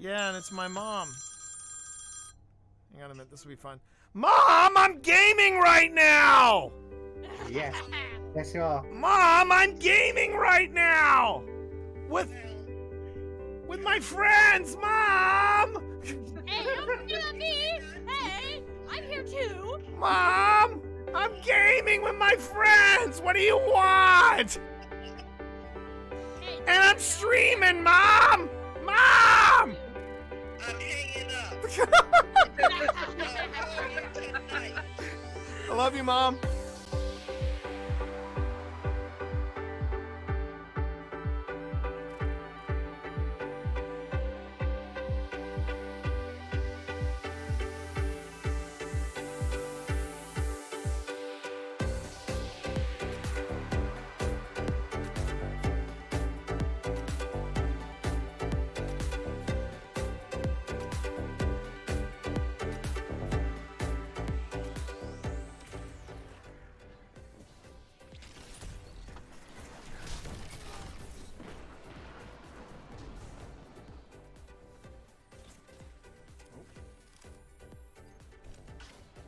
Yeah, and it's my mom. Hang on a minute, this will be fun. Mom, I'm gaming right now! Yes. Yes, you are. Mom, I'm gaming right now! With my friends, Mom! Hey, don't do that, me! Hey, I'm here too! Mom! I'm gaming with my friends! What do you want? Hey, And I'm streaming, Mom! Mom! I'm hanging up. I love you, Mom.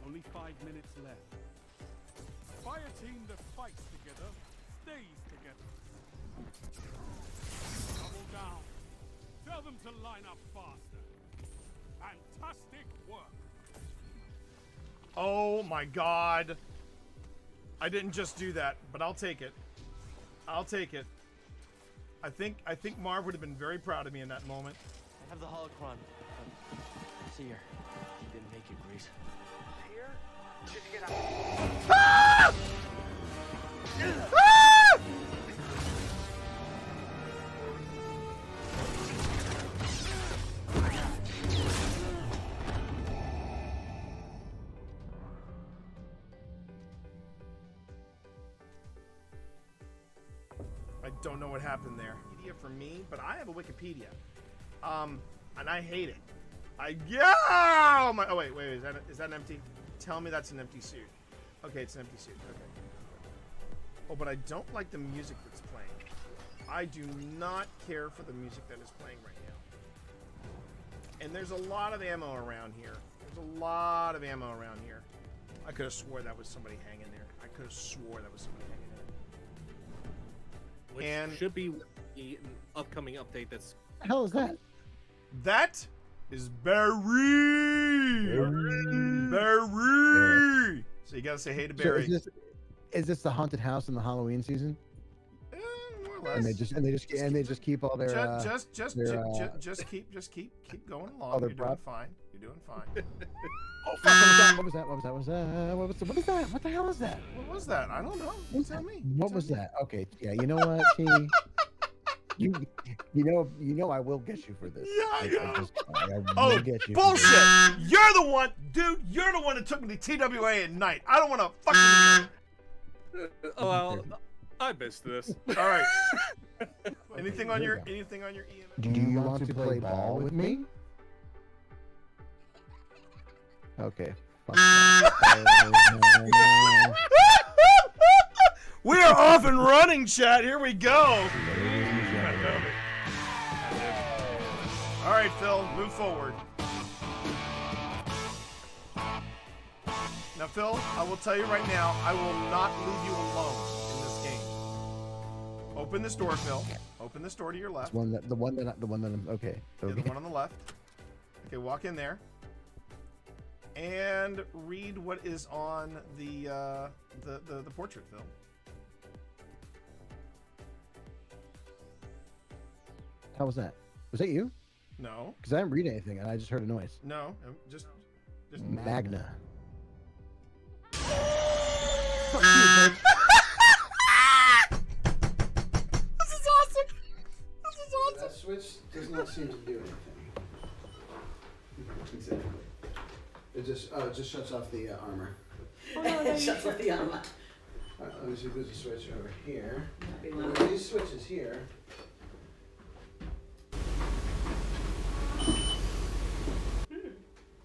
Only 5 minutes left. Fire team that fights together stays together. Double down. Tell them to line up faster. Fantastic work. Oh my God. I didn't just do that, but I'll take it. I'll take it. I think Marv would have been very proud of me in that moment. I have the holocron. See here. You didn't make it, Grease. Here? Did you get Ah! Ah! I don't know what happened there. Wikipedia for me, but I have a Wikipedia. And I hate it. Oh wait, is that an empty? Tell me that's an empty suit. Okay, it's an empty suit. Okay. Oh, but I don't like the music that's playing. I do not care for the music that is playing right now. And there's a lot of ammo around here. There's a lot of ammo around here. I could have swore that was somebody hanging there. I could have swore that was somebody hanging there. Which And- should be the upcoming update that's... What the hell is that? That is Barry. Barry. So you gotta say hey to So Barry. is this the haunted house in the Halloween season? More or less. And they just keep all their just keep going along. other You're doing prop? fine. You're doing fine. Oh fuck! What was that? What is that? What the hell is that? What was that? I don't know. You tell me. What was that? Okay, yeah. You know what? T, you know I will get you for this. Yeah, I know. I will Oh, get you. bullshit! You're the one, dude. You're the one that took me to TWA at night. I don't want to fucking. Oh, well, I missed this. All right. Anything on your Here EMF? Do you want to play ball with me? Okay. Fuck that. We are off and running, chat. Here we go. All right, Phil, move forward. Now, Phil, I will tell you right now, I will not leave you alone in this game. Open this door, Phil. Open this door to your left. The one that I'm okay. Yeah, the one on the left. Okay, walk in there. And read what is on the portrait, Phil. How was that? Was that you? No. Because I didn't read anything and I just heard a noise. No. Just Magna. This is awesome. This is awesome. That switch does not seem to do anything. Exactly. It just shuts off the armor. Shuts off the armor. Alright, let me see if there's a switch over here. That'd be Well, lovely. these switches here.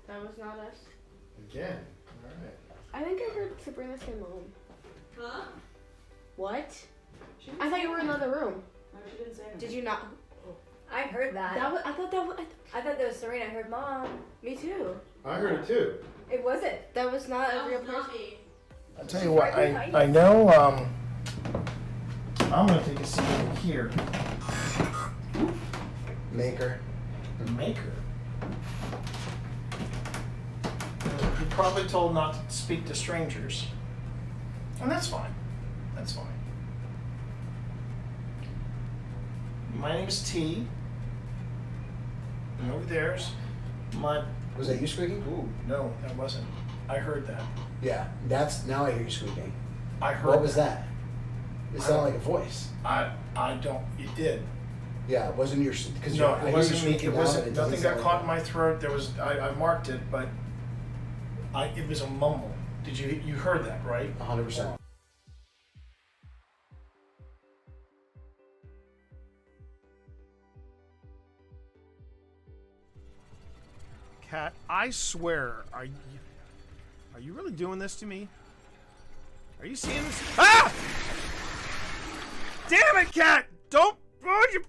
That was not us. Again. Alright. I think I heard Sabrina say mom. Huh? What? She didn't I thought say you were in anything. another room. No, she didn't say anything. Did you not? I heard that. I thought that was Serena. I heard Mom. Me too. I heard it too. It wasn't. That was not a real person. I'll tell you what, I know, I'm gonna take a seat over here. Maker. Maker? You're probably told not to speak to strangers. And that's fine. That's fine. My name is T. And over there's my... Was that you squeaking? Ooh, no, that wasn't. I heard that. Yeah, that's now I hear you squeaking. I heard What was that? It sounded like a voice. I don't... It did. Yeah, it wasn't your... Cause No, I it hear wasn't you me. squeaking It now, wasn't. and it doesn't Nothing got sound caught like in my throat. There was. I marked it, but it was a mumble. Did you heard that, right? 100%. Cat, I swear, are you really doing this to me? Are you seeing this? Ah! Damn it, Cat! Don't.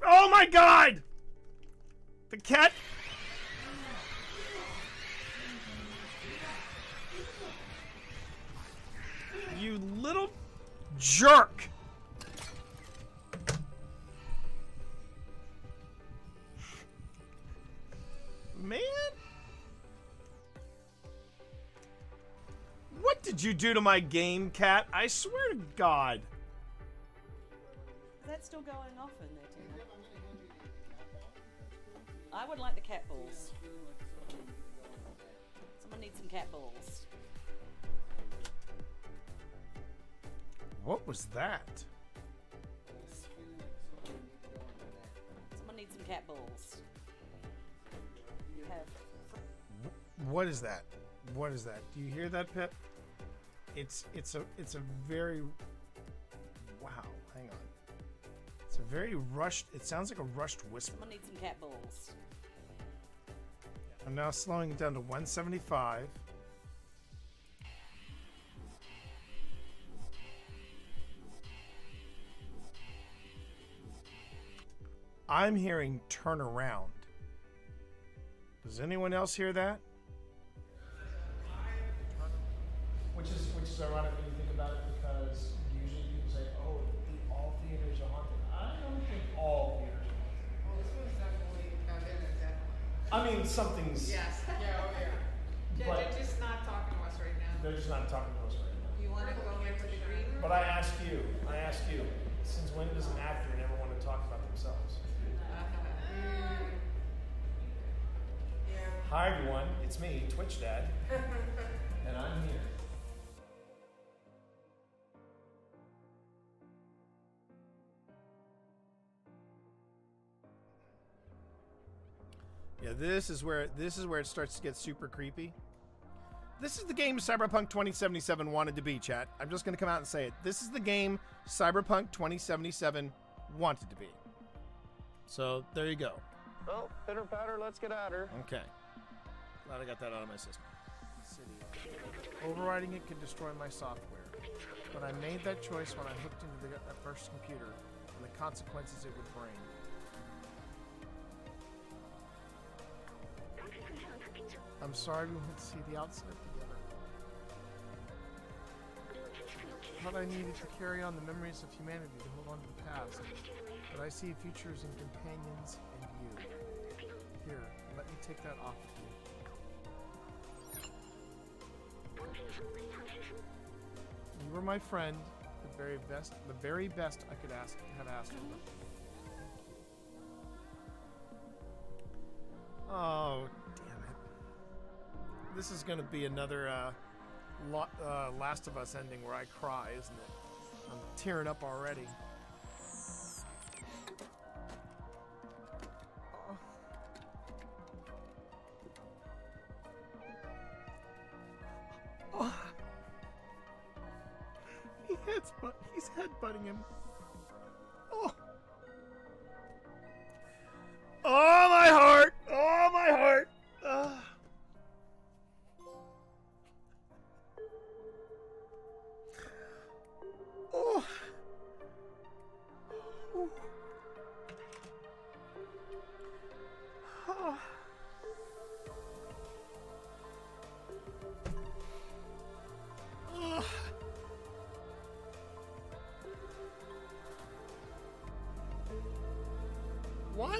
Oh my God! The cat. You little jerk! Man? What did you do to my game, Cat? I swear to God. Is that still going off in there, Tina? I would like the cat balls. Someone needs some cat balls. What was that? Someone needs some cat balls. You have. What is that? What is that? Do you hear that, Pip? It's a very wow. Hang on. It's a very rushed. It sounds like a rushed whisper. Someone needs some cat balls. I'm now slowing it down to 175. I'm hearing turn around. Does anyone else hear that? Which is ironic when you think about it, because usually people say, "Oh, all theaters are haunted." I don't think all theaters are haunted. Well, this one's definitely definitely. I mean, something's. Yes. Yeah. Oh yeah. But They're just not talking to us right now. they're just not talking to us right now. You want to go into the green room? But I ask you, since when does an actor never want to talk about themselves? Yeah. Hi everyone, it's me, Twitch Dad, and I'm here. Yeah, this is where it starts to get super creepy. This is the game Cyberpunk 2077 wanted to be, chat. I'm just going to come out and say it. This is the game Cyberpunk 2077 wanted to be. So, there you go. Well, pitter patter, let's get at her. Okay. Glad I got that out of my system. City. Overriding it could destroy my software. But I made that choice when I hooked into that first computer and the consequences it would bring. I'm sorry we went to see the outside together. But I needed to carry on the memories of humanity to hold on to the past. But I see futures in companions and you. Here, let me take that off of you. You were my friend, the very best I could have asked for. Oh, damn it. This is going to be another Last of Us ending where I cry, isn't it? I'm tearing up already. Oh. He's headbutting him. Oh. Oh, my heart! Oh, my heart! Oh.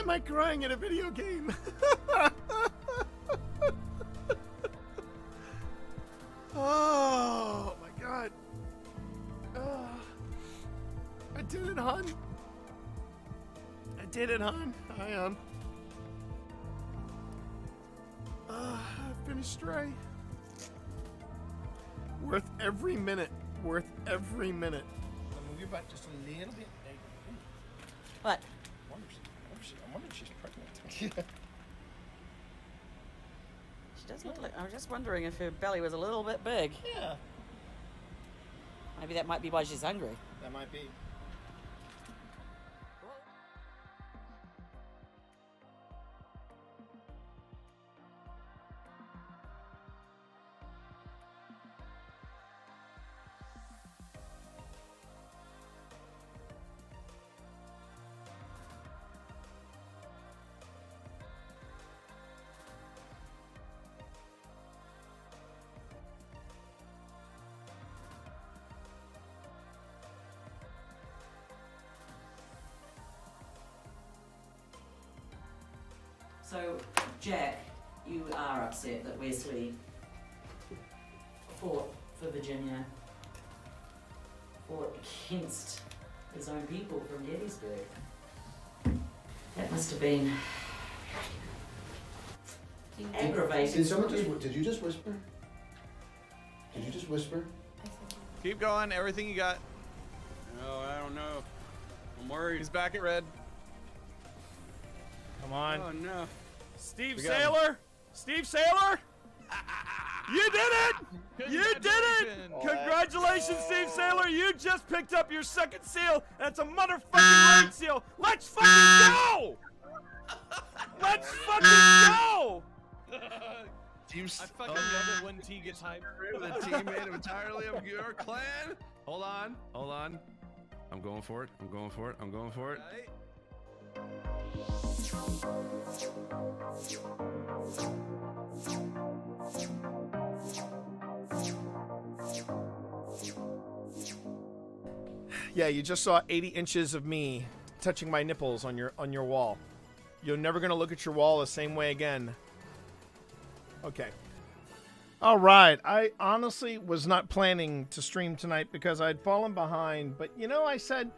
am I crying in a video game? Oh my god. I did it, hon. I did it, hon. I finished Stray. Worth every minute. Worth every minute. I'll move you back just a little bit. What? I wonder if she's pregnant. She does look like. I was just wondering if her belly was a little bit big. Yeah. Maybe that might be why she's hungry. That might be. So, Jack, you are upset that Wesley fought for Virginia, fought against his own people from Gettysburg. That must have been aggravating. Did someone just? Did you just whisper? Did you just whisper? Keep going. Everything you got. No, I don't know. I'm worried. He's back at red. Come on. Oh no. Steve We got Saylor? Steve Saylor? You did it! You did it! Congratulations, Steve Saylor. You just picked up your second seal. That's a motherfucking red seal. Let's fucking go! Let's fucking go! Teams. I fucking love it when T gets hyped. The team made entirely of your clan. Hold on. I'm going for it. Yeah, you just saw 80 inches of me touching my nipples on your wall. You're never gonna look at your wall the same way again. Okay. All right. I honestly was not planning to stream tonight because I'd fallen behind, but you know, I said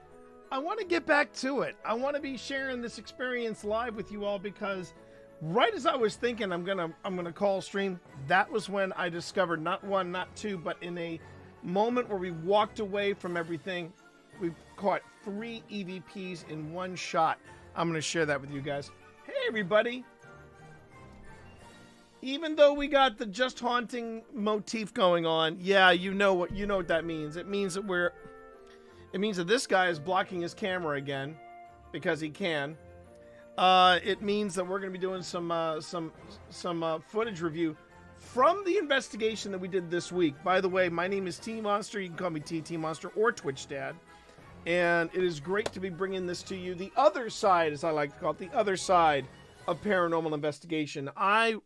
I want to get back to it. I want to be sharing this experience live with you all because right as I was thinking I'm gonna call stream, that was when I discovered not one, not two, but in a moment where we walked away from everything, we caught 3 EVPs in one shot. I'm gonna share that with you guys. Hey everybody! Even though we got the just haunting motif going on, yeah, you know what that means. It means that this guy is blocking his camera again because he can. It means that we're going to be doing some footage review from the investigation that we did this week. By the way, my name is T Monster. You can call me TT Monster or Twitch Dad. And it is great to be bringing this to you. The other side, as I like to call it, the other side of paranormal investigation. I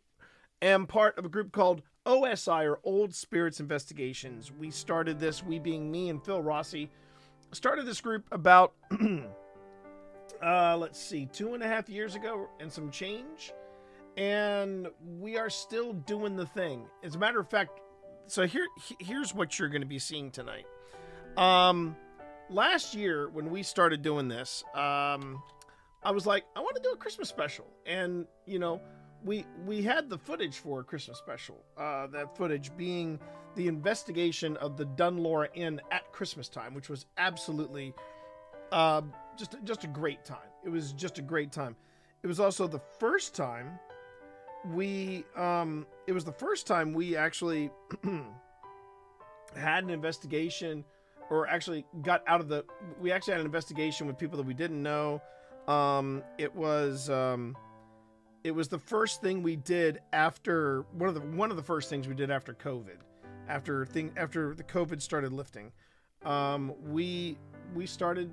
am part of a group called OSI, or Old Spirits Investigations. We started this, we being me and Phil Rossi, started this group about, let's see, 2.5 years ago and some change. And we are still doing the thing. As a matter of fact, so here's what you're going to be seeing tonight. Last year, when we started doing this, I was like, I want to do a Christmas special. And, you know, we had the footage for a Christmas special. That footage being the investigation of the Baladerry Inn at Christmas time, which was absolutely just a great time. It was just a great time. It was also the first time we actually had an investigation, or actually got out of the. We actually had an investigation with people that we didn't know. It was the first thing we did after one of the first things we did after COVID, after the COVID started lifting. We started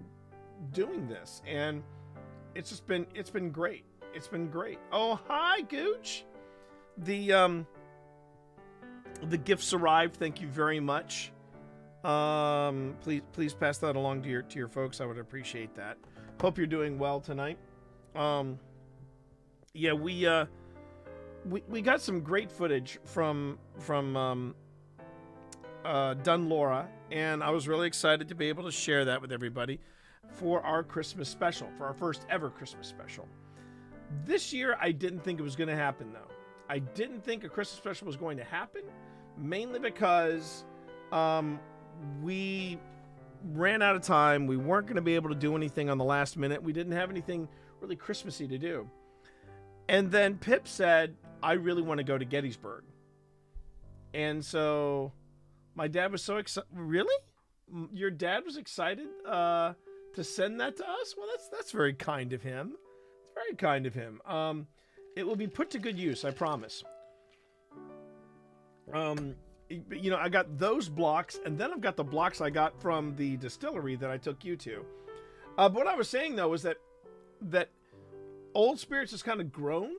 doing this, and it's been great. It's been great. Oh, hi, Gooch. The gifts arrived. Thank you very much. Please pass that along to your folks. I would appreciate that. Hope you're doing well tonight. Yeah, we got some great footage from Dunlora, and I was really excited to be able to share that with everybody for our Christmas special, for our first ever Christmas special. This year, I didn't think it was going to happen, though. I didn't think a Christmas special was going to happen, mainly because we ran out of time. We weren't going to be able to do anything on the last minute. We didn't have anything really Christmassy to do. And then Pip said, I really want to go to Gettysburg. And so my dad was so excited. Really? Your dad was excited to send that to us? Well, that's very kind of him. It's very kind of him. It will be put to good use, I promise. You know, I got those blocks, and then I've got the blocks I got from the distillery that I took you to. But what I was saying, though, is that Old Spirits has kind of grown.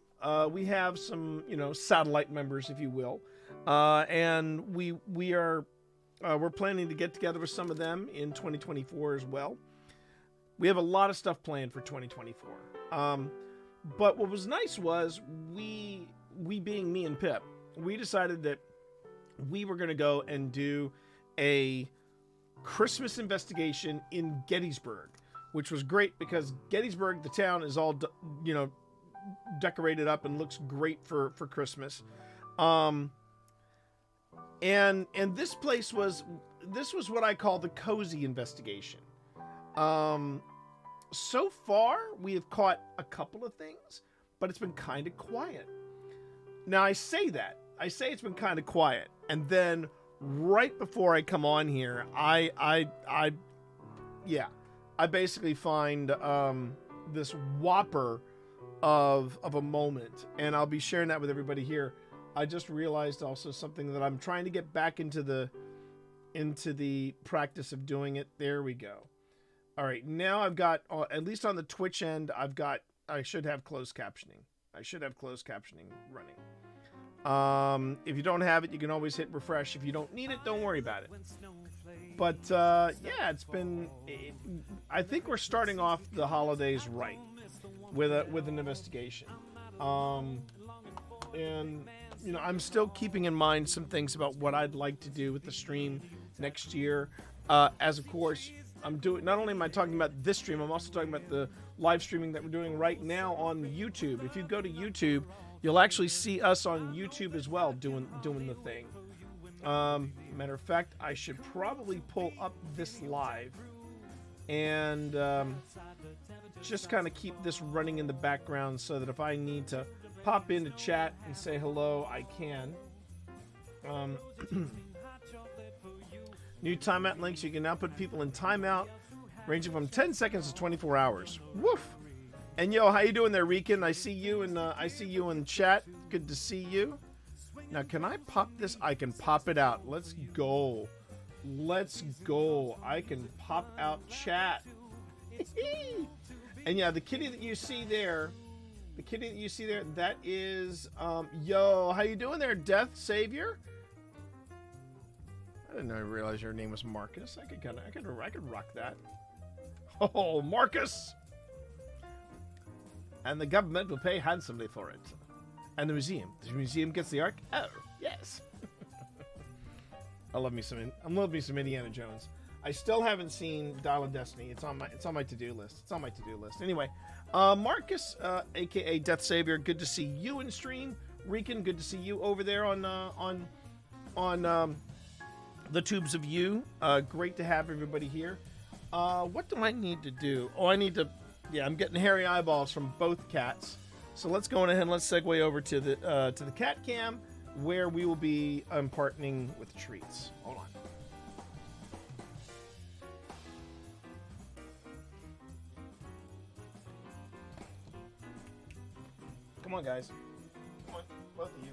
We have some, you know, satellite members, if you will. And we're planning to get together with some of them in 2024 as well. We have a lot of stuff planned for 2024. But what was nice was we being me and Pip, we decided that we were going to go and do a Christmas investigation in Gettysburg, which was great because Gettysburg, the town, is all, you know, decorated up and looks great for Christmas. And this place was what I call the cozy investigation. So far, we have caught a couple of things, but it's been kind of quiet. Now, I say it's been kind of quiet, and then right before I come on here, I basically find this whopper of a moment, and I'll be sharing that with everybody here. I just realized also something that I'm trying to get back into the practice of doing it. There we go. All right, now I've got, at least on the Twitch end, I should have closed captioning. I should have closed captioning running. If you don't have it, you can always hit refresh. If you don't need it, don't worry about it. But yeah, I think we're starting off the holidays right with an investigation. And you know, I'm still keeping in mind some things about what I'd like to do with the stream next year. As of course, not only am I talking about this stream, I'm also talking about the live streaming that we're doing right now on YouTube. If you go to YouTube, you'll actually see us on YouTube as well doing the thing. Matter of fact, I should probably pull up this live and just kind of keep this running in the background so that if I need to pop into chat and say hello, I can. New timeout links. You can now put people in timeout ranging from 10 seconds to 24 hours. Woof! And yo, how you doing there, Rican? I see you in chat. Good to see you. Now, can I pop this? I can pop it out. Let's go. Let's go. I can pop out chat. And yeah, the kitty that you see there, that is, yo, how you doing there, Death Savior? I didn't realize your name was Marcus. I could rock that. Oh, Marcus! And the government will pay handsomely for it. And the museum gets the ark? Oh, yes. I love me some Indiana Jones. I still haven't seen Dial of Destiny. It's on my to-do list. Anyway, Marcus, aka Death Savior, good to see you in stream. Rican, good to see you over there on the tubes of you. Great to have everybody here. What do I need to do? Oh, I'm getting hairy eyeballs from both cats. So let's go on ahead and let's segue over to the cat cam where we will be partnering with treats. Hold on. Come on, guys. Come on, both of you.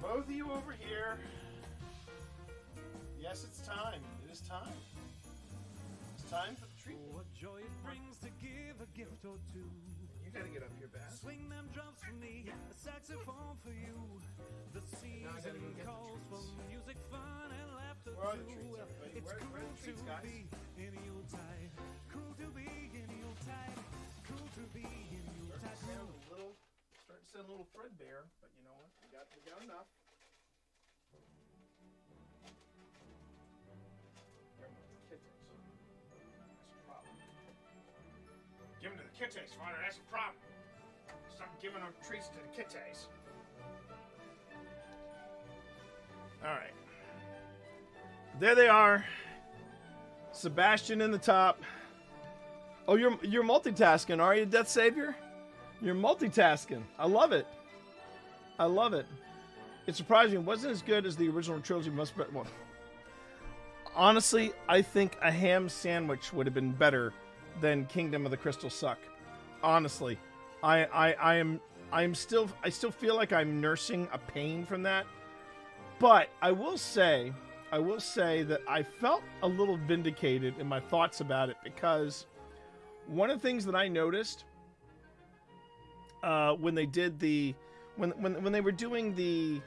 Both of you over here. Yes, it's time. It is time. It's time for the treat. What joy it brings to give a gift or two. You gotta get up here, Bass. Swing them drums for me, a saxophone for you. The season calls for music, fun, and laughter too. It's cool to be in Yuletide. Cool to be in Yuletide. Cool to be in Yuletide. and a little threadbare, but you know what? We got enough. Give them to the kitties, Father. That's the problem. Stop giving them treats to the kitties. All right. There they are. Sebastian in the top. Oh, you're multitasking, are you, Death Savior? You're multitasking. I love it. I love it. It's surprising. It wasn't as good as the original trilogy. Well, honestly, I think a ham sandwich would have been better than Kingdom of the Crystal Suck. Honestly, I still feel like I'm nursing a pain from that. But I will say that I felt a little vindicated in my thoughts about it, because one of the things that I noticed when they did when they were doing the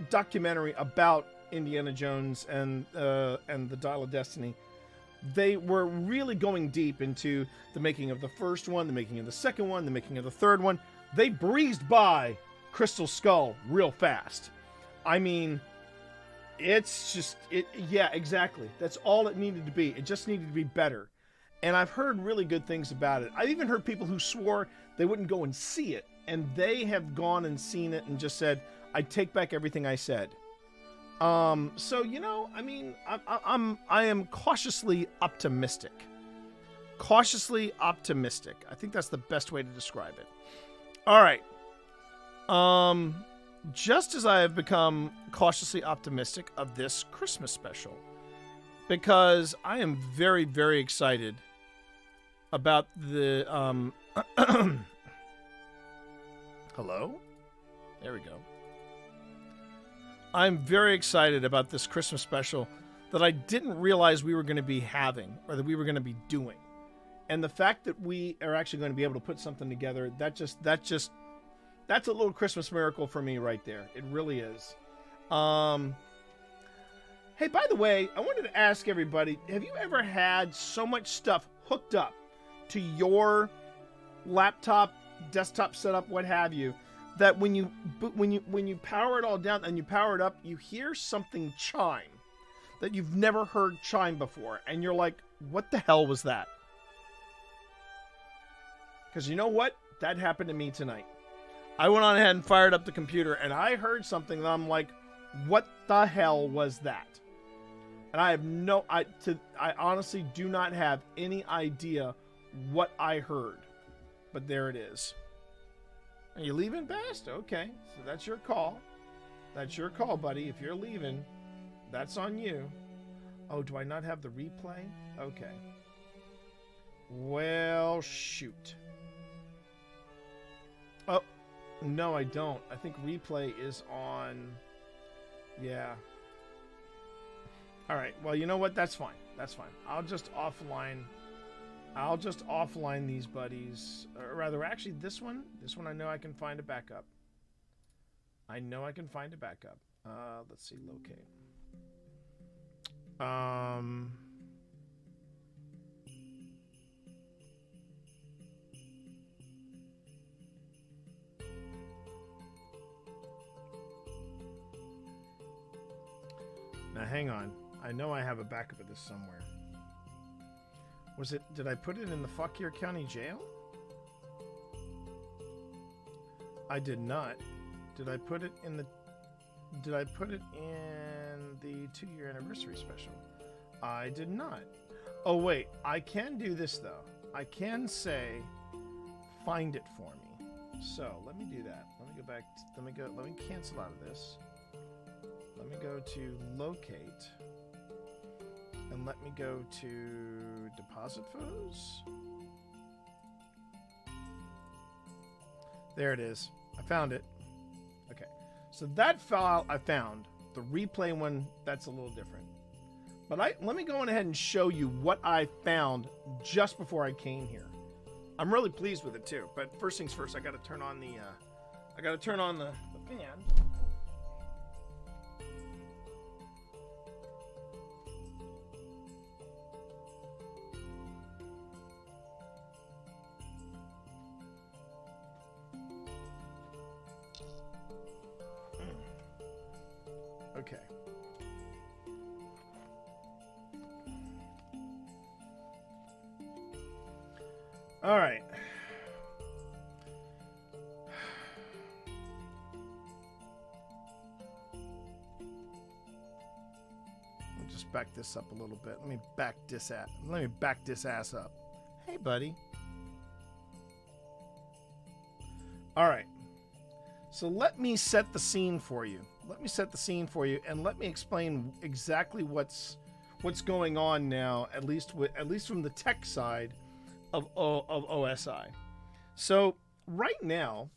documentary about Indiana Jones and the Dial of Destiny, they were really going deep into the making of the first one, the making of the second one, the making of the third one. They breezed by Crystal Skull real fast. I mean, it's just yeah, exactly. That's all it needed to be. It just needed to be better. And I've heard really good things about it. I've even heard people who swore they wouldn't go and see it, and they have gone and seen it and just said, "I take back everything I said." So you know, I mean, I am cautiously optimistic. Cautiously optimistic. I think that's the best way to describe it. All right. Just as I have become cautiously optimistic of this Christmas special, because I am very, very excited about the hello? There we go. I'm very excited about this Christmas special that I didn't realize we were going to be having, or that we were going to be doing. And the fact that we are actually going to be able to put something together, that's a little Christmas miracle for me right there. It really is. Hey, by the way, I wanted to ask everybody, have you ever had so much stuff hooked up to your laptop, desktop setup, what have you, that when you power it all down and you power it up, you hear something chime that you've never heard chime before, and you're like, what the hell was that? Because you know what? That happened to me tonight. I went on ahead and fired up the computer, and I heard something that I'm like, what the hell was that? And I have I honestly do not have any idea what I heard. But there it is. Are you leaving, Bast? Okay, so that's your call. That's your call, buddy. If you're leaving, that's on you. Oh, do I not have the replay? Okay. Well, shoot. Oh, no, I don't. I think replay is on... Yeah. All right. Well, you know what? That's fine. That's fine. I'll just offline these buddies. Or rather, actually, this one I know I can find a backup. I know I can find a backup. Let's see, locate. Now, hang on. I know I have a backup of this somewhere. Did I put it in the Fauquier County Jail? I did not. Did I put it in the 2-year anniversary special? I did not. Oh, wait. I can do this, though. I can say, find it for me. So, let me do that. Let me go back. Let me cancel out of this. Let me go to locate. And let me go to deposit photos. There it is. I found it. Okay. So that file I found. The replay one, that's a little different. But let me go on ahead and show you what I found just before I came here. I'm really pleased with it too. But first things first, I got to turn on the fan. Okay. All right. Let me just back this up a little bit. Let me back this ass up. Hey, buddy. All right. So let me set the scene for you. And let me explain exactly what's going on now, at least from the tech side of OSI. So right now,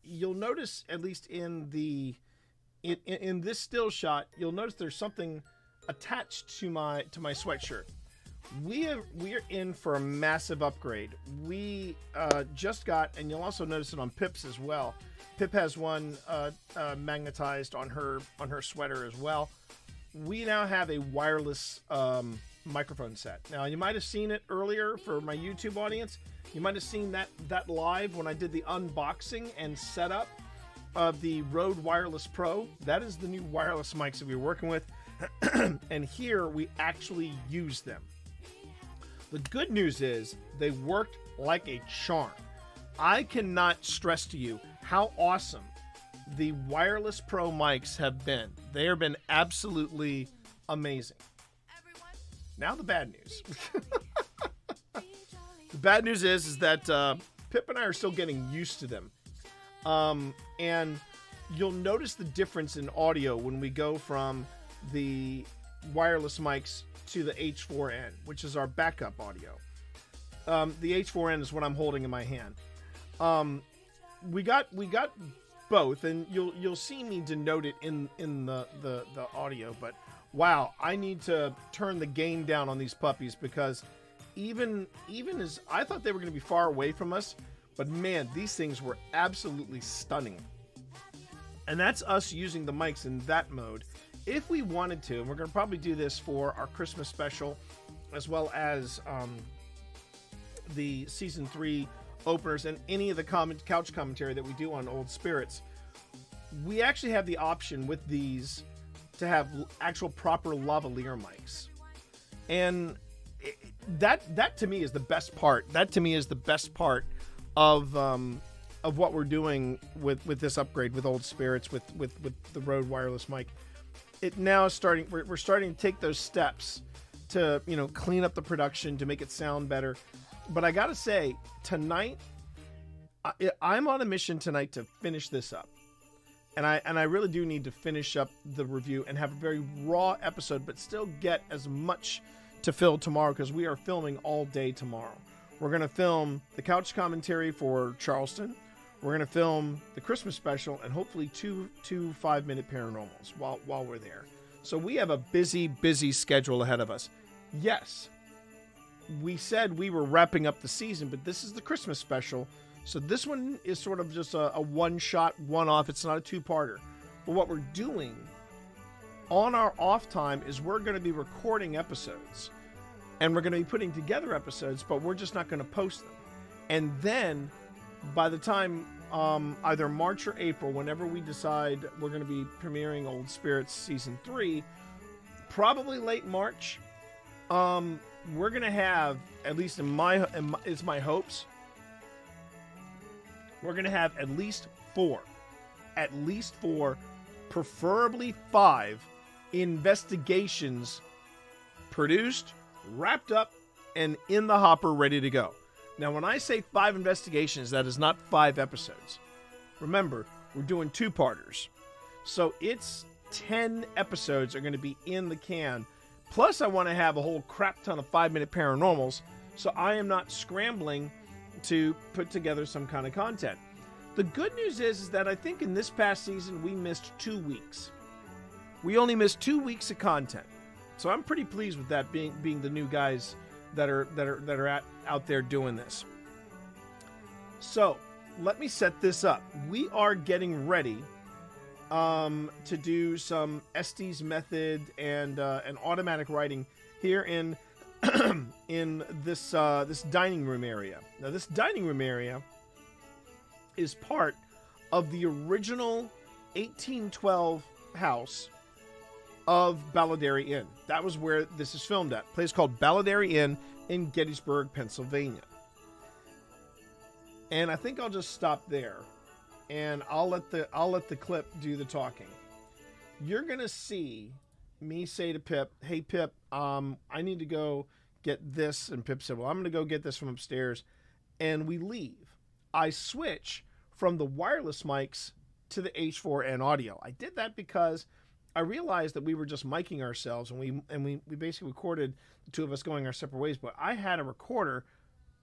you'll notice, at least in this still shot, you'll notice there's something attached to my sweatshirt. We are in for a massive upgrade. We just got, and you'll also notice it on Pip's as well. Pip has one magnetized on her sweater as well. We now have a wireless microphone set. Now, you might have seen it earlier for my YouTube audience. You might have seen that live when I did the unboxing and setup of the Rode Wireless Pro. That is the new wireless mics that we're working with. And here we actually use them. The good news is they worked like a charm. I cannot stress to you how awesome the Wireless Pro mics have been. They have been absolutely amazing. Now the bad news. The bad news is that Pip and I are still getting used to them. And you'll notice the difference in audio when we go from the wireless mics to the H4n, which is our backup audio. The H4n is what I'm holding in my hand. We got both, and you'll see me denote it in the audio. But wow, I need to turn the gain down on these puppies, because even as I thought they were going to be far away from us, but man, these things were absolutely stunning. And that's us using the mics in that mode. If we wanted to, and we're going to probably do this for our Christmas special, as well as the season 3 openers and any of the couch commentary that we do on Old Spirits, we actually have the option with these to have actual proper lavalier mics. And that to me is the best part. That to me is the best part of what we're doing with this upgrade with Old Spirits, with the Rode wireless mic. It now is starting. We're starting to take those steps to clean up the production, to make it sound better. But I gotta say, tonight I'm on a mission tonight to finish this up, and I really do need to finish up the review and have a very raw episode, but still get as much to fill tomorrow, because we are filming all day tomorrow. We're gonna film the couch commentary for Charleston. We're going to film the Christmas special and hopefully two 5-minute paranormals while we're there. So we have a busy schedule ahead of us. Yes, we said we were wrapping up the season, but this is the Christmas special. So this one is sort of just a one-shot, one-off. It's not a two-parter. But what we're doing on our off time is we're going to be recording episodes. And we're going to be putting together episodes, but we're just not going to post them. And then by the time either March or April, whenever we decide we're going to be premiering Old Spirits Season 3, probably late March, we're going to have, at least it's my hopes, we're going to have at least four, preferably 5 investigations produced, wrapped up, and in the hopper, ready to go. Now, when I say 5 investigations, that is not 5 episodes. Remember, we're doing 2-parters. So it's 10 episodes are going to be in the can. Plus, I want to have a whole crap ton of 5-minute paranormals, so I am not scrambling to put together some kind of content. The good news is that I think in this past season, we missed 2 weeks. We only missed 2 weeks of content. So I'm pretty pleased with that, being the new guys that are out there doing this. So let me set this up. We are getting ready to do some Estes method and automatic writing here in in this dining room area. Now, this dining room area is part of the original 1812 house of Baladerry Inn. That was where this is filmed at. A place called Baladerry Inn in Gettysburg, Pennsylvania. And I think I'll just stop there, and I'll let the clip do the talking. You're gonna see me say to Pip, "Hey Pip, I need to go get this," and Pip said, "Well, I'm gonna go get this from upstairs," and we leave. I switch from the wireless mics to the H4n audio. I did that because I realized that we were just miking ourselves, and we basically recorded the two of us going our separate ways. But I had a recorder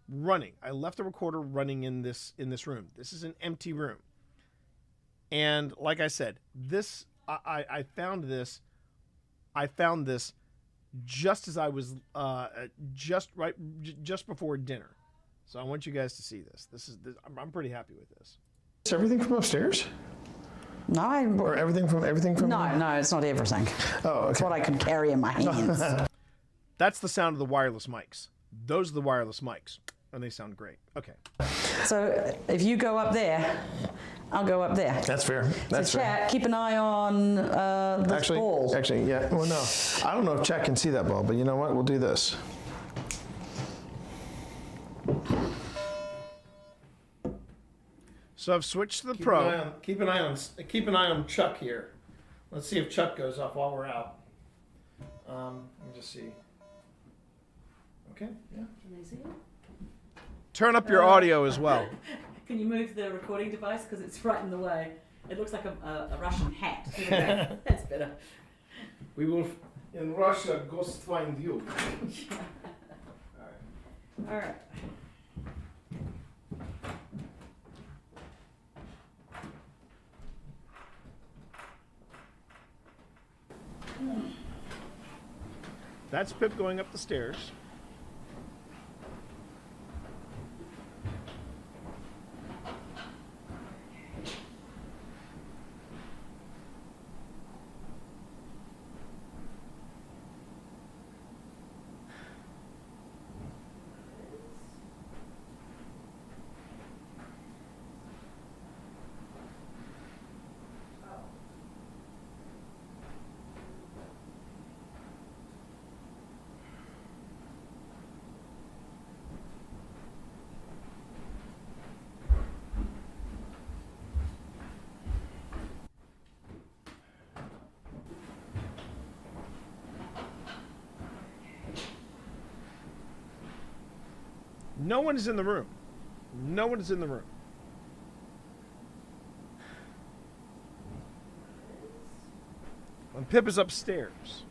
running. I left a recorder running in this room. This is an empty room, and like I said, this I found this just as I was just before dinner. So I want you guys to see this. I'm pretty happy with this. Is everything from upstairs? No, or everything from. No, it's not everything. Oh, okay. It's what I can carry in my hands. That's the sound of the wireless mics. Those are the wireless mics, and they sound great. Okay. So if you go up there, I'll go up there. That's fair. That's so fair. Chat, keep an eye on this ball. Actually, yeah. Well, no, I don't know if Chat can see that ball, but you know what? We'll do this. So I've switched to the Pro. Keep an eye on Chuck here. Let's see if Chuck goes off while we're out. Let me just see. Okay. Yeah. Can they see it? Turn up your audio as well. Can you move the recording device because it's right in the way? It looks like a Russian hat. That's better. We will in Russia ghost find you. All right. That's Pip going up the stairs. No one is in the room. No one is in the room. And Pip is upstairs.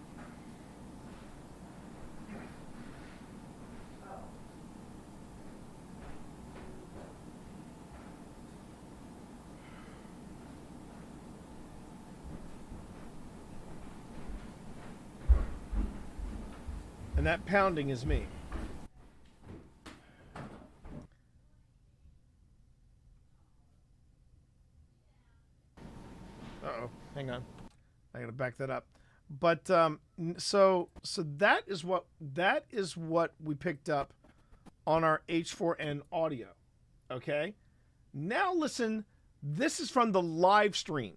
And that pounding is me. Uh-oh, hang on. I gotta back that up. But so that is what we picked up on our H4n audio. Okay? Now listen, this is from the live stream.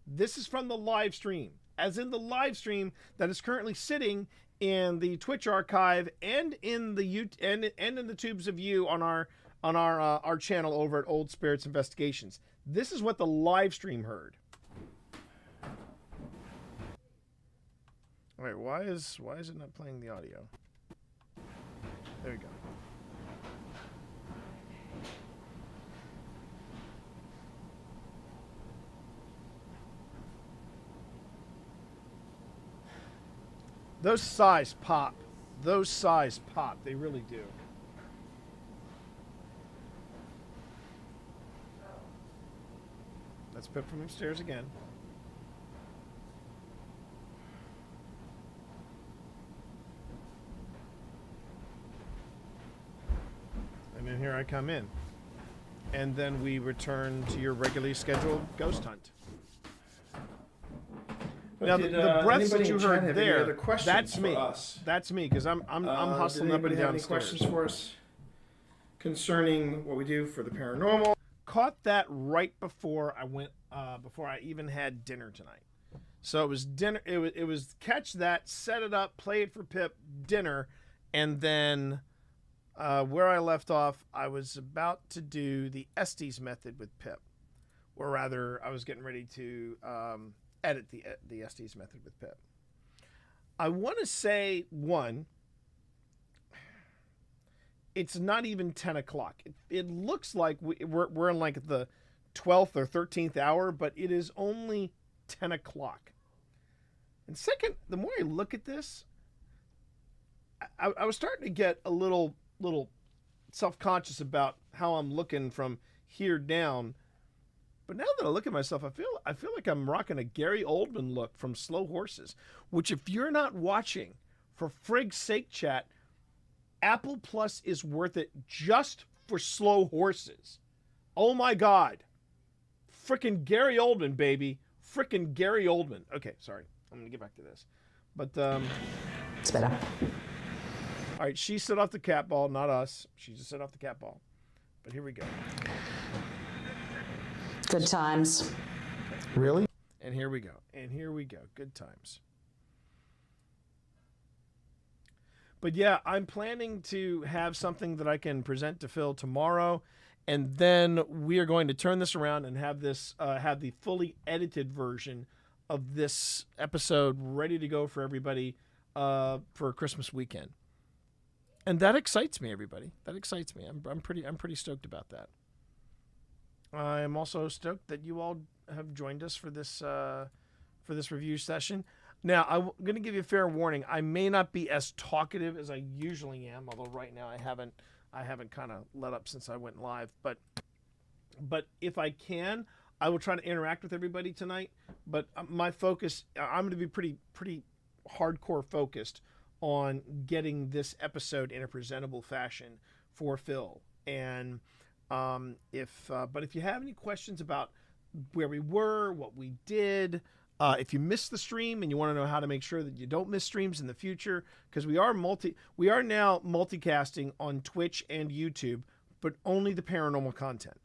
This is from the live stream. As in the live stream that is currently sitting in the Twitch archive and in the and in the tubes of you on our channel over at Old Spirits Investigations. This is what the live stream heard. All right, why is it not playing the audio? There we go. Those sighs pop. Those sighs pop. They really do. That's Pip from upstairs again. And then here I come in. And then we return to your regularly scheduled ghost hunt. Now, the breaths that you heard there, that's me. That's me, because I'm hustling up and downstairs. Have any questions for us concerning what we do for the paranormal? Caught that right before I went, before I even had dinner tonight. So it was dinner. It was catch that, set it up, play it for Pip, dinner, and then where I left off, I was about to do the Estes method with Pip, or rather, I was getting ready to edit the Estes method with Pip. I want to say it's not even 10 o'clock. It looks like we're in like the 12th or 13th hour, but it is only 10 o'clock. And second, the more I look at this, I was starting to get a little self-conscious about how I'm looking from here down. But now that I look at myself, I feel like I'm rocking a Gary Oldman look from Slow Horses, which if you're not watching, for frig's sake, chat, Apple Plus is worth it just for Slow Horses. Oh my God. Frickin' Gary Oldman, baby. Frickin' Gary Oldman. Okay, sorry. I'm going to get back to this. But, it's better. All right, she set off the cat ball, not us. She just set off the cat ball. But here we go. Good times. Really? And here we go. And here we go. Good times. But yeah, I'm planning to have something that I can present to Phil tomorrow. And then we are going to turn this around and have this have the fully edited version of this episode ready to go for everybody for Christmas weekend. And that excites me, everybody. That excites me. I'm pretty stoked about that. I'm also stoked that you all have joined us for this review session. Now, I'm going to give you a fair warning. I may not be as talkative as I usually am, although right now I haven't kind of let up since I went live. But if I can, I will try to interact with everybody tonight. But my focus, I'm going to be pretty hardcore focused on getting this episode in a presentable fashion for Phil. And but if you have any questions about where we were, what we did, if you missed the stream and you want to know how to make sure that you don't miss streams in the future, because we are now multicasting on Twitch and YouTube, but only the paranormal content.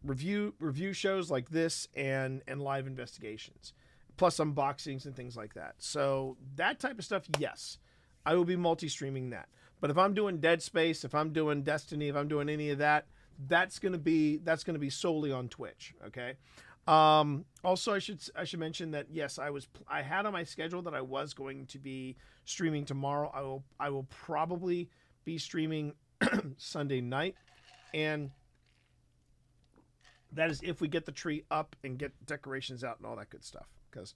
Review shows like this and live investigations, plus unboxings and things like that. So that type of stuff, yes, I will be multi-streaming that. But if I'm doing Dead Space, if I'm doing Destiny, if I'm doing any of that, that's gonna be solely on Twitch. Okay. Also, I should mention that yes, I had on my schedule that I was going to be streaming tomorrow. I will probably be streaming Sunday night, and that is if we get the tree up and get decorations out and all that good stuff, because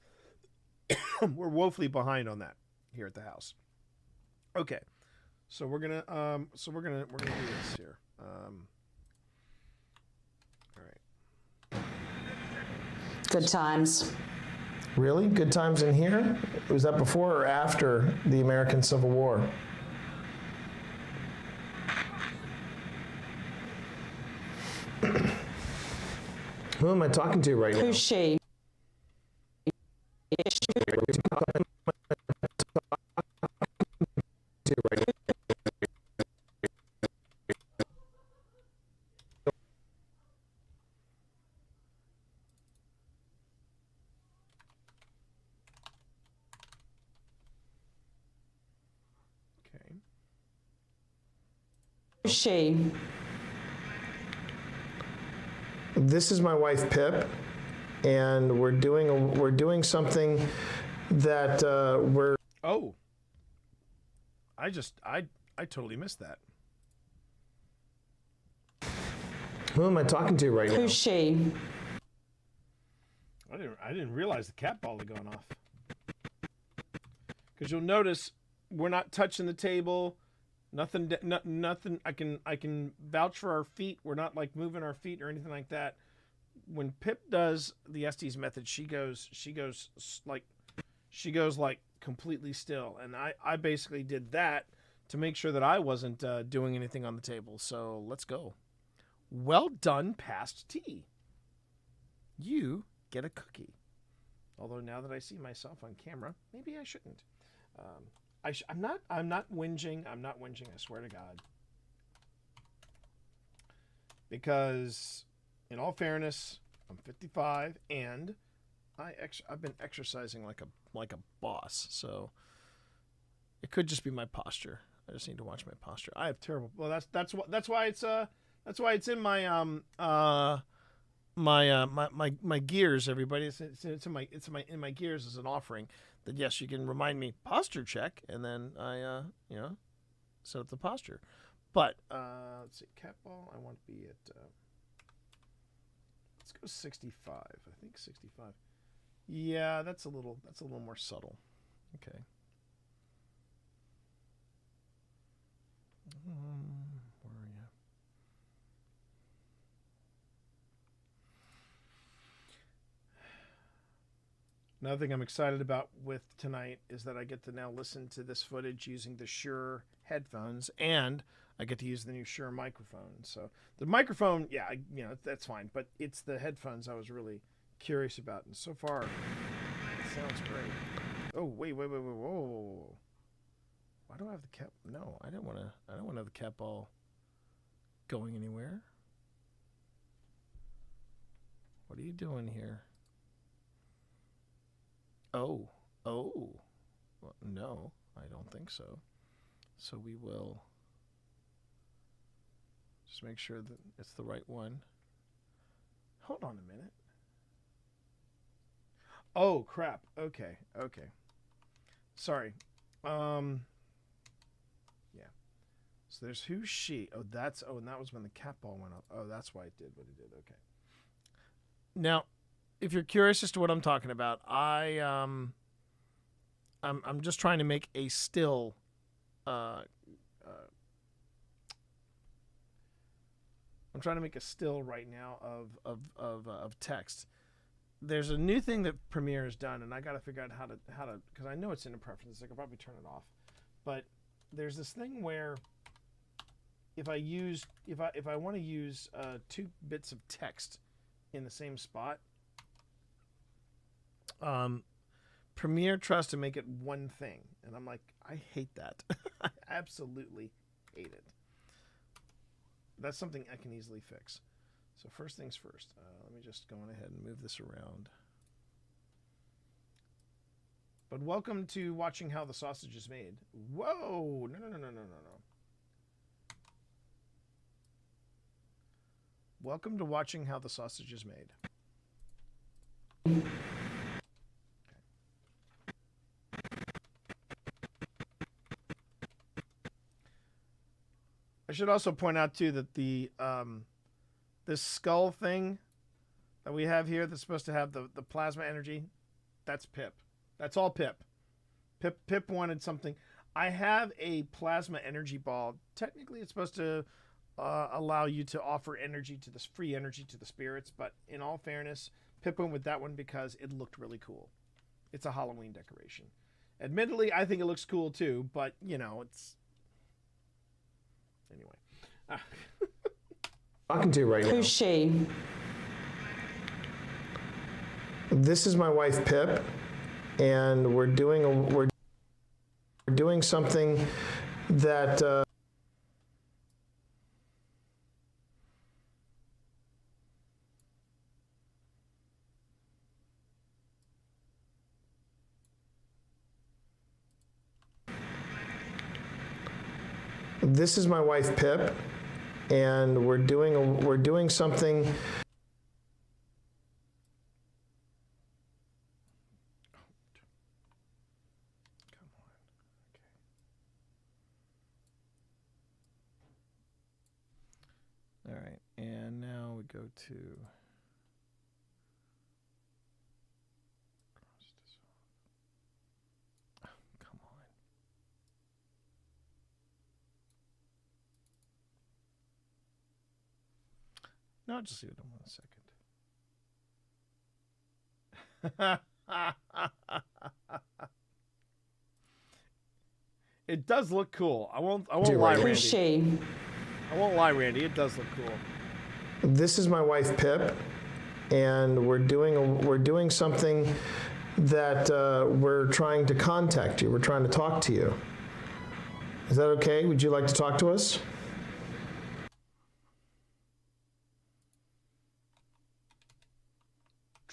we're woefully behind on that here at the house. Okay, so we're gonna do this here. All right. Good times. Really? Good times in here? Was that before or after the American Civil War? Who am I talking to right now? Who's she? Who's she? This is my wife Pip, and we're doing something that we're. Oh. I totally missed that. Who am I talking to right now? Who's she? I didn't realize the cat ball had gone off. Because you'll notice we're not touching the table. Nothing. I can vouch for our feet. We're not like moving our feet or anything like that. When Pip does the Estes method, she goes like completely still, and I basically did that to make sure that I wasn't doing anything on the table. So let's go. Well done, past tea. You get a cookie. Although now that I see myself on camera, maybe I shouldn't. I'm not whinging. I'm not whinging. I swear to God. Because, in all fairness, I'm 55 and I've been exercising like a boss, so it could just be my posture. I just need to watch my posture. I have terrible. Well, that's why it's in my my gears. Everybody, it's in my gears as an offering. That yes, you can remind me posture check, and then I set up the posture. But let's see, cat ball. I want to be at. Let's go 65. I think 65. Yeah, that's a little more subtle. Okay. Where are you? Another thing I'm excited about with tonight is that I get to now listen to this footage using the Shure headphones, and I get to use the new Shure microphone. So the microphone, yeah, that's fine, but it's the headphones I was really curious about, and so far, it sounds great. Oh, wait, whoa. Why do I have the cat? No, I don't want to have the cat ball going anywhere. What are you doing here? Oh. Well, no, I don't think so. So we will just make sure that it's the right one. Hold on a minute. Oh, crap. Okay. Sorry. Yeah. So there's who's she. Oh, and that was when the cat ball went up. Oh, that's why it did what it did. Okay. Now, if you're curious as to what I'm talking about, I'm just trying to make a still. I'm trying to make a still right now of text. There's a new thing that Premiere has done, and I got to figure out how to because I know it's in the preferences. I could probably turn it off, but there's this thing where if I want to use 2 bits of text in the same spot, Premiere tries to make it one thing, and I'm like, I hate that. I absolutely hate it. That's something I can easily fix. So first things first, let me just go on ahead and move this around. But welcome to watching how the sausage is made. Whoa! No. Welcome to watching how the sausage is made. I should also point out too that the this skull thing that we have here that's supposed to have the plasma energy, that's Pip. That's all Pip. Pip wanted something. I have a plasma energy ball. Technically, it's supposed to allow you to offer energy to this free energy to the spirits, but in all fairness, Pip went with that one because it looked really cool. It's a Halloween decoration. Admittedly, I think it looks cool too, but it's anyway. Talking to you right now. Who's she? This is my wife Pip, and we're doing something that This is my wife Pip, and we're doing something. All right, and now we go to. Oh, come on. No, just leave it on 1 second. It does look cool. I won't lie, Randy. Who's she? I won't lie, Randy. It does look cool. This is my wife Pip, and we're doing something that we're trying to contact you. We're trying to talk to you. Is that okay? Would you like to talk to us?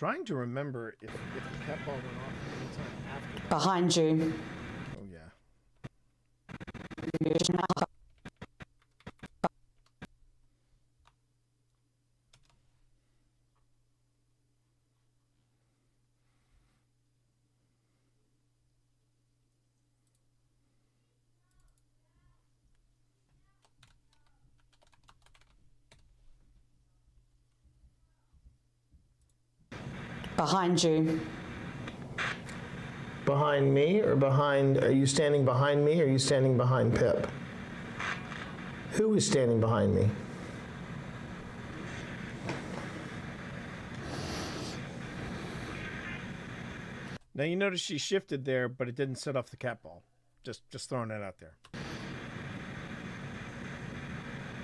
Trying to remember if the cat ball went off anytime after that. Behind you. Oh yeah. Behind you. Behind me or behind, are you standing behind me or are you standing behind Pip? Who is standing behind me? Now you notice she shifted there, but it didn't set off the cat ball. Just throwing that out there.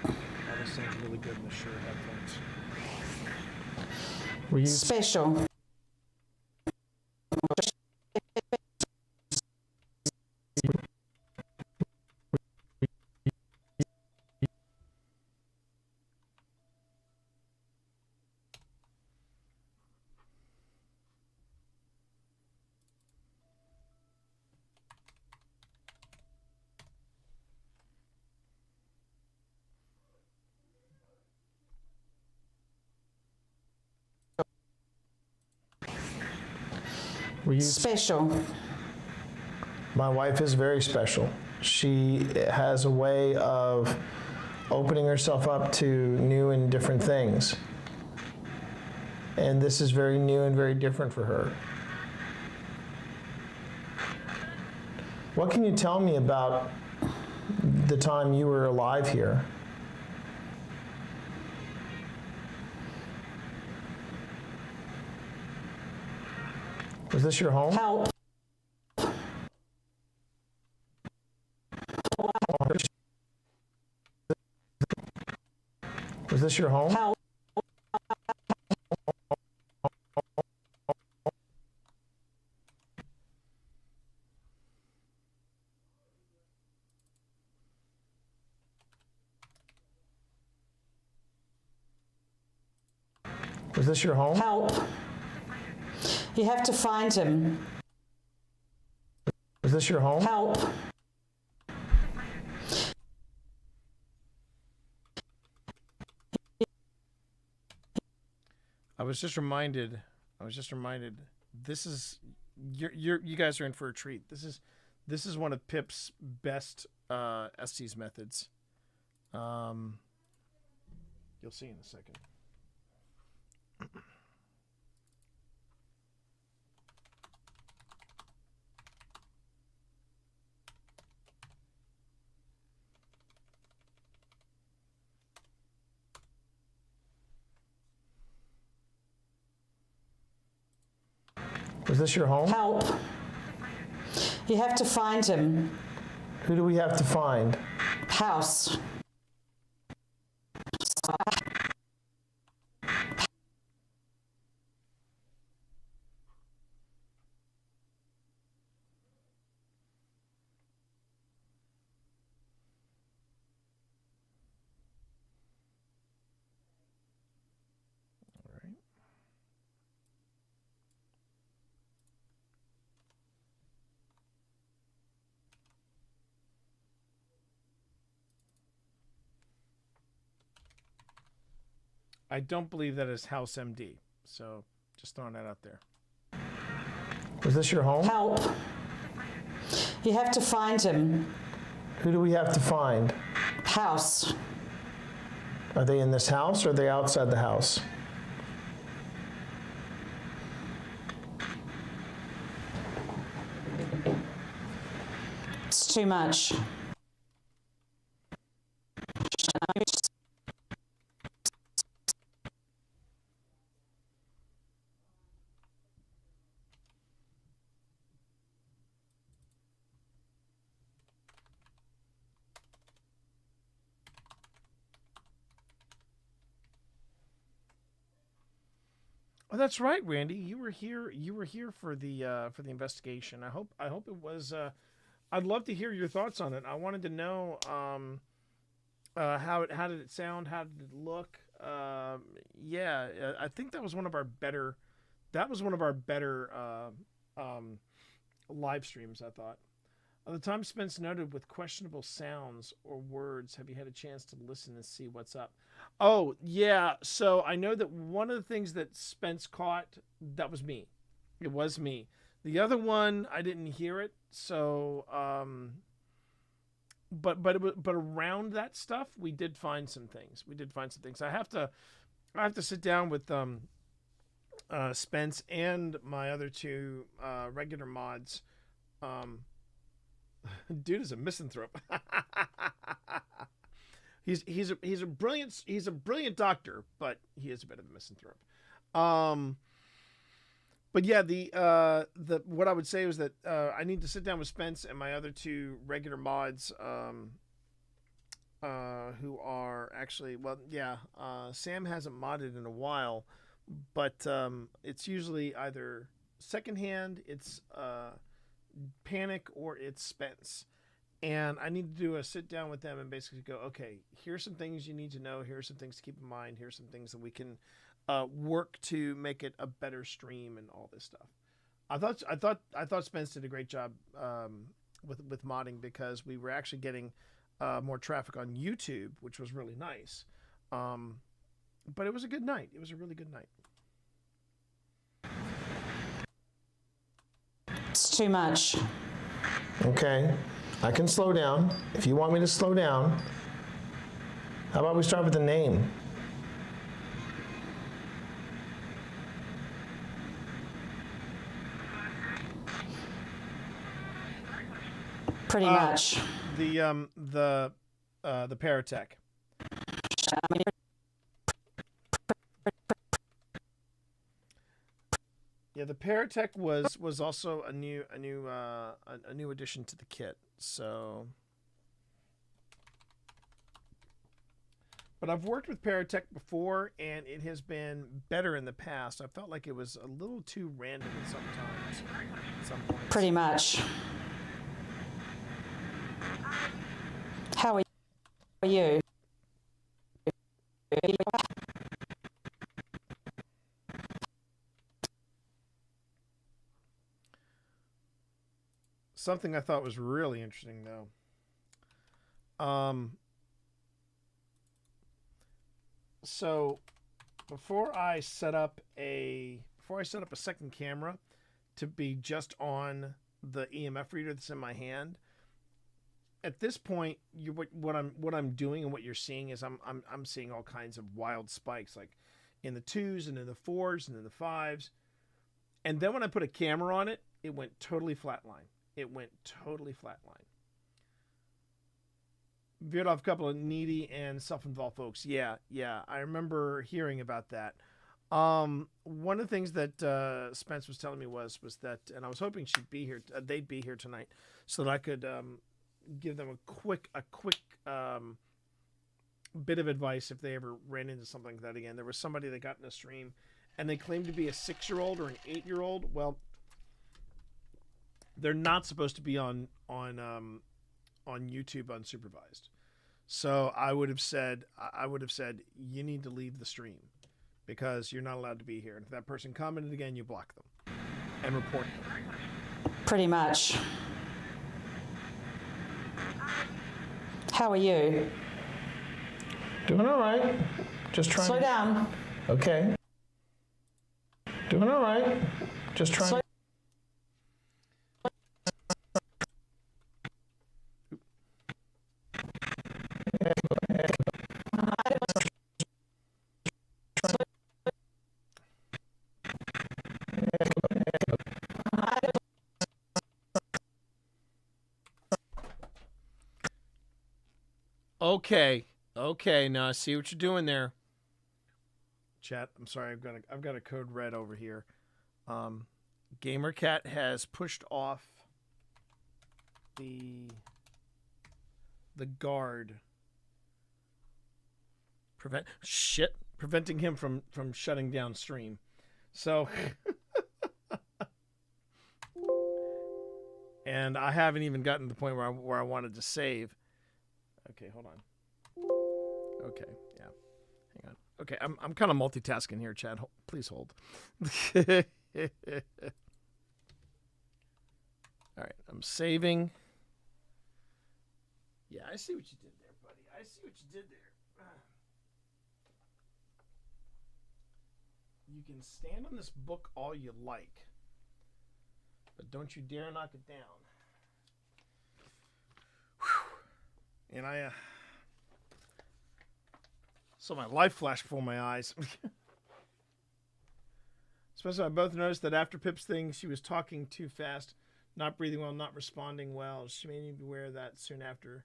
That sounds really good in the Shure headphones. Were you special? Were you special? My wife is very special. She has a way of opening herself up to new and different things. And this is very new and very different for her. What can you tell me about the time you were alive here? Was this your home? Help. Was this your home? Help. Was this your home? Help. You have to find him. Was this your home? Help. I was just reminded. This is you guys are in for a treat. This is one of Pip's best Estes methods. You'll see in a second. Was this your home? Help. You have to find him. Who do we have to find? House. I don't believe that is House MD. So just throwing that out there. Was this your home? Help. You have to find him. Who do we have to find? House. Are they in this house or are they outside the house? It's too much. Oh, that's right, Randy. You were here. You were here for the investigation. I hope it was. I'd love to hear your thoughts on it. I wanted to know how did it sound? How did it look? Yeah, I think that was one of our better That was one of our better live streams, I thought. Of the time Spence noted with questionable sounds or words, have you had a chance to listen and see what's up? Oh, yeah. So I know that one of the things that Spence caught, that was me. It was me. The other one, I didn't hear it. So, but around that stuff, we did find some things. I have to sit down with Spence and my other two regular mods. Dude is a misanthrope. he's a brilliant doctor, but he is a bit of a misanthrope. But yeah, the what I would say was that I need to sit down with Spence and my other two regular mods, who are actually, well, yeah, Sam hasn't modded in a while, but it's usually either secondhand, it's Panic, or it's Spence. And I need to do a sit down with them and basically go, okay, here's some things you need to know. Here's some things to keep in mind. Here's some things that we can work to make it a better stream and all this stuff. I thought Spence did a great job with modding, because we were actually getting more traffic on YouTube, which was really nice. But it was a good night. It was a really good night. It's too much. Okay, I can slow down. If you want me to slow down, how about we start with the name? Pretty much. The Paratech. Yeah, the Paratech was also a new addition to the kit. So, but I've worked with Paratech before, and it has been better in the past. I felt like it was a little too random at some points. Pretty much. How are you? Something I thought was really interesting, though. So before I set up a second camera to be just on the EMF reader that's in my hand, at this point, what I'm doing and what you're seeing is I'm seeing all kinds of wild spikes, like in the 2s and in the 4s and in the 5s, and then when I put a camera on it, it went totally flatline. Veered off a couple of needy and self-involved folks. Yeah, I remember hearing about that. One of the things that Spence was telling me was that, and I was hoping she'd be here. They'd be here tonight, so that I could give them a quick bit of advice if they ever ran into something like that again. There was somebody that got in a stream, and they claimed to be a 6-year-old or an 8-year-old. Well, they're not supposed to be on YouTube unsupervised. So I would have said you need to leave the stream, because you're not allowed to be here. And if that person commented again, you block them and report them. Pretty much. How are you? Doing all right. Just trying. Slow down. Okay. Doing all right. Just trying. Okay. Now I see what you're doing there. Chat, I'm sorry. I've got a code red over here. GamerCat has pushed off the guard, preventing him from shutting down stream. So, and I haven't even gotten to the point where I wanted to save. Okay, hold on. Okay, yeah. Hang on. Okay, I'm kind of multitasking here, Chad. Please hold. All right, I'm saving. Yeah, I see what you did there, buddy. I see what you did there. You can stand on this book all you like, but don't you dare knock it down. Whew. And I saw my life flash before my eyes. Especially, I both noticed that after Pip's thing, she was talking too fast, not breathing well, not responding well. She made me beware of that soon after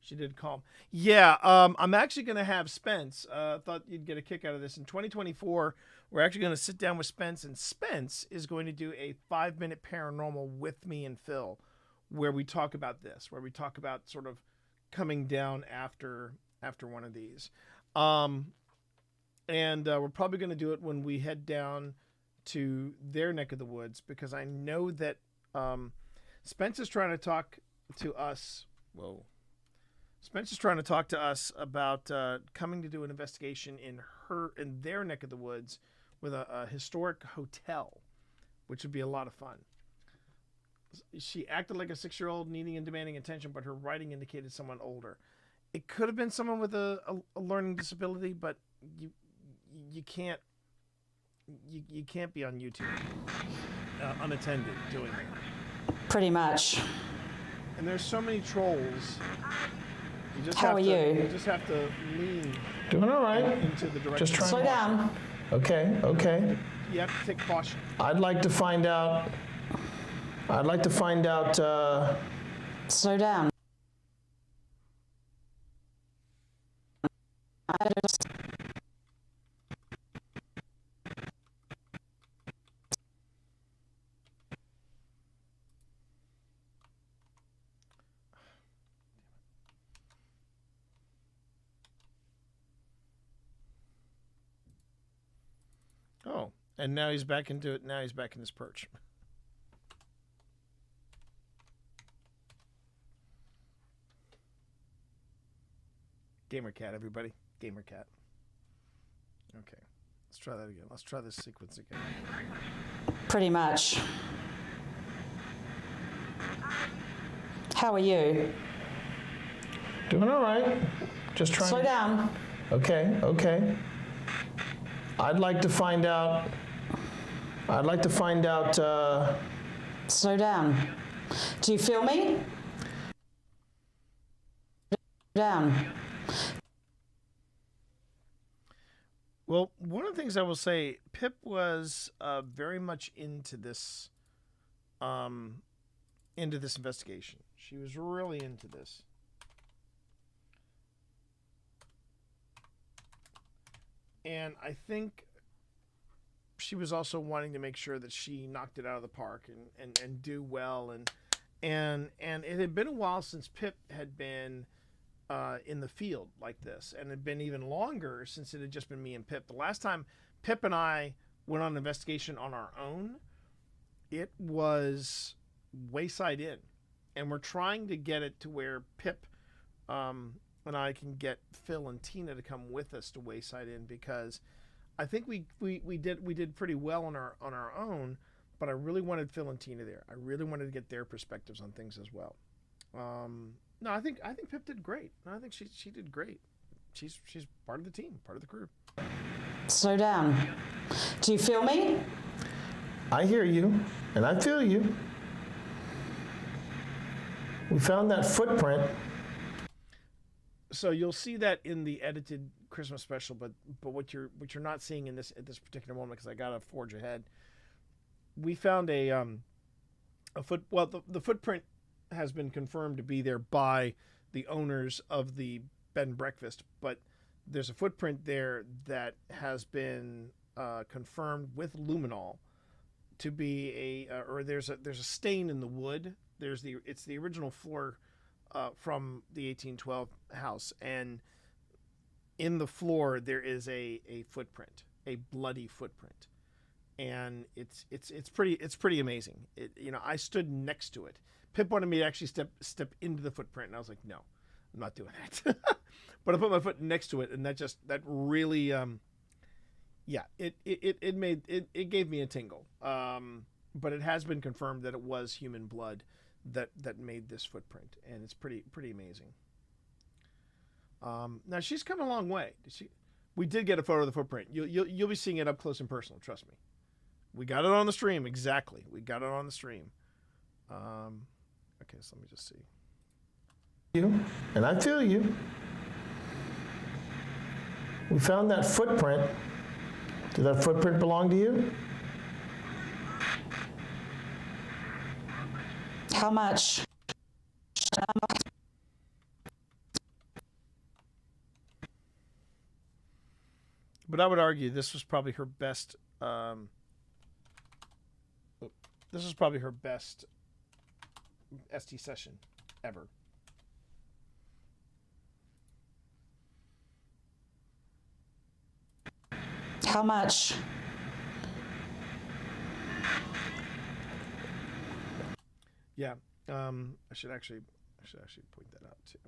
she did calm. Yeah, I'm actually going to have Spence. Thought you'd get a kick out of this. In 2024, we're actually going to sit down with Spence, and Spence is going to do a 5-minute paranormal with me and Phil, where we talk about this, where we talk about sort of coming down after one of these. And we're probably going to do it when we head down to their neck of the woods, because I know that Spence is trying to talk to us. Whoa. Spence is trying to talk to us about coming to do an investigation in their neck of the woods with a historic hotel, which would be a lot of fun. She acted like a 6-year-old needing and demanding attention, but her writing indicated someone older. It could have been someone with a learning disability, but you can't be on YouTube unattended doing that. Pretty much. And there's so many trolls. How are you? You just have to lean. Doing all right. Into the direction. Just trying. Slow down. Okay. You have to take caution. I'd like to find out. Slow down. Oh, and now he's back into it. Now he's back in his perch. Gamer cat, everybody. Gamer cat. Okay. Let's try that again. Let's try this sequence again. Pretty much. How are you? Doing all right. Just trying. Slow down. Okay. I'd like to find out. Slow down. Do you feel me? Down. Well, one of the things I will say, Pip was very much into this investigation. She was really into this. And I think she was also wanting to make sure that she knocked it out of the park and do well. And it had been a while since Pip had been in the field like this, and it had been even longer since it had just been me and Pip. The last time Pip and I went on an investigation on our own, it was Wayside Inn. And we're trying to get it to where Pip and I can get Phil and Tina to come with us to Wayside Inn, because I think we did pretty well on our own, but I really wanted Phil and Tina there. I really wanted to get their perspectives on things as well. No, I think Pip did great. I think she did great. She's part of the team, part of the crew. Slow down. Do you feel me? I hear you, and I feel you. We found that footprint. So you'll see that in the edited Christmas special, but what you're not seeing at this particular moment, because I gotta forge ahead. We found the footprint has been confirmed to be there by the owners of the bed and breakfast, but there's a footprint there that has been confirmed with luminol to be there's a stain in the wood. It's the original floor from the 1812 house, and in the floor there is a footprint, a bloody footprint, and it's pretty amazing. I stood next to it. Pip wanted me to actually step into the footprint, and I was like, no, I'm not doing that. But I put my foot next to it, and that really Yeah, it gave me a tingle. But it has been confirmed that it was human blood that made this footprint, and it's pretty amazing. Now she's come a long way. We did get a photo of the footprint. You'll be seeing it up close and personal. Trust me. We got it on the stream. Exactly. We got it on the stream. Okay, so let me just see. You, and I feel you. We found that footprint. Did that footprint belong to you? How much? But I would argue this was probably her best. This was probably her best ST session ever. How much? Yeah, I should actually point that out too.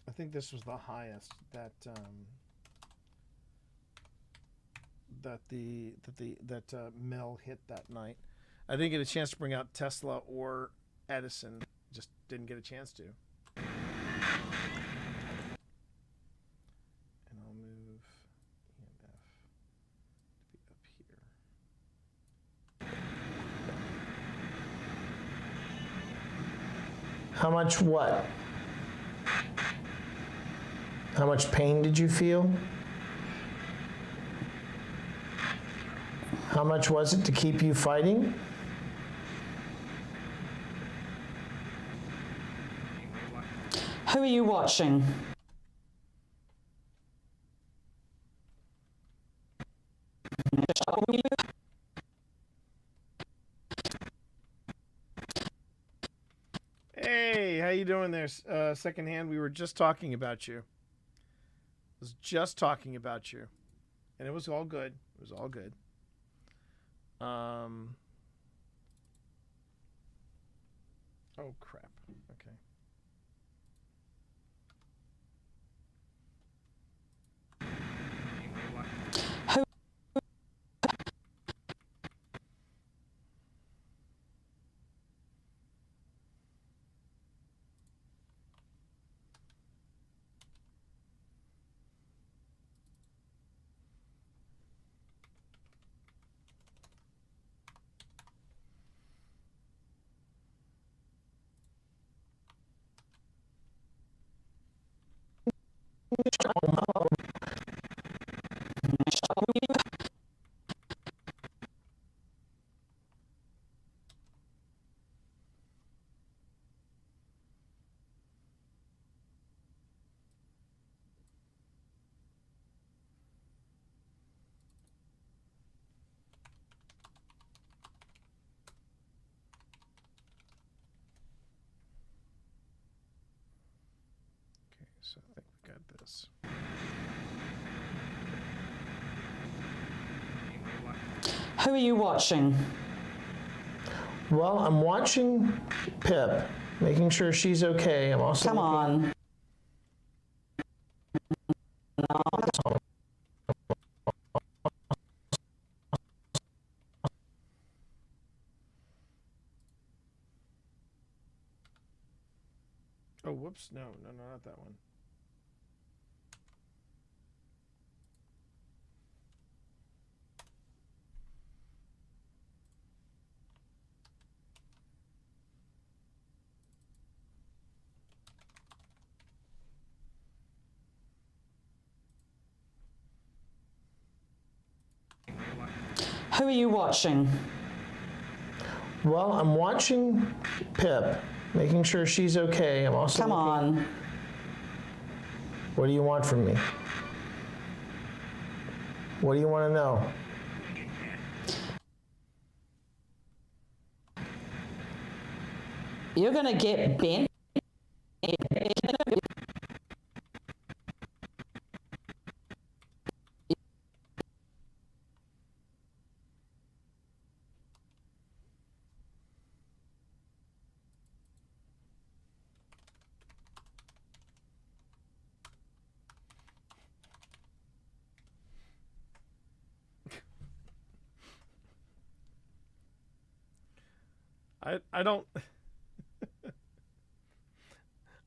I think this was the highest that Mel hit that night. I didn't get a chance to bring out Tesla or Edison. Just didn't get a chance to. And I'll move EMF to be up here. How much what? How much pain did you feel? How much was it to keep you fighting? Who are you watching? Hey, how you doing there, Secondhand? We were just talking about you. Was just talking about you, and it was all good. It was all good. Oh crap. Okay. So I think we got this. Who are you watching? Well, I'm watching Pip, making sure she's okay. I'm also Come on. Oh, whoops. No, not that one. Who are you watching? Well, I'm watching Pip, making sure she's okay. I'm also Come on. What do you want from me? What do you want to know? You're gonna get bent. I don't.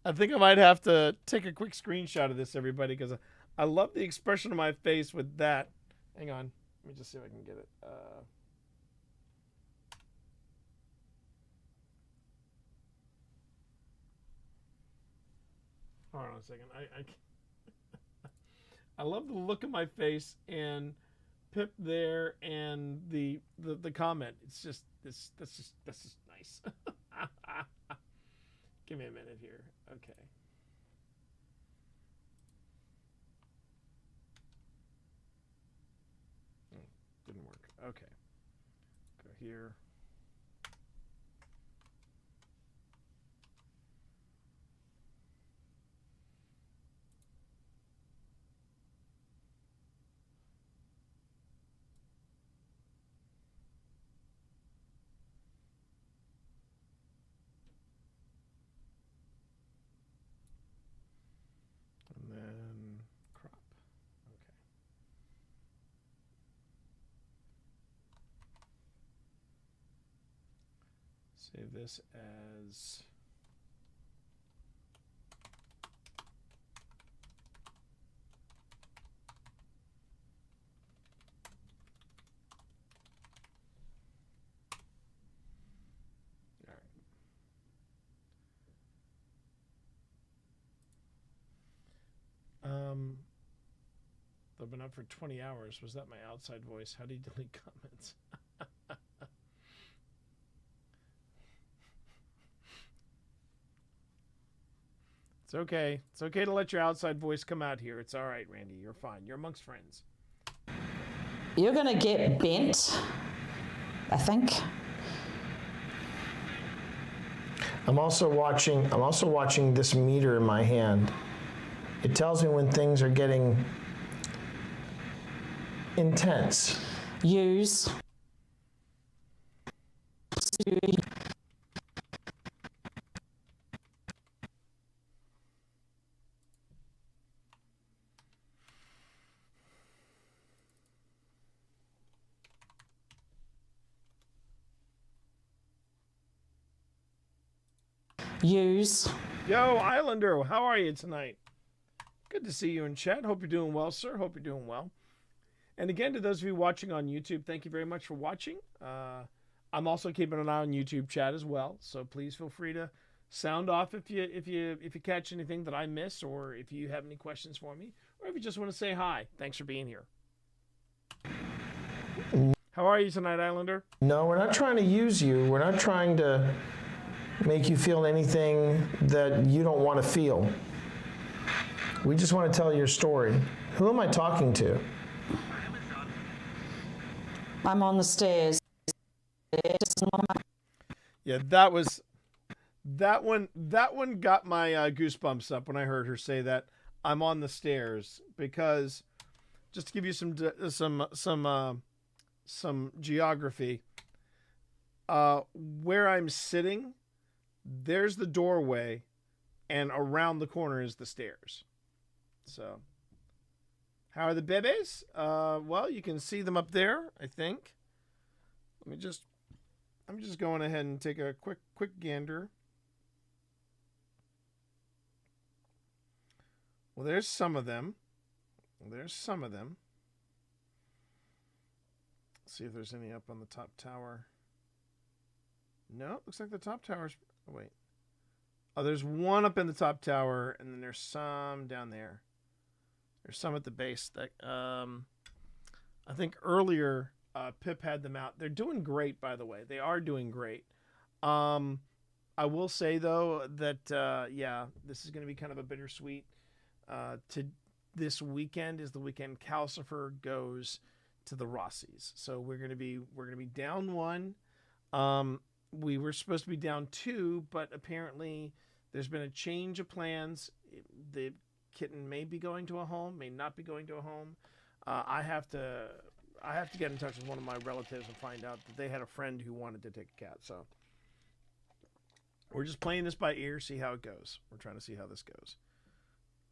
I think I might have to take a quick screenshot of this, everybody, because I love the expression of my face with that. Hang on. Let me just see if I can get it. Hold on a second. I love the look of my face and Pip there and the comment. It's just that's just nice. Give me a minute here. Okay. Didn't work. Okay. Go here. And then crop. Okay. Save this as all right. They've been up for 20 hours. Was that my outside voice? How do you delete comments? It's okay. It's okay to let your outside voice come out here. It's all right, Randy. You're fine. You're amongst friends. You're gonna get bent, I think. I'm also watching this meter in my hand. It tells me when things are getting intense. Use. Use. Yo, Islander, how are you tonight? Good to see you in chat. Hope you're doing well, sir. Hope you're doing well. And again, to those of you watching on YouTube, thank you very much for watching. I'm also keeping an eye on YouTube chat as well, so please feel free to sound off if you catch anything that I miss, or if you have any questions for me, or if you just want to say hi. Thanks for being here. How are you tonight, Islander? No, we're not trying to use you. We're not trying to make you feel anything that you don't want to feel. We just want to tell your story. Who am I talking to? I'm on the stairs. Yeah, that one got my goosebumps up when I heard her say that. I'm on the stairs, because just to give you some geography, where I'm sitting, there's the doorway, and around the corner is the stairs. So, how are the bebes? Well, you can see them up there, I think. I'm just going ahead and take a quick gander. Well, there's some of them. Let's see if there's any up on the top tower. No, looks like the top tower's... Oh, wait. Oh, there's one up in the top tower, and then there's some down there. There's some at the base. That I think earlier Pip had them out. They're doing great, by the way. They are doing great. I will say, though, that, yeah, this is going to be kind of a bittersweet. To this weekend is the weekend Calcifer goes to the Rossies. So we're going to be down one. we were supposed to be down 2, but apparently there's been a change of plans. The kitten may be going to a home, may not be going to a home. I have to get in touch with one of my relatives and find out that they had a friend who wanted to take a cat. So we're just playing this by ear, see how it goes. We're trying to see how this goes.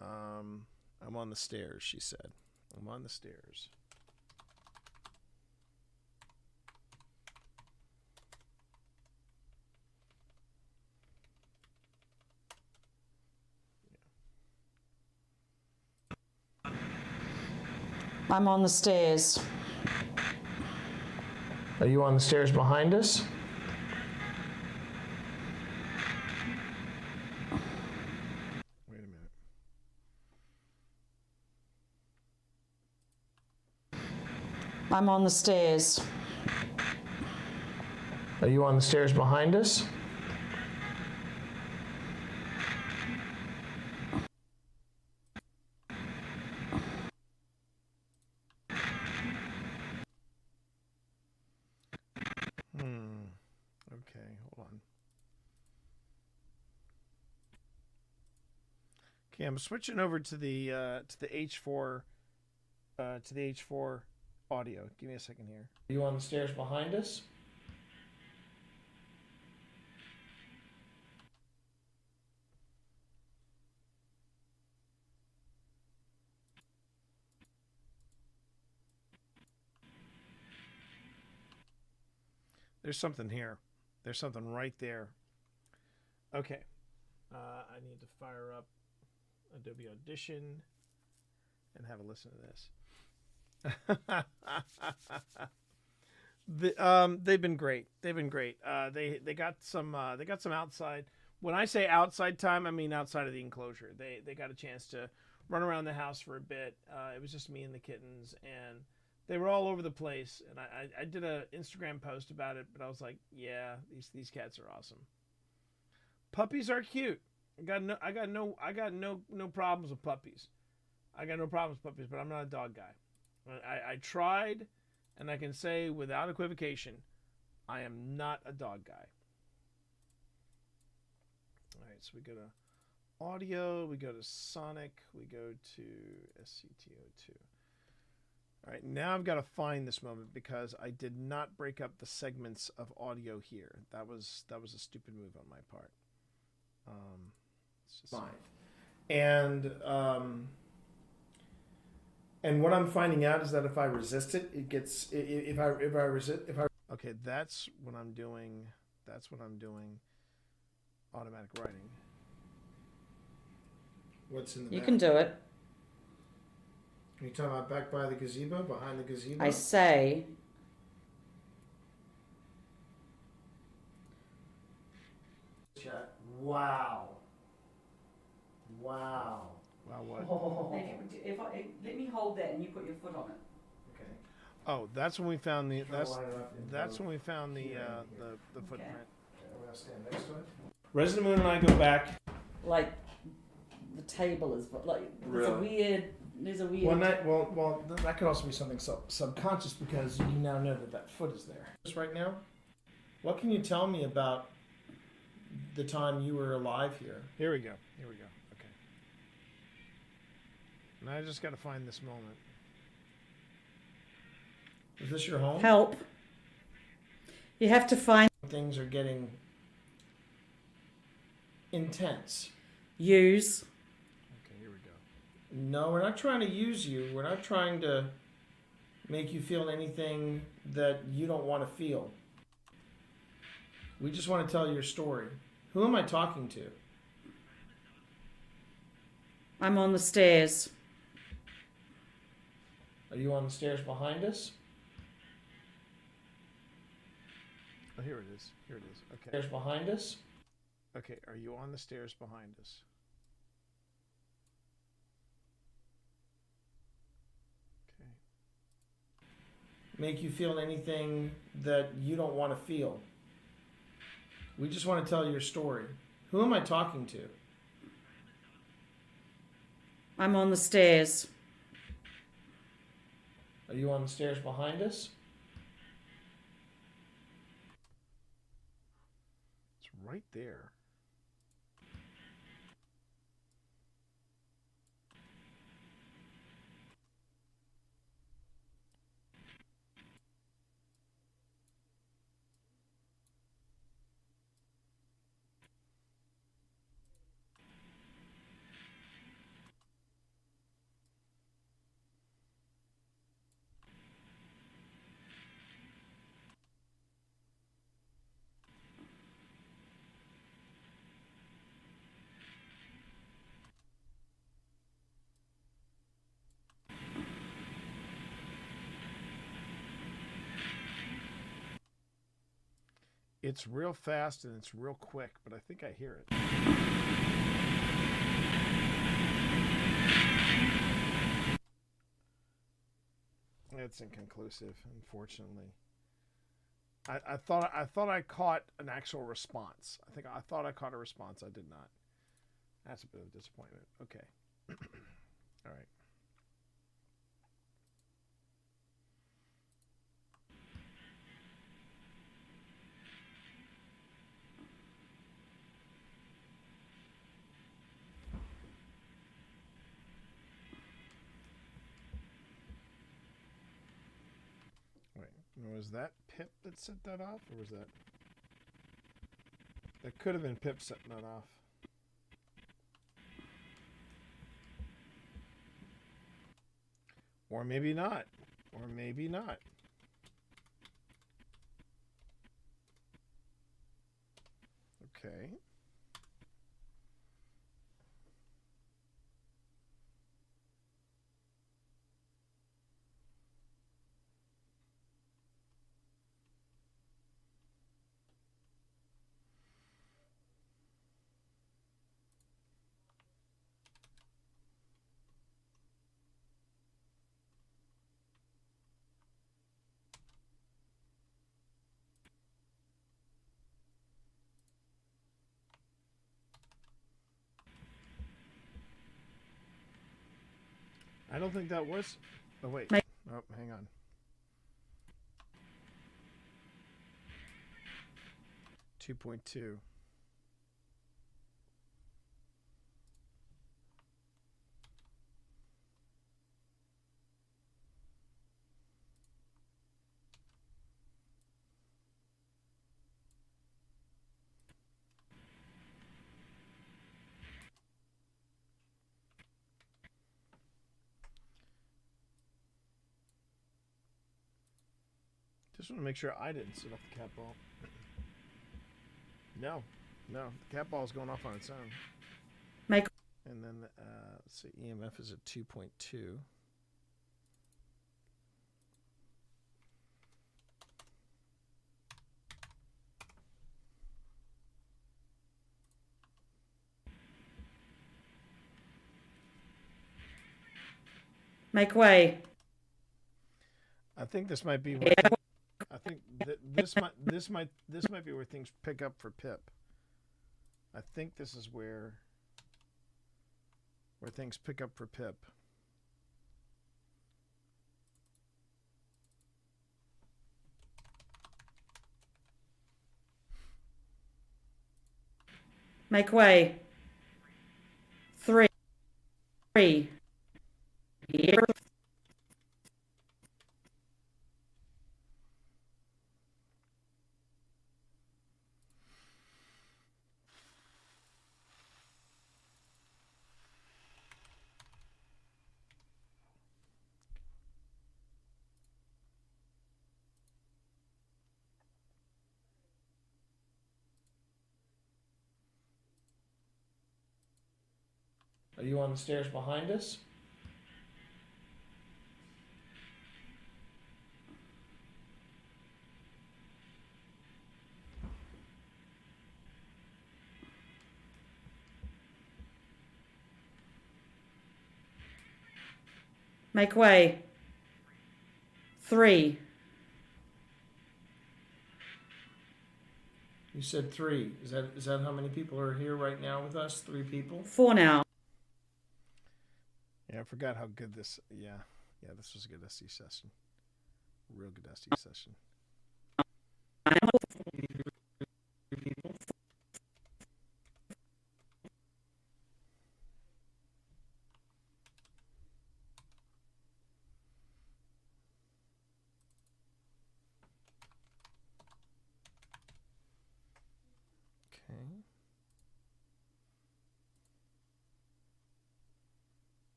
I'm on the stairs, she said. I'm on the stairs. I'm on the stairs. Are you on the stairs behind us? Wait a minute. I'm on the stairs. Are you on the stairs behind us? Okay, hold on. Okay, I'm switching over to the H4 audio. Give me a second here. Are you on the stairs behind us? There's something here. There's something right there. Okay. I need to fire up Adobe Audition and have a listen to this. They've been great. They've been great. They got some outside. When I say outside time, I mean outside of the enclosure. They got a chance to run around the house for a bit. It was just me and the kittens, and they were all over the place. And I did an Instagram post about it, but I was like, yeah, these cats are awesome. Puppies are cute. I got no problems with puppies. I got no problems with puppies, but I'm not a dog guy. I tried, and I can say without equivocation, I am not a dog guy. All right, so we go to audio, we go to Sonic, we go to SCTO2. All right, now I've got to find this moment because I did not break up the segments of audio here. That was a stupid move on my part. It's just Fine. And what I'm finding out is that if I resist it, it gets. If I resist, okay, that's what I'm doing. That's what I'm doing. Automatic writing. What's in the You back? can do it. Are you talking about back by the gazebo, behind the gazebo? I say. Chat. Wow. Wow. Wow, what? Let me hold that and you put your foot on it. Okay. Oh, that's when we found the. Try to line it up in That's both when we found the here footprint. I'm gonna stand next to it. Resident Moon and I go back. Like, the table is like there's a weird. Well, that could also be something subconscious because you now know that foot is there. Just right now, what can you tell me about the time you were alive here? Here we go. Okay. And I just got to find this moment. Is this your home? Help. You have to find. Things are getting intense. Use. Okay, here we go. No, we're not trying to use you. We're not trying to make you feel anything that you don't want to feel. We just want to tell your story. Who am I talking to? I'm on the stairs. Are you on the stairs behind us? Oh, here it is. Here it is. Okay. Stairs behind us? Okay, are you on the stairs behind us? Okay. Make you feel anything that you don't want to feel. We just want to tell your story. Who am I talking to? I'm on the stairs. Are you on the stairs behind us? right there. It's real fast and it's real quick, but I think I hear it. It's inconclusive, unfortunately. I thought I caught an actual response. I thought I caught a response. I did not. That's a bit of a disappointment. Okay. All right. Was that Pip that set that off, or was that... That could have been Pip setting that off. Or maybe not. Or maybe not. Okay. I don't think that was... Oh, wait. Oh, hang on. .2. Just want to make sure I didn't set off the cat ball. No, the cat ball is going off on its own. Make. And then let's see, EMF is at 2.2. Make way. I think this might be. Where I think this might be where things pick up for Pip. I think this is where things pick up for Pip. Make way. 3. Here. Are you on the stairs behind us? Make way. 3. You said 3. Is that how many people are here right now with us? 3 people? 4 now. Yeah, I forgot how good this. Yeah, this was a good SC session. Real good SC session.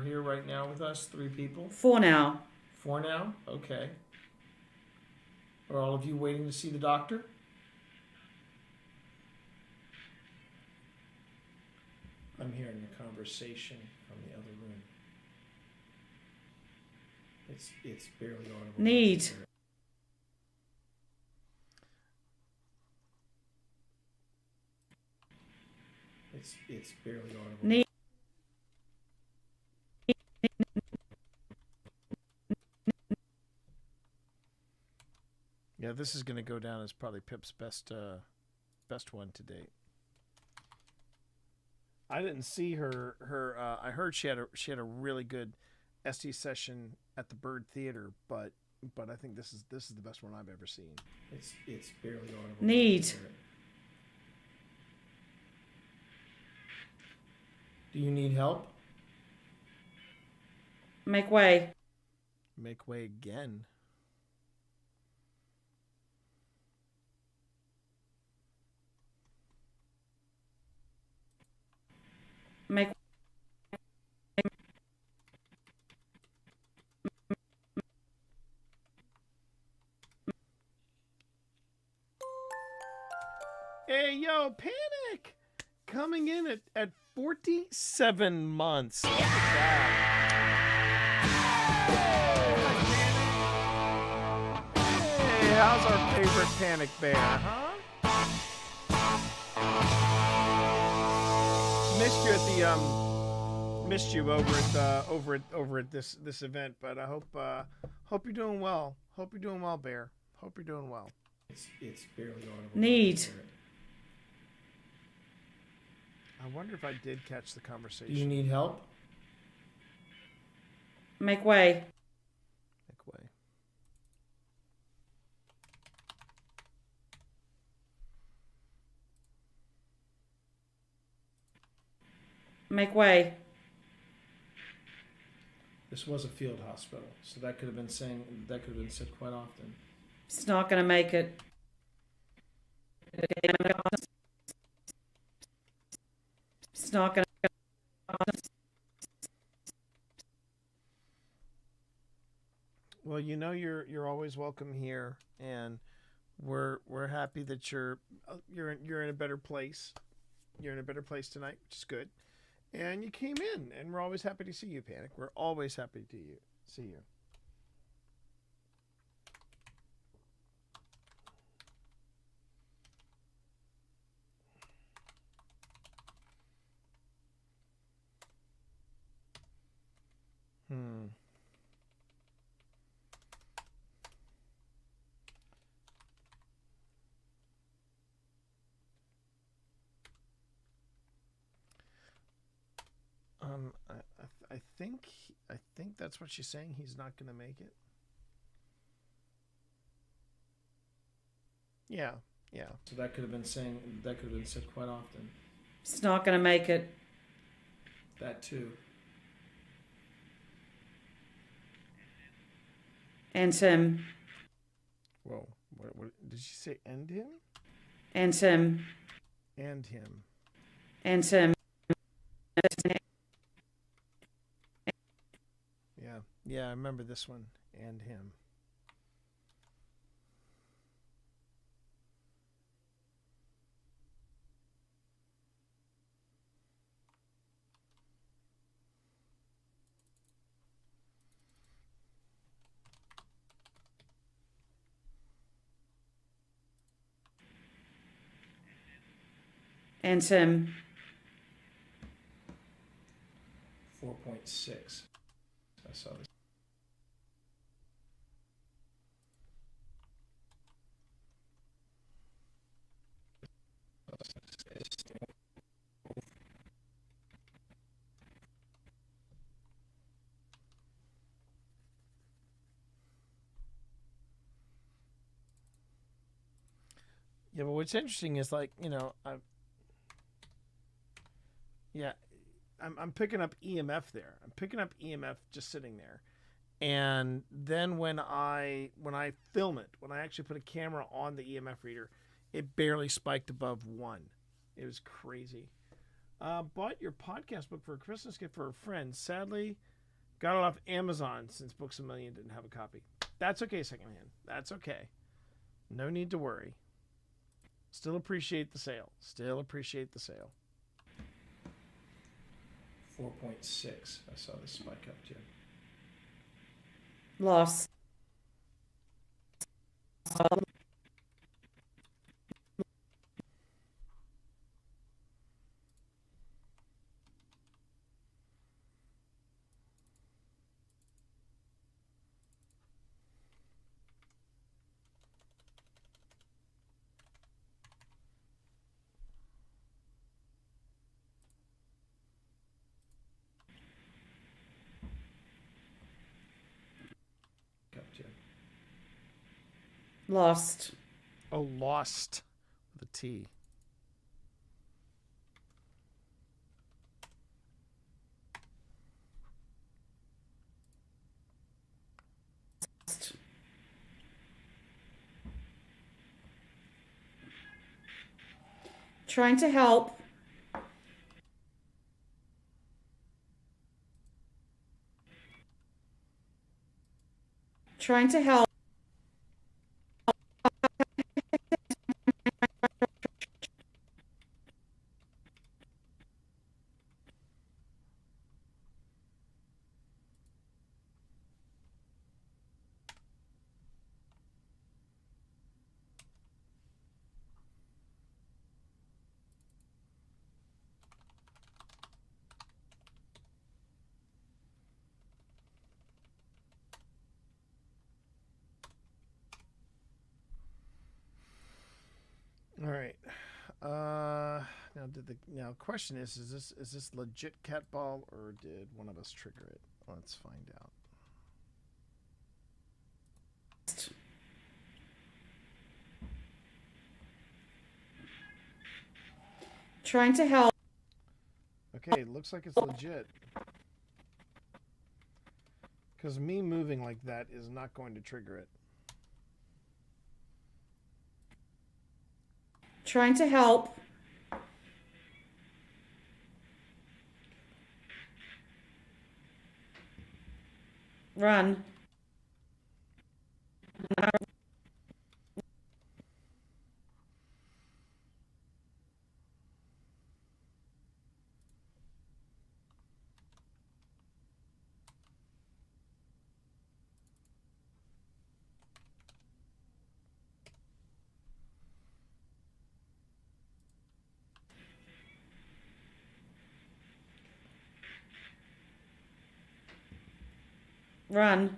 here right now with us, 3 people. 4 now. 4 now? Okay. Are all of you waiting to see the doctor? I'm hearing a conversation from the other room. It's barely audible. Need. It's barely audible. Need. Yeah, this is going to go down as probably Pip's best one to date. I didn't see her. I heard she had a really good SD session at the Bird Theater, but I think this is the best one I've ever seen. It's barely audible. Need. Do you need help? Make way. Make way again. Make. Hey, yo, Panic! Coming in at 47 months. Look at that. Hey, how's our favorite Panic Bear, huh? Missed you over at this event, but I hope you're doing well. Hope you're doing well, Bear. Hope you're doing well. It's barely audible. Need. I wonder if I did catch the conversation. Do you need help? Make way. Make way. Make way. This was a field hospital, so that could have been said quite often. It's not going to make it. It's not going to. Well, you know you're always welcome here, and we're happy that you're in a better place. You're in a better place tonight, which is good. And you came in, and we're always happy to see you, Panic. We're always happy to see you. I think that's what she's saying. He's not going to make it. Yeah. So that could have been said quite often. It's not going to make it. That too. And him. Whoa. What did she say? End him? And him. And him. And him. Yeah, I remember this one. And him. And him. 4.6. I saw this. Yeah, but what's interesting is, like, you know, I'm picking up EMF there. I'm picking up EMF just sitting there. And then when I film it, when I actually put a camera on the EMF reader, it barely spiked above 1. It was crazy. Bought your podcast book for a Christmas gift for a friend. Sadly, got it off Amazon since Books A Million didn't have a copy. That's okay, secondhand. That's okay. No need to worry. Still appreciate the sale. Still appreciate the sale. 4.6. I saw this spike up too. Lost. Up too. Lost. Oh, lost with a T. Trying to help. Trying to help. All right. Now question is this legit cat ball or did one of us trigger it? Let's find out. Trying to help. Okay, it looks like it's legit. Because me moving like that is not going to trigger it. Trying to help. Run. Run.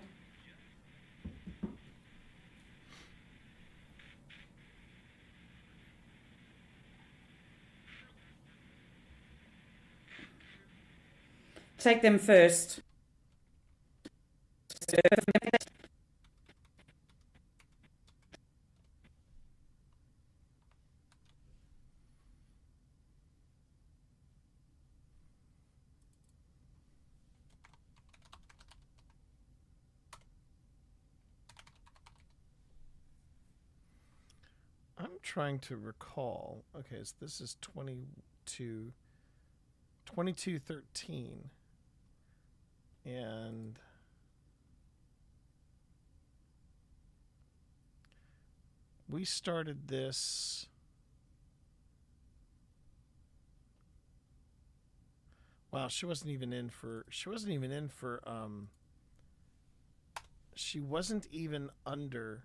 Take them first. I'm trying to recall. Okay, so this is 2213. And we started this wow, she wasn't even in for under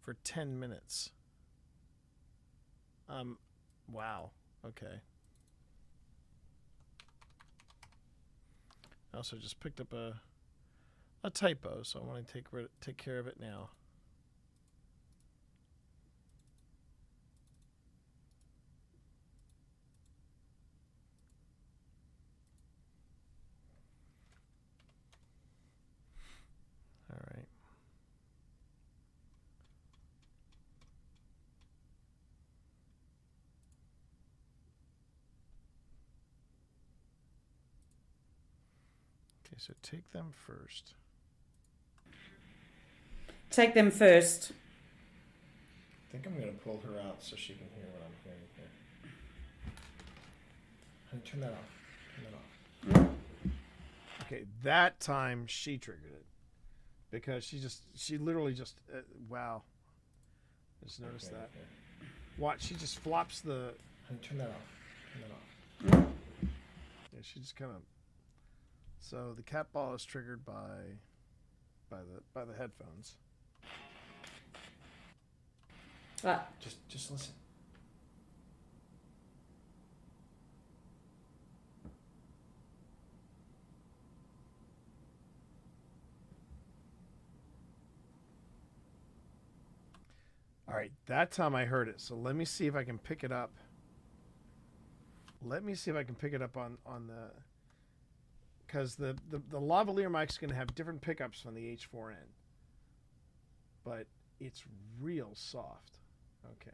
for 10 minutes. Wow. Okay. I also just picked up a typo, so I want to take care of it now. All right. Okay, so take them first. Take them first. I think I'm going to pull her out so she can hear what I'm hearing here. Honey, turn that off. Turn that off. Okay, that time she triggered it because she literally just wow. I just noticed that. Okay. Watch, she just flops the. Honey, turn that off. Turn that off. Yeah, she just kind of. So the cat ball is triggered by the headphones. Right. Just listen. All right, that time I heard it. So let me see if I can pick it up. Let me see if I can pick it up on the, because the lavalier mic's going to have different pickups on the H4n, but it's real soft. Okay.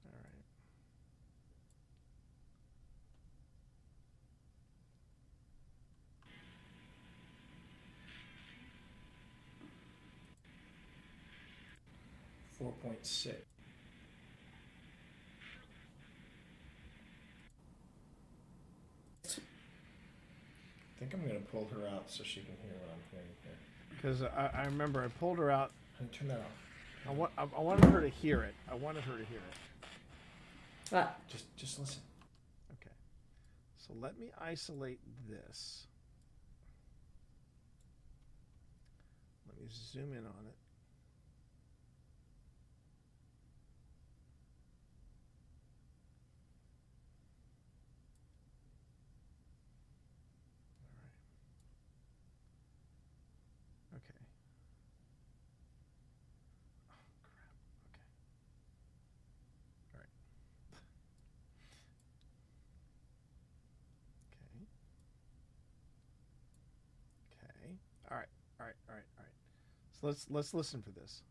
All right. .6. I think I'm going to pull her out so she can hear what I'm hearing here. Because I remember I pulled her out. Honey, turn that off. I wanted her to hear it. I wanted her to hear it. Right. Just listen. Okay. So let me isolate this. Let me zoom in on it. Okay. Oh, crap. Okay. All right. Okay. Okay. All right. All right. All right. All right. So let's listen for this.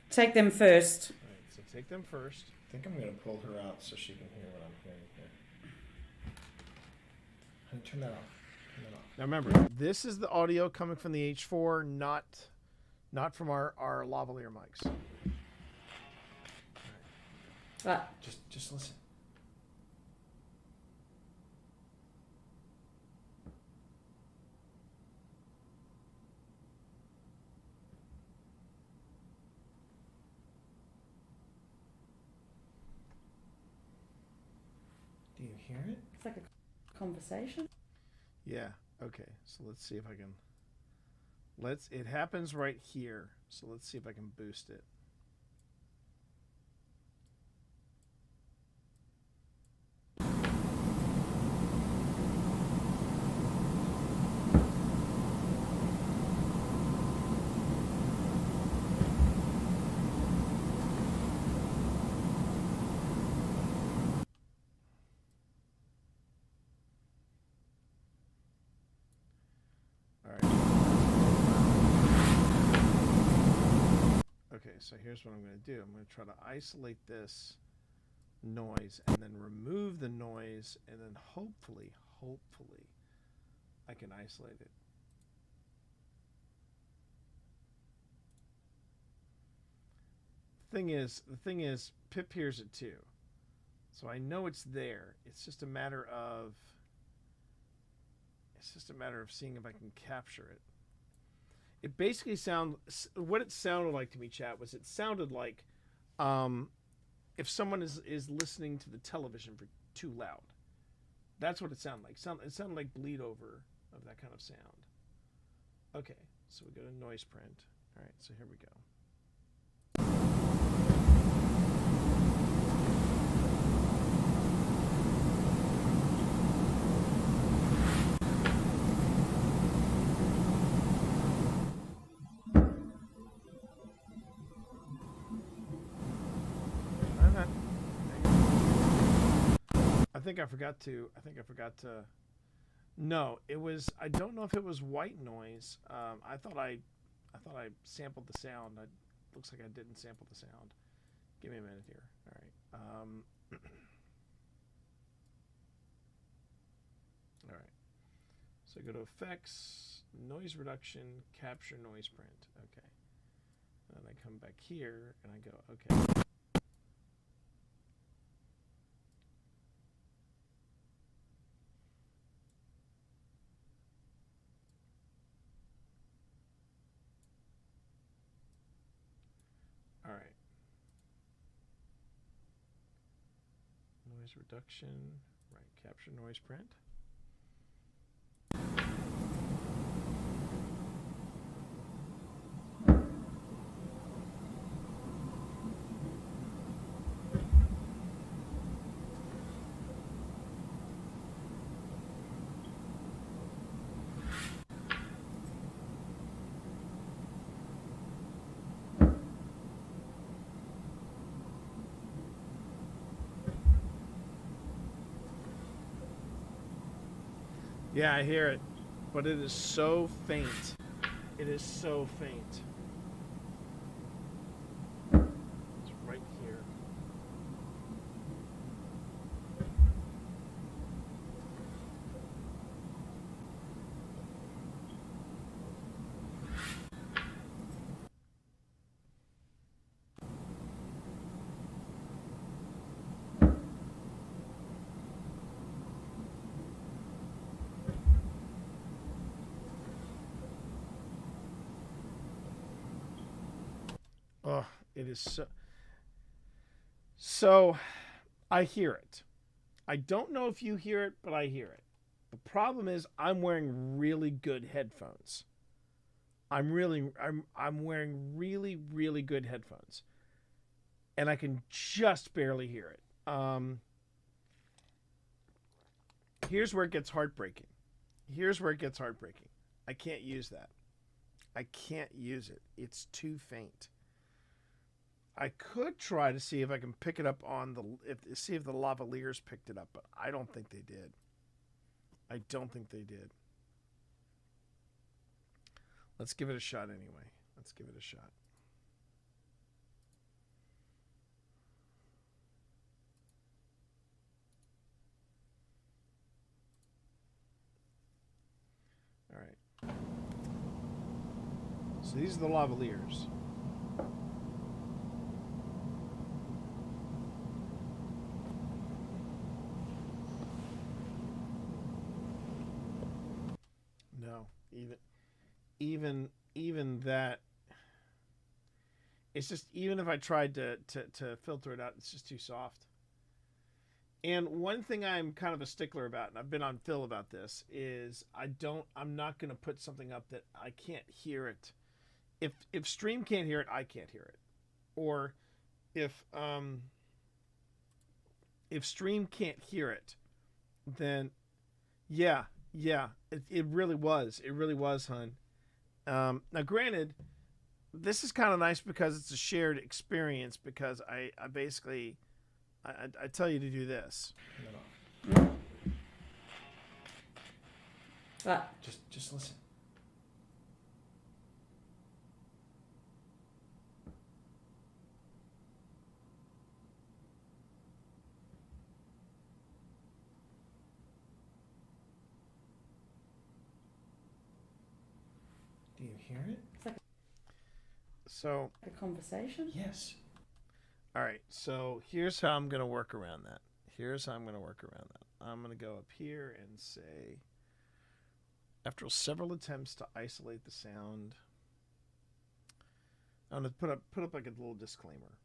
Take them first. All right. So take them first. I think I'm going to pull her out so she can hear what I'm hearing here. Honey, turn that off. Turn that off. Now remember, this is the audio coming from the H4, not from our lavalier mics. Right. Just listen. Do you hear it? It's like a conversation. Yeah. Okay. So let's see if I can. It happens right here. So let's see if I can boost it. Okay, so here's what I'm going to do. I'm going to try to isolate this noise and then remove the noise, and then hopefully I can isolate it. The thing is, Pip hears it too. So I know it's there. It's just a matter of seeing if I can capture it. It basically what it sounded like to me, chat, was it sounded like if someone is listening to the television for too loud. That's what it sounded like. It sounded like bleed over of that kind of sound. Okay, so we go to noise print. All right, so here we go. I think I forgot to. No, it was. I don't know if it was white noise. I thought I sampled the sound. Looks like I didn't sample the sound. Give me a minute here. All right. All right. So go to effects, noise reduction, capture noise print. Okay. And I come back here and I go, okay. All right. Noise reduction, right, capture noise print. Yeah, I hear it, but it is so faint. It is so faint. It's right here. Oh, it is so. So, I hear it. I don't know if you hear it, but I hear it. The problem is I'm wearing really good headphones. I'm wearing really good headphones. And I can just barely hear it. Here's where it gets heartbreaking. I can't use that. I can't use it. It's too faint. I could try to see if I can pick it up on see if the lavaliers picked it up, but I don't think they did. Let's give it a shot anyway. All right. So these are the lavaliers. No, even that. It's just, even if I tried to filter it out, it's just too soft. And one thing I'm kind of a stickler about, and I've been on Phil about this, is I'm not going to put something up that I can't hear it. If Stream can't hear it, I can't hear it. Or if Stream can't hear it, then yeah, it really was. It really was, hun. Now, granted, this is kind of nice because it's a shared experience, because I basically, I tell you to do this. What? Just listen. Do you hear it? It's like So a conversation? Yes. All right, so here's how I'm going to work around that. I'm going to go up here and say, after several attempts to isolate the sound, I'm going to put up like a little disclaimer.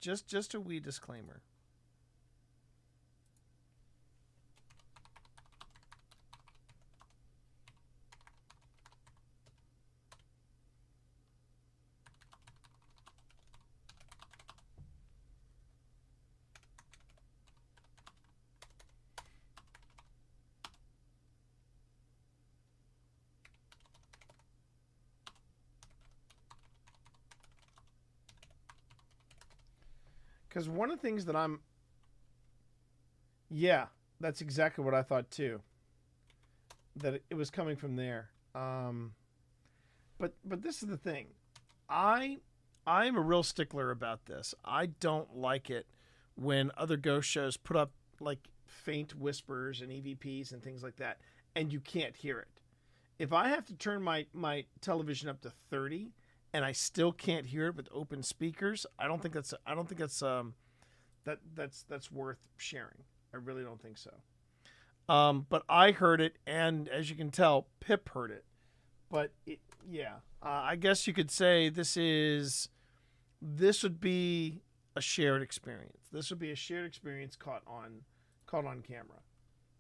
Just a wee disclaimer. Because one of the things that yeah, that's exactly what I thought too. That it was coming from there. But this is the thing. I'm a real stickler about this. I don't like it when other ghost shows put up like faint whispers and EVPs and things like that, and you can't hear it. If I have to turn my television up to 30 and I still can't hear it with open speakers, I don't think that's that's worth sharing. I really don't think so. But I heard it, and as you can tell, Pip heard it. But I guess you could say this would be a shared experience. This would be a shared experience caught on camera,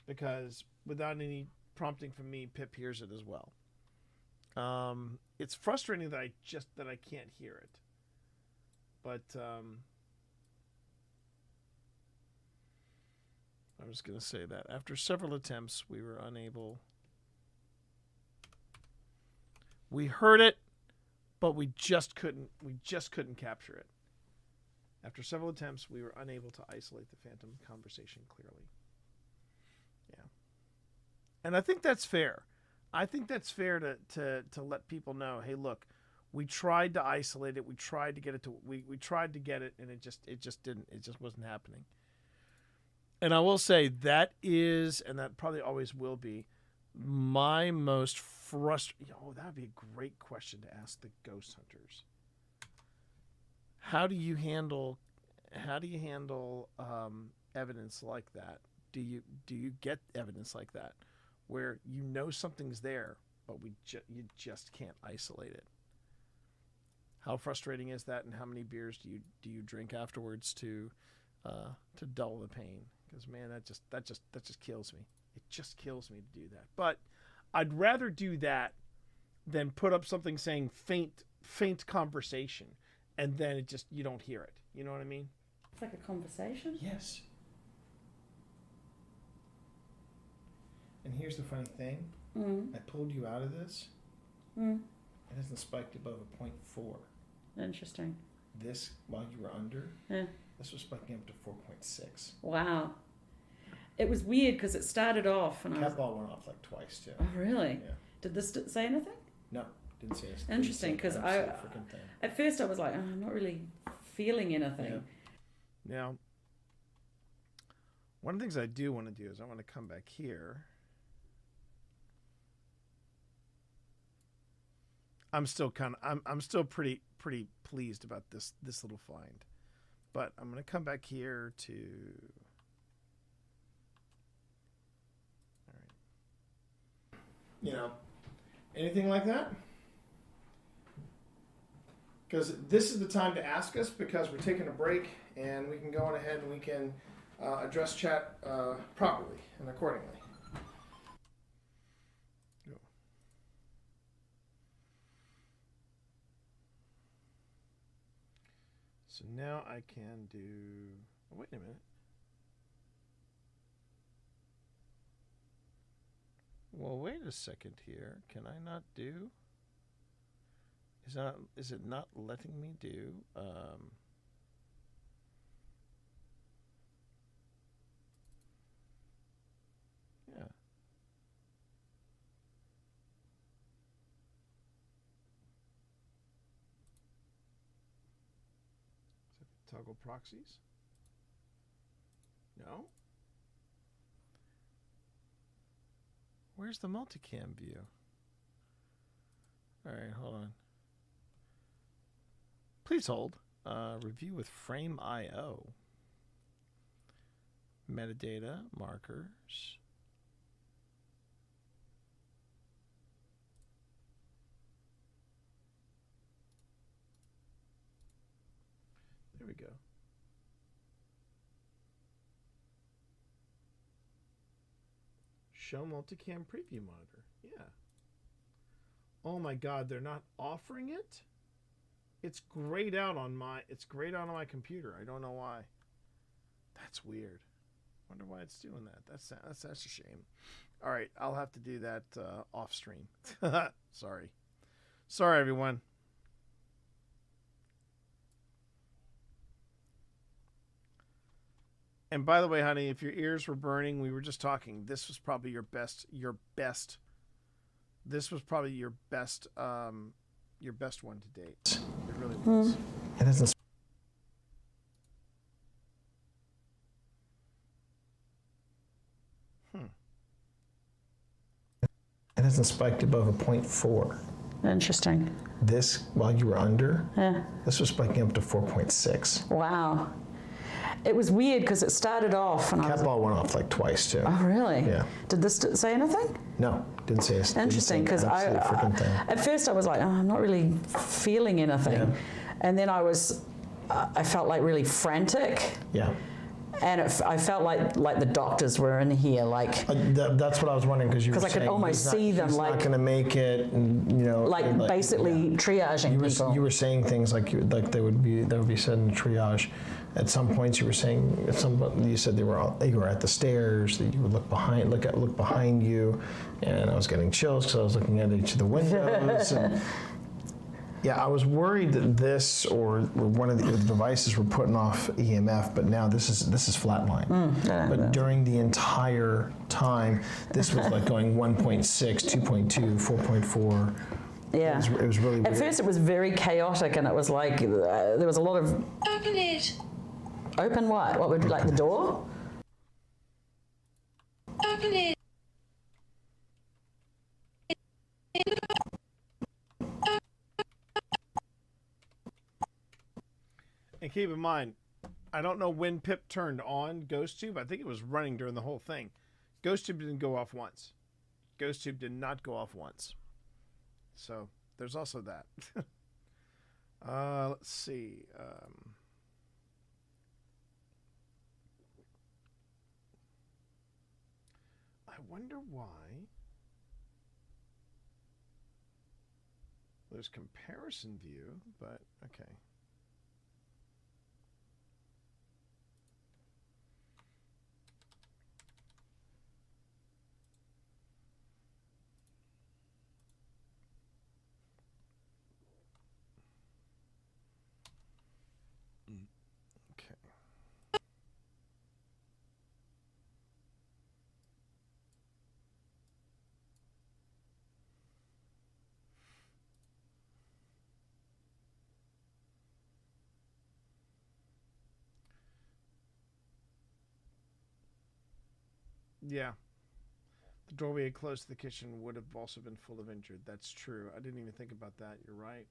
because without any prompting from me, Pip hears it as well. It's frustrating that I can't hear it, but I was going to say that after several attempts, we were unable. We heard it, but we just couldn't capture it. After several attempts, we were unable to isolate the phantom conversation clearly. Yeah. And I think that's fair. I think that's fair to let people know, hey, look, we tried to isolate it, we tried to get it, and it just wasn't happening. And I will say that is, and that probably always will be, my most frustrating. Oh, that would be a great question to ask the ghost hunters. How do you handle evidence like that? Do you get evidence like that where you know something's there, but you just can't isolate it? How frustrating is that, and how many beers do you drink afterwards to dull the pain? Because man, that just kills me. It just kills me to do that. But I'd rather do that than put up something saying faint conversation, and then you don't hear it. You know what I mean? It's like a conversation? Yes. And here's the funny thing. I pulled you out of this. It hasn't spiked above a 0.4. Interesting. This, while you were under, this was spiking up to 4.6. Wow. It was weird because it started off and Cat ball went off like twice too. Oh, really? Yeah. Did this say anything? No, didn't say anything. Interesting, because at first I was like, I'm not really feeling anything. Yeah. Now, one of the things I do want to do is I want to come back here. I'm still pretty pleased about this little find, but I'm going to come back here to. All right. You know, anything like that? Because this is the time to ask us, because we're taking a break and we can go on ahead and we can address chat properly and accordingly. So now I can do. Oh, wait a minute. Well, wait a second here. Can I not do? Is it not letting me do? Yeah. Toggle proxies? No? Where's the multicam view? All right, hold on. Please hold. Review with Frame.io. Metadata, markers. There we go. Show multicam preview monitor. Yeah. Oh my God, they're not offering it? It's grayed out on my computer. I don't know why. That's weird. Wonder why it's doing that. That's a shame. All right, I'll have to do that off stream. Sorry, everyone. And by the way, honey, if your ears were burning, we were just talking. This was probably your best. This was probably your best one to date. It really was. It hasn't. It hasn't spiked above a 0.4. Interesting. This, while you were under, Yeah. this was spiking up to 4.6. Wow. It was weird because it started off and Cat ball went off like twice too. Oh, really? Yeah. Did this say anything? No, didn't say a Interesting, because at first I was like, oh, I'm not really feeling anything. Yeah. And then I felt like really frantic. Yeah. And I felt like the doctors were in here, like. That's what I was wondering because you were Because I could saying almost see them, he's like. not going to make it, and you know. Like basically triaging people. You were saying things like that would be said in triage. At some points, you were saying you said you were at the stairs. That you would look behind you, and I was getting chills because I was looking at each of the windows. And, yeah, I was worried that this or one of the devices were putting off EMF, but now this is flatline. But during the entire time, this was like going 1.6, 2.2, 4.4. Yeah. It was really weird. At first, it was very chaotic, and it was like there was a lot of. Open it. Open what? What would like the door? Open it. And keep in mind, I don't know when Pip turned on GhostTube. I think it was running during the whole thing. GhostTube didn't go off once. GhostTube did not go off once. So there's also that. Let's see. I wonder why there's comparison view, but okay. Okay. Yeah. The doorway close to the kitchen would have also been full of injured. That's true. I didn't even think about that. You're right.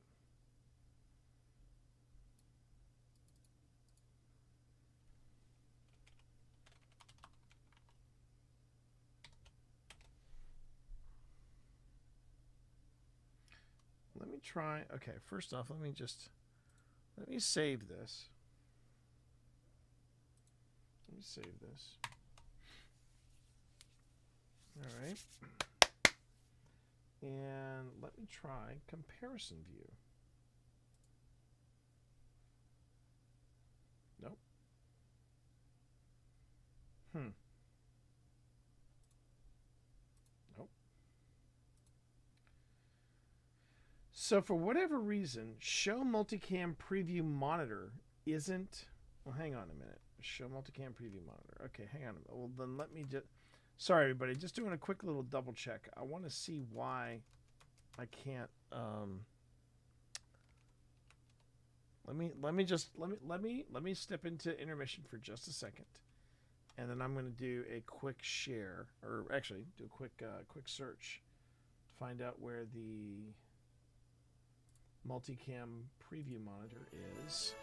Let me try. Okay, first off, let me save this. Let me save this. All right. And let me try comparison view. Nope. Nope. So for whatever reason, show multicam preview monitor isn't. Well, hang on a minute. Show multicam preview monitor. Okay, hang on a minute. Well, then let me just. Sorry, everybody. Just doing a quick little double check. I want to see why I can't. Let me step into intermission for just a second, and then I'm going to do a quick share, or actually do a quick search to find out where the multicam preview monitor is.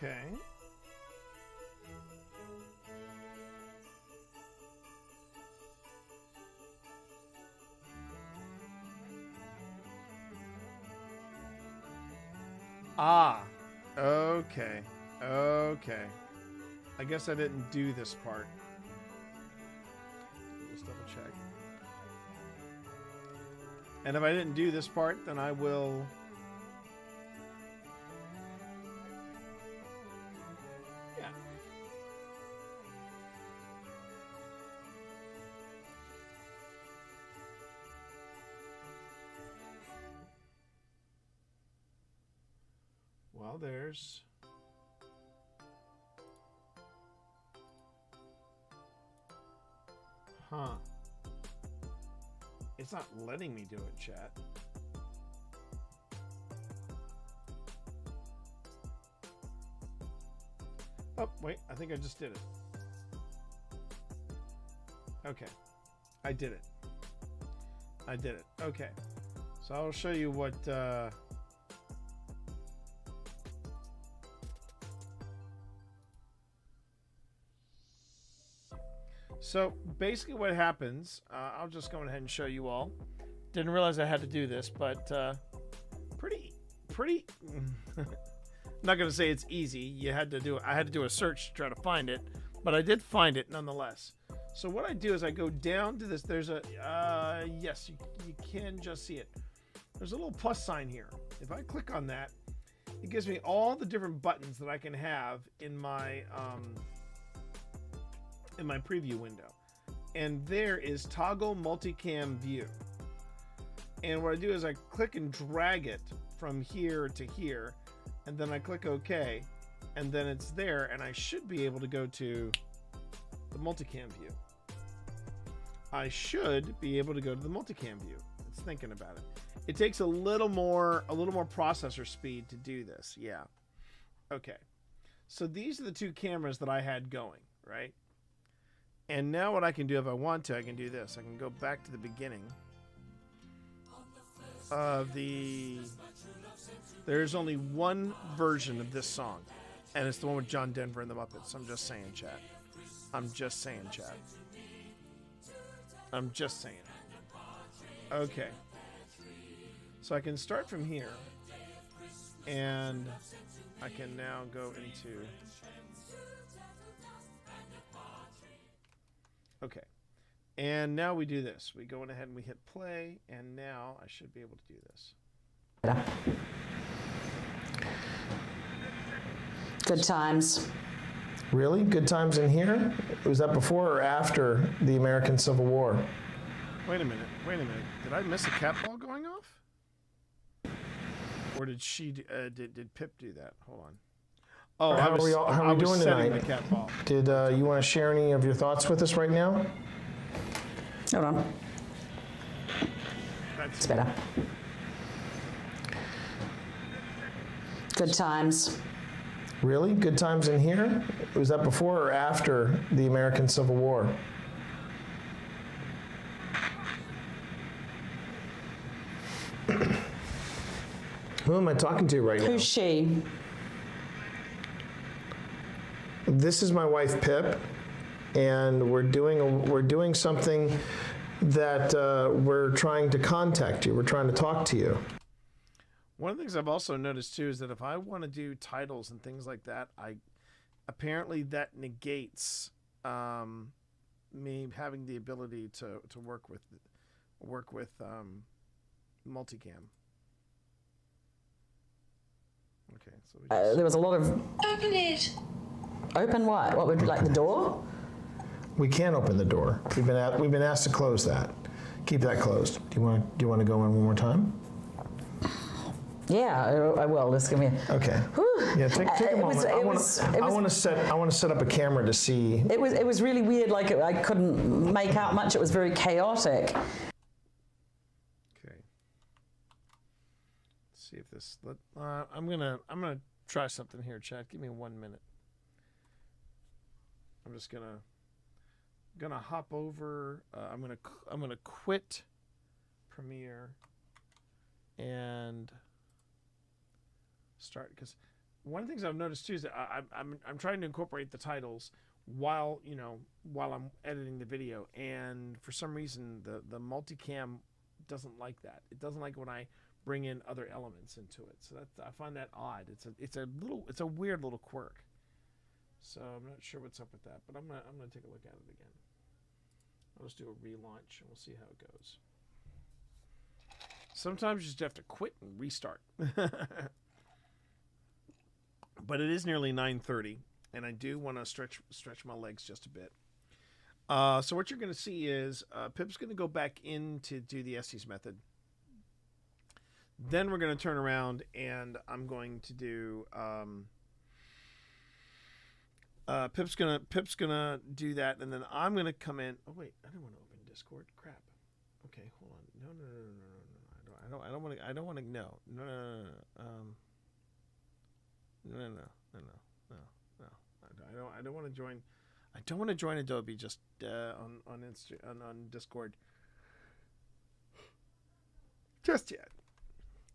Okay. Ah. Okay. Okay. I guess I didn't do this part. Just double check. And if I didn't do this part, then I will... Well, there's... Huh. It's not letting me do it, chat. Oh, wait, I think I just did it. Okay. I did it. I did it. Okay. So I'll show you what... So basically what happens, I'll just go ahead and show you all. Didn't realize I had to do this, but pretty, I'm not going to say it's easy. I had to do a search to try to find it, but I did find it nonetheless. So what I do is I go down to this. There's a, yes, you can just see it. There's a little plus sign here. If I click on that, it gives me all the different buttons that I can have in my preview window. And there is toggle multicam view. And what I do is I click and drag it from here to here, and then I click OK, and then it's there, and I should be able to go to the multicam view. I should be able to go to the multicam view. It's thinking about it. It takes a little more processor speed to do this. Yeah. Okay. So these are the two cameras that I had going, right? And now what I can do if I want to, I can do this. I can go back to the beginning of the... There's only one version of this song, and it's the one with John Denver and the Muppets. I'm just saying, chat. I'm just saying, chat. I'm just saying. Okay. So I can start from here, and I can now go into... Okay. And now we do this. We go ahead and we hit play, and now I should be able to do this. Good times. Really? Good times in here? Was that before or after the American Civil War? Wait a minute. Wait a minute. Did I miss a cat ball going off? Or did she? Did Pip do that? Hold on. Oh, how are we doing tonight? The cat ball. Did you want to share any of your thoughts with us right now? Hold on. It's better. Good times. Really? Good times in here? Was that before or after the American Civil War? Who am I talking to right now? Who's she? This is my wife Pip, and we're doing something that we're trying to contact you. We're trying to talk to you. One of the things I've also noticed too is that if I want to do titles and things like that, apparently that negates me having the ability to work with multicam. Okay, so there was a lot of... Open it. Open what? What would be like the door? We can't open the door. We've been asked to close that. Keep that closed. Do you want to go in one more time? Yeah, I will. Just give me. Okay. Whew. Yeah, take a moment. I want to set up a camera to see. It was really weird. Like I couldn't make out much. It was very chaotic. Okay. Let's see if this. I'm gonna try something here, Chad. Give me 1 minute. I'm just gonna hop over. I'm gonna quit Premiere and start, because one of the things I've noticed too is that I'm trying to incorporate the titles while I'm editing the video, and for some reason the multicam doesn't like that. It doesn't like when I bring in other elements into it. So I find that odd. It's a weird little quirk. So I'm not sure what's up with that, but I'm gonna take a look at it again. I'll just do a relaunch and we'll see how it goes. Sometimes you just have to quit and restart. But it is nearly 9:30, and I do want to stretch my legs just a bit. So what you're going to see is Pip's going to go back in to do the Estes method. Then we're going to turn around and I'm going to do Pip's gonna do that, and then I'm gonna come in. Oh wait, I don't want to open Discord. Crap. Okay, hold on. No. I don't want to. No. I don't want to join. I don't want to join Adobe just on Discord. Just yet.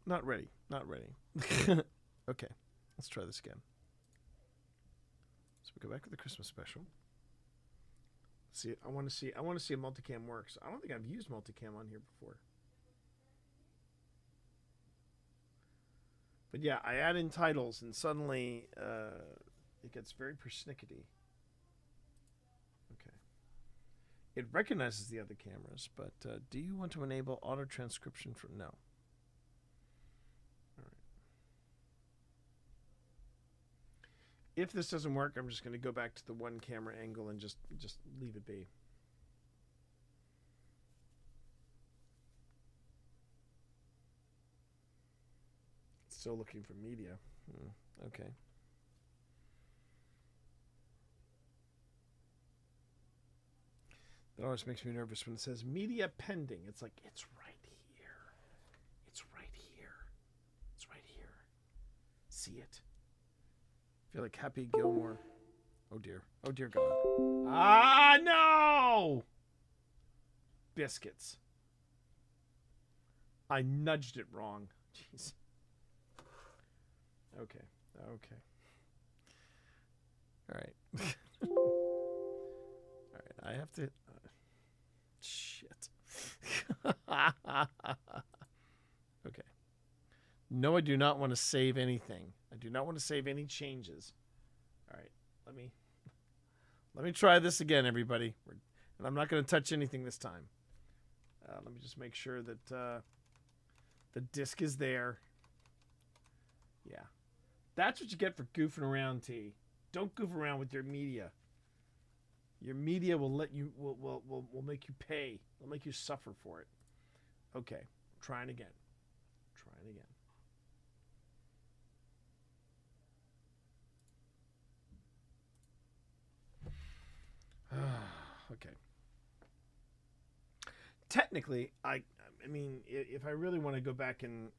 Not ready. Okay, let's try this again. So we go back to the Christmas special. See, I want to see a multicam works. I don't think I've used multicam on here before. But yeah, I add in titles and suddenly it gets very persnickety. Okay. It recognizes the other cameras, but do you want to enable auto transcription for no? All right. If this doesn't work, I'm just going to go back to the one camera angle and just leave it be. Still looking for media. Okay. That always makes me nervous when it says media pending. It's like, it's right here. It's right here. It's right here. See it. I feel like Happy Gilmore. Oh dear. Oh dear God. Ah, no! Biscuits. I nudged it wrong. Jeez. Okay. All right. All right. I have to. Shit. Okay. No, I do not want to save anything. I do not want to save any changes. All right. Let me try this again, everybody. And I'm not going to touch anything this time. Let me just make sure that the disc is there. Yeah. That's what you get for goofing around, T. Don't goof around with your media. Your media will let you will make you pay. Will make you suffer for it. Okay, trying again. Okay. Technically, I mean, if I really want to go back and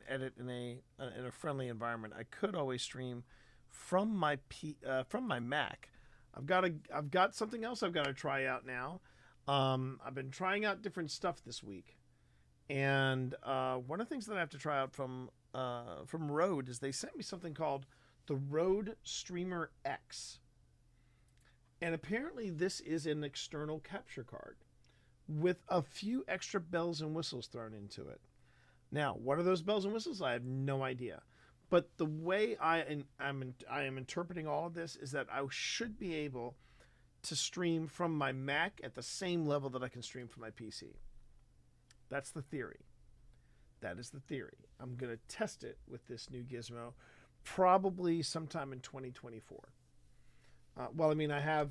edit in a friendly environment, I could always stream from my Mac. I've got something else I've got to try out now. I've been trying out different stuff this week, and one of the things that I have to try out from Rode is they sent me something called the Rode Streamer X, and apparently this is an external capture card with a few extra bells and whistles thrown into it. Now, what are those bells and whistles? I have no idea. But the way I am interpreting all of this is that I should be able to stream from my Mac at the same level that I can stream from my PC. That's the theory. That is the theory. I'm going to test it with this new gizmo probably sometime in 2024. Well, I mean, I have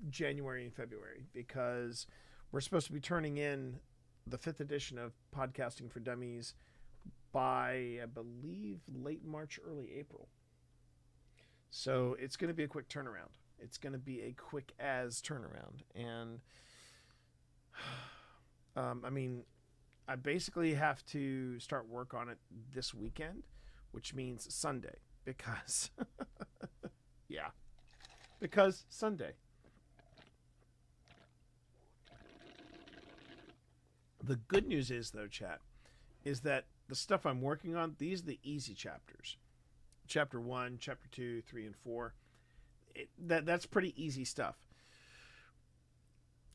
January and February because we're supposed to be turning in the 5th edition of Podcasting for Dummies by, I believe, late March, early April. So it's going to be a quick turnaround. It's going to be a quick as turnaround. And, I mean, I basically have to start work on it this weekend, which means Sunday, because, yeah, because Sunday. The good news is, though, chat, is that the stuff I'm working on, these are the easy chapters. Chapter 1, Chapter 2, 3, and 4. That's pretty easy stuff.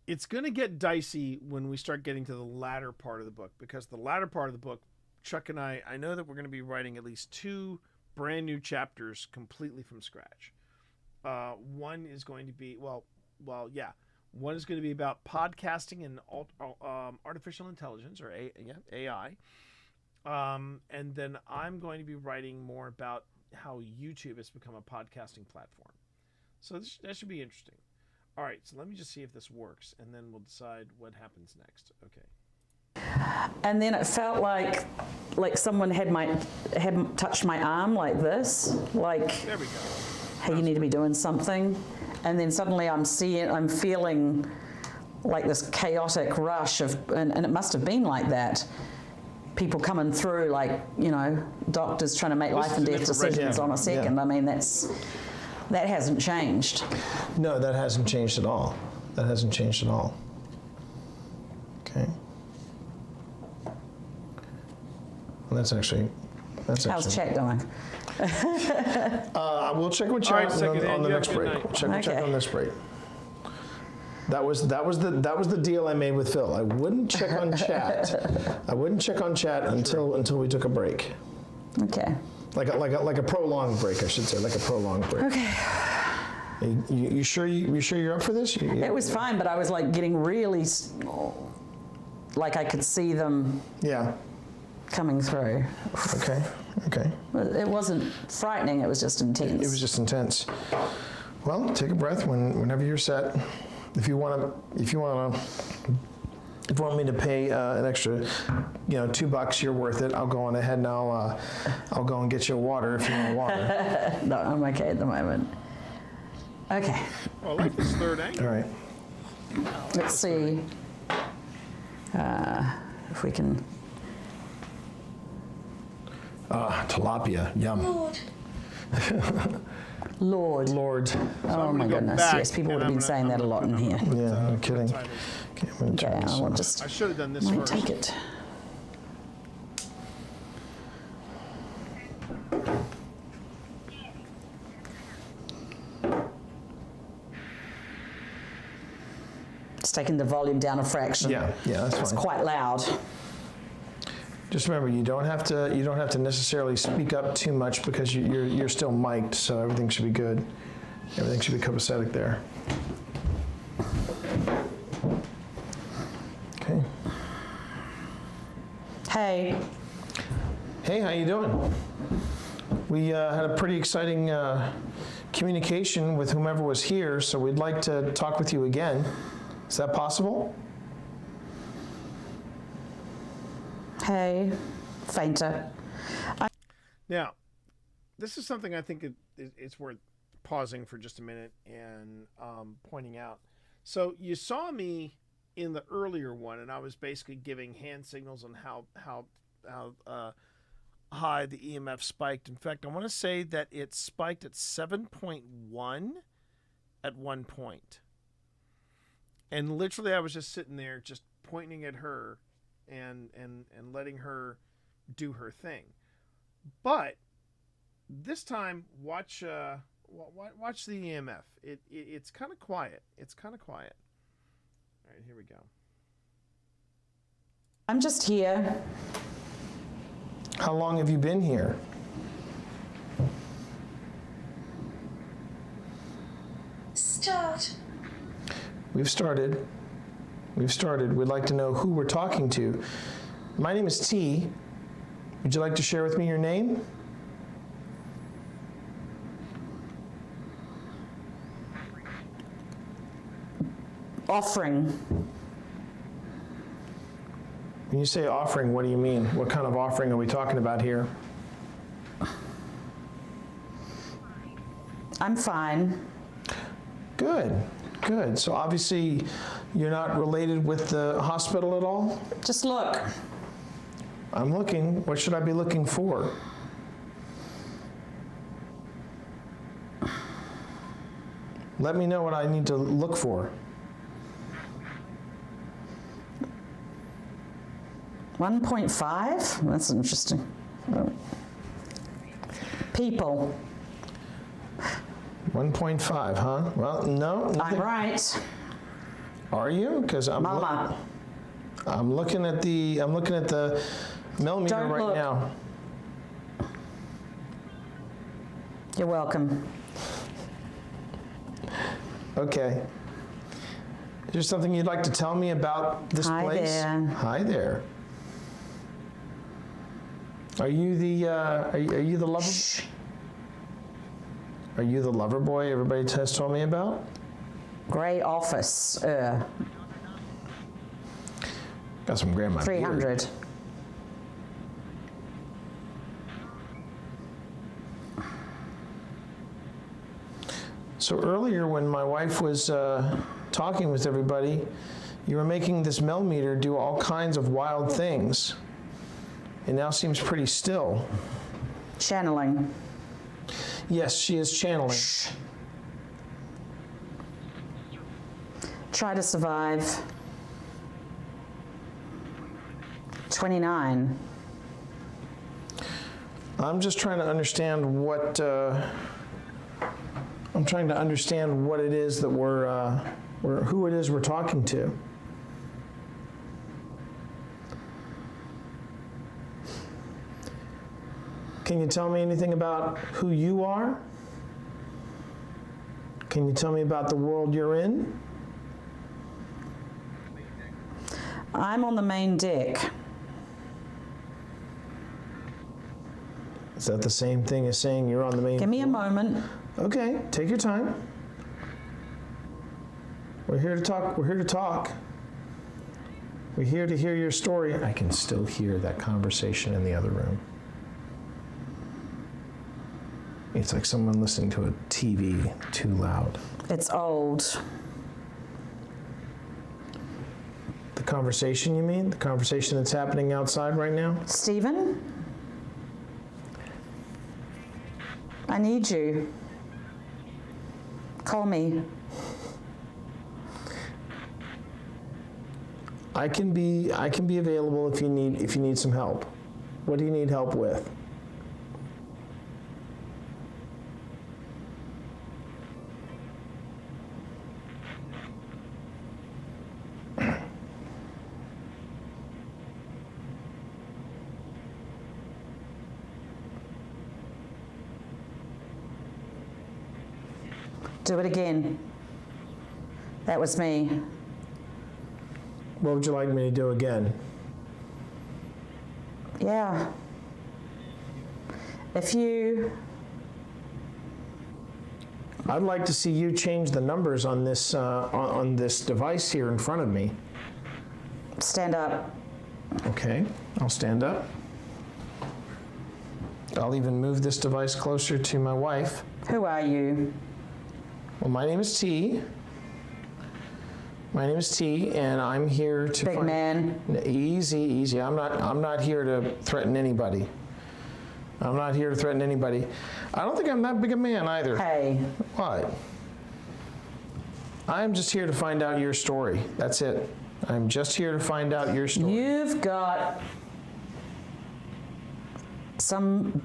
It's going to get dicey when we start getting to the latter part of the book, because the latter part of the book, Chuck and I know that we're going to be writing at least 2 brand new chapters completely from scratch. One is going to be, one is going to be about podcasting and artificial intelligence, or AI. And then I'm going to be writing more about how YouTube has become a podcasting platform. So that should be interesting. All right, so let me just see if this works, and then we'll decide what happens next. Okay. And then it felt like like someone had touched my arm like this, like, There we go. hey, you need to be doing something. And then suddenly I'm feeling like this chaotic rush of, and it must have been like that. People coming through, like, you know, doctors trying to make life and death decisions on a second. Yeah. I mean, that hasn't changed. No, that hasn't changed at all. That hasn't changed at all. Okay. Well, that's actually. How's Chet doing? We'll check with Chet on the next break. We'll check with Chet on this break. That was the deal I made with Phil. I wouldn't check on Chat. I wouldn't check on Chat until we took a break. Okay. Like a prolonged break, I should say, like a prolonged break. Okay. You sure you're up for this? It was fine, but I was like getting really, like I could see them. Yeah. Coming through. Okay. Okay. It wasn't frightening. It was just intense. It was just intense. Well, take a breath whenever you're set. If you want me to pay an extra, $2, you're worth it. I'll go on ahead and I'll go and get you a water if you want water. No, I'm okay at the moment. Okay. Well, I like this third angle. All right. Let's see if we can. Tilapia, yum. Lord. Oh my goodness, yes, people would have been saying that a lot in here. Yeah, no kidding. Okay, I will just. I should have done this might first. take it. Just taking the volume down a fraction. Yeah, that's fine. It's quite loud. Just remember, you don't have to necessarily speak up too much because you're still mic'd, so everything should be good. Everything should be copacetic there. Okay. Hey. Hey, how you doing? We had a pretty exciting communication with whomever was here, so we'd like to talk with you again. Is that possible? Hey, fainter. Now, this is something I think it's worth pausing for just a minute and pointing out. So you saw me in the earlier one, and I was basically giving hand signals on how high the EMF spiked. In fact, I want to say that it spiked at 7.1 at one point. And literally, I was just sitting there, just pointing at her and letting her do her thing. But this time, watch the EMF. It's kind of quiet. It's kind of quiet. All right, here we go. I'm just here. How long have you been here? Start. We've started. We'd like to know who we're talking to. My name is T. Would you like to share with me your name? Offering. When you say offering, what do you mean? What kind of offering are we talking about here? I'm fine. Good. So obviously you're not related with the hospital at all? Just look. I'm looking. What should I be looking for? Let me know what I need to look for. 1.5? That's interesting. People. 1.5, huh? Well, no. Nothing. I'm right. Are you? Because I'm Mama. I'm looking at the millimeter Don't right look. now. You're welcome. Okay. Is there something you'd like to tell me about this Hi place? there. Hi there. Are you the are you the lover? Shh. Are you the lover boy everybody has told me about? Grey office. Got some gray in my beard. 300. So earlier when my wife was talking with everybody, you were making this meter do all kinds of wild things. It now seems pretty still. Channeling. Yes, she is channeling. Shh. Try to survive. 29. I'm just trying to understand what I'm trying to understand what it is that who it is we're talking to. Can you tell me anything about who you are? Can you tell me about the world you're in? I'm on the main deck. Is that the same thing as saying you're on the main Give me a moment. Okay, take your time. We're here to talk. We're here to talk. We're here to hear your story. I can still hear that conversation in the other room. It's like someone listening to a TV too loud. It's old. The conversation, you mean? The conversation that's happening outside right now? Stephen? I need you. Call me. I can be available if you need some help. What do you need help with? Do it again. That was me. What would you like me to do again? Yeah. If you... I'd like to see you change the numbers on this on this device here in front of me. Stand up. Okay, I'll stand up. I'll even move this device closer to my wife. Who are you? Well, my name is T. My name is T, and I'm here to Big man. Easy, easy. I'm not here to threaten anybody. I'm not here to threaten anybody. I don't think I'm that big a man either. Hey. What? I'm just here to find out your story. That's it. I'm just here to find out your story. You've got some...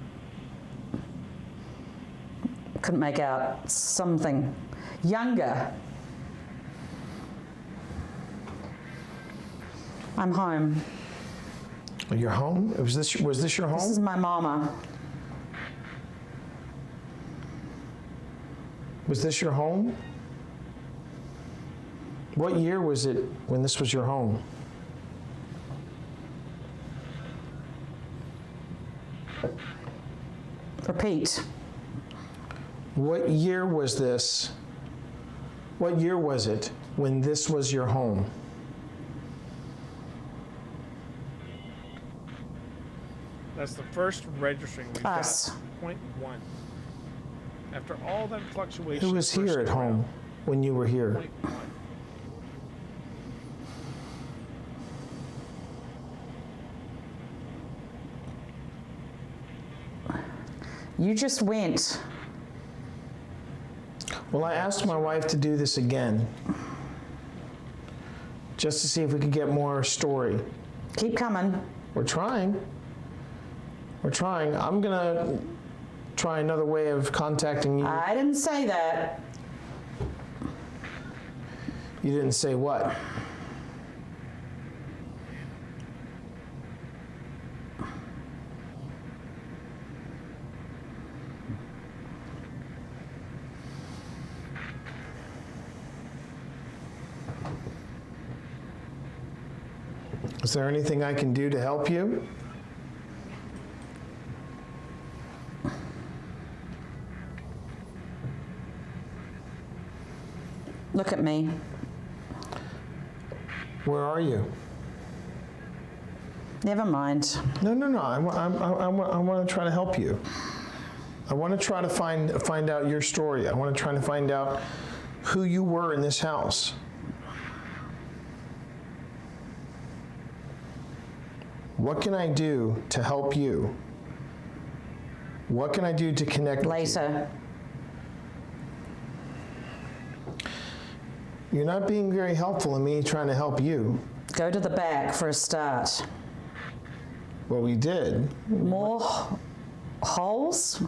Couldn't make out something. Younger. I'm home. You're home? Was this your home? This is my mama. Was this your home? What year was it when this was your home? Repeat. What year was this? What year was it when this was your home? That's the first registering we Us. got. 0.1. After all that fluctuation. Who was here at home when you were here? 0.1. You just went. Well, I asked my wife to do this again, just to see if we could get more story. Keep coming. We're trying. We're trying. I'm gonna try another way of contacting you. I didn't say that. You didn't say what? Is there anything I can do to help you? Look at me. Where are you? Never mind. No. I want to try to help you. I want to try to find out your story. I want to try to find out who you were in this house. What can I do to help you? What can I do to connect Later. with you? You're not being very helpful in me trying to help you. Go to the back for a start. Well, we did. More holes?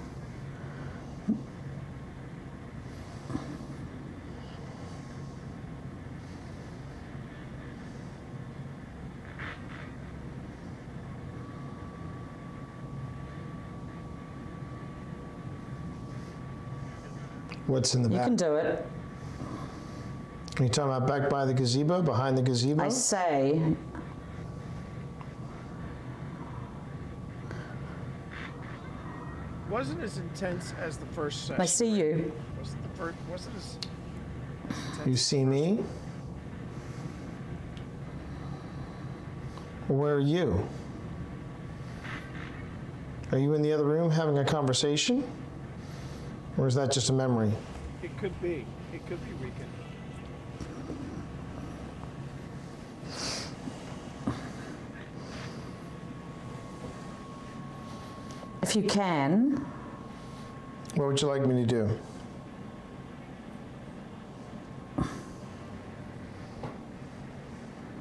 What's in the back? You can do it. Are you talking about back by the gazebo, behind the gazebo? I say, Wasn't as intense as the first session. I see you. Wasn't as You see me? Where are you? Are you in the other room having a conversation? Or is that just a memory? It could be. It could be Rican. If you can, What would you like me to do?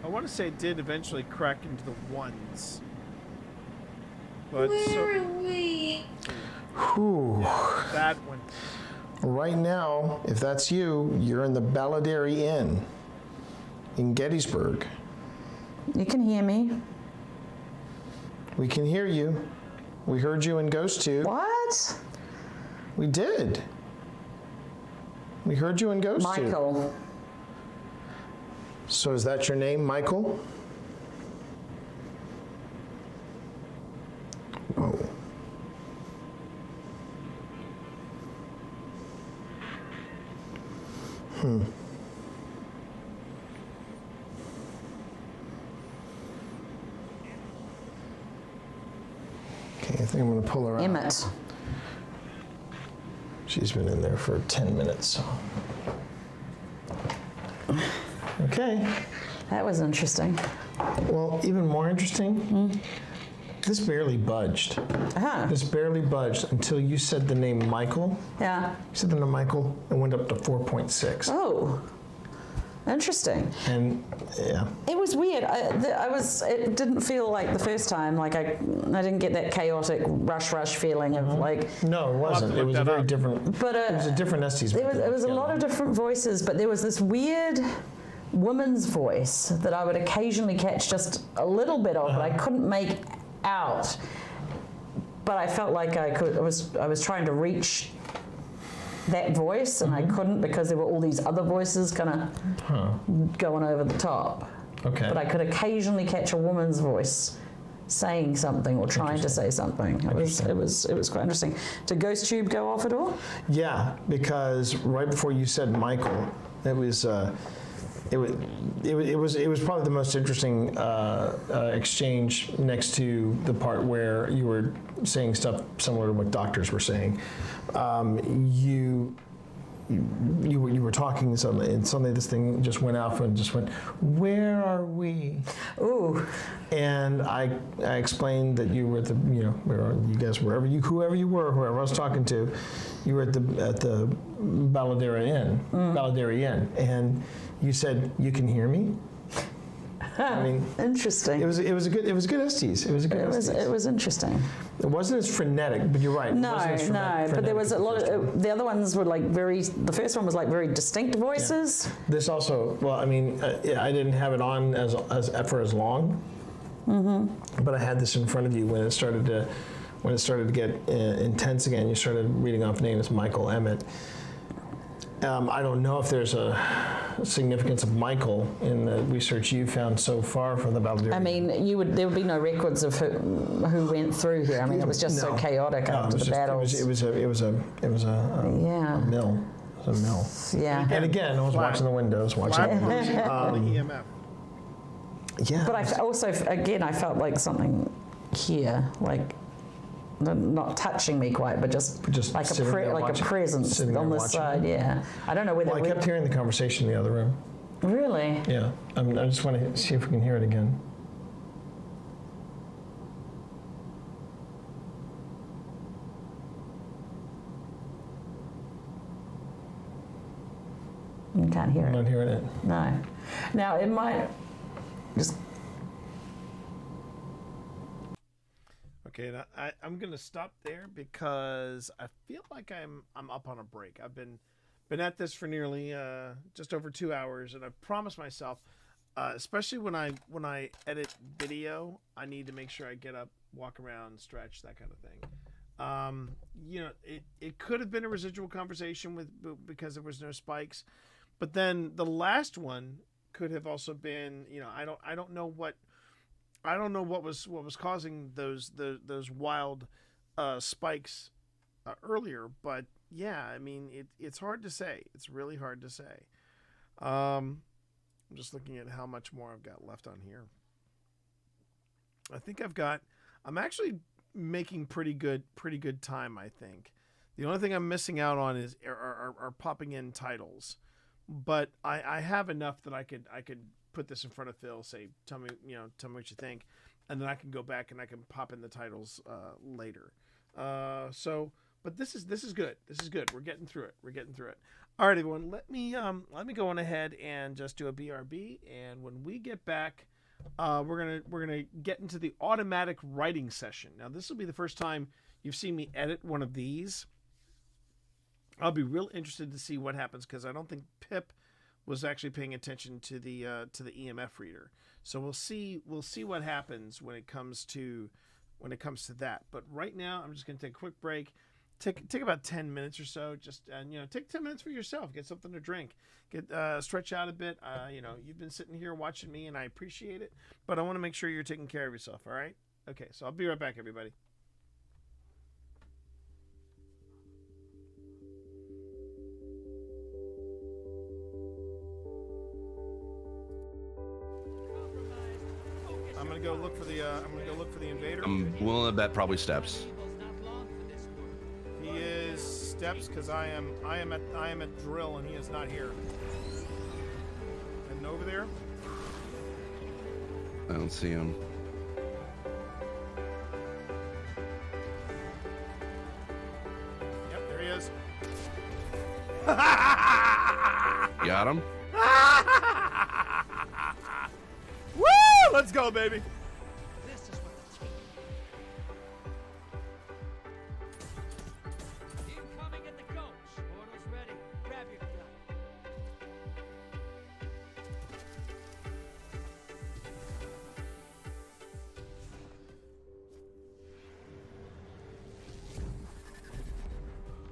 I want to say it did eventually crack into the ones. But Where are we? Whew. that one. Right now, if that's you, you're in the Baladerry Inn in Gettysburg. you can hear me. We can hear you. We heard you in Ghost Tube. What? We did. We heard you in Ghost Tube. Michael. So is that your name, Michael? Whoa. Okay, I think I'm going to pull her out. Emmett. She's been in there for 10 minutes. So. Okay. That was interesting. Well, even more interesting, this barely budged. Uh-huh. This barely budged until you said the name Michael. Yeah. You said the name Michael and went up to 4.6. Oh. Interesting. And yeah. It was weird. It didn't feel like the first time. Like I didn't get that chaotic rush feeling of like. No, it wasn't. It was a very different. But it was a different Estes. It was a lot of different voices, but there was this weird woman's voice that I would occasionally catch just a little bit of, but I couldn't make out. But I felt like I could. I was trying to reach that voice, and I couldn't because there were all these other voices kind of going over the top. Okay. But I could occasionally catch a woman's voice saying something or trying to say something. It was quite interesting. Did Ghost Tube go off at all? Yeah, because right before you said Michael, it was probably the most interesting exchange next to the part where you were saying stuff similar to what doctors were saying. You were talking and suddenly this thing just went off and just went, "Where are we?" Ooh. And I explained that you were at the, whoever you were, whoever I was talking to, you were at the Baladerry Inn, and you said, "You can hear me?" I mean, interesting. It was a good Estes. It was interesting. It wasn't as frenetic, but you're right. No, but there was a lot of the other ones were like the first one was like very distinct voices. Yeah. This also, well, I mean, I didn't have it on for as long, but I had this in front of you when it started to get intense again. You started reading off names, Michael, Emmett. I don't know if there's a significance of Michael in the research you found so far from the Baladerry. I mean, there would be no records of who went through here. I mean, it was just so chaotic after the battles. It was a mill. It was a mill. Yeah. And again, I was watching the windows, watching the windows. EMF. Yeah. But I also, again, I felt like something here, like not touching me quite, but just like sitting there like a watching- presence sitting on there this watching side. it? Yeah, I don't know whether Well, I kept hearing the conversation in the other room. Really? Yeah, I just want to see if we can hear it again. You can't hear I'm it. not hearing it. No. Now it might just. Okay, now I'm gonna stop there because I feel like I'm up on a break. I've been at this for nearly just over 2 hours, and I've promised myself, especially when I edit video, I need to make sure I get up, walk around, stretch, that kind of thing. You know, it could have been a residual conversation because there was no spikes, but then the last one could have also been, you know, I don't know what was causing those wild spikes earlier, but yeah, I mean it's hard to say. It's really hard to say. I'm just looking at how much more I've got left on here. I think I'm actually making pretty good time, I think. The only thing I'm missing out on is are popping in titles, but I have enough that I could put this in front of Phil, say tell me what you think, and then I can go back and I can pop in the titles later. But this is good. This is good. We're getting through it. All right, everyone. Let me go on ahead and just do a BRB, and when we get back, we're gonna get into the automatic writing session. Now, this will be the first time you've seen me edit one of these. I'll be real interested to see what happens because I don't think Pip was actually paying attention to the EMF reader. So we'll see what happens when it comes to that. But right now, I'm just gonna take a quick break. Take about 10 minutes or so. Just take 10 minutes for yourself. Get something to drink. Get stretch out a bit. You've been sitting here watching me, and I appreciate it. But I want to make sure you're taking care of yourself. All right? Okay. So I'll be right back, everybody. I'm gonna go look for the invader. I'm willing to bet probably Steps. He is Steps because I am at drill and he is not here. Heading over there. I don't see him. Yep, there he is. Got him? Woo! Let's go, baby. Incoming at the coach. Portal's ready. Grab your gun.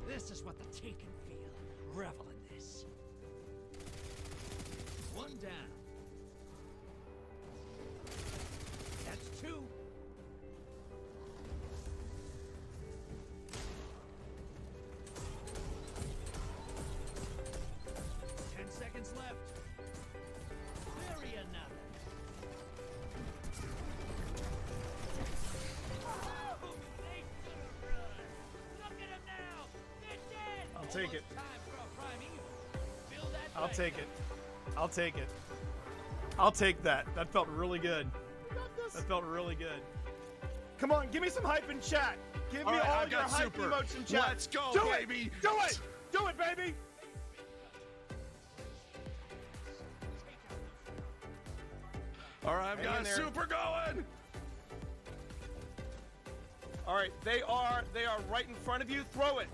This is what the Taken feel. Revel in this. One down. That's two. Seconds left. Bury another. Oh, they could've run. Look at them now. They're dead. I'll take it. Time for a prime evil. Feel that I'll way. take it. I'll take it. I'll take that. That felt really good. That felt really good. Come on, give me some hype in chat. Give me right, all I've your got hype super. emotes in chat. Let's go, Do baby. It. Do it. Do it, baby. All right, I've Hang in got there. super going. All right, they are right in front of you. Throw it.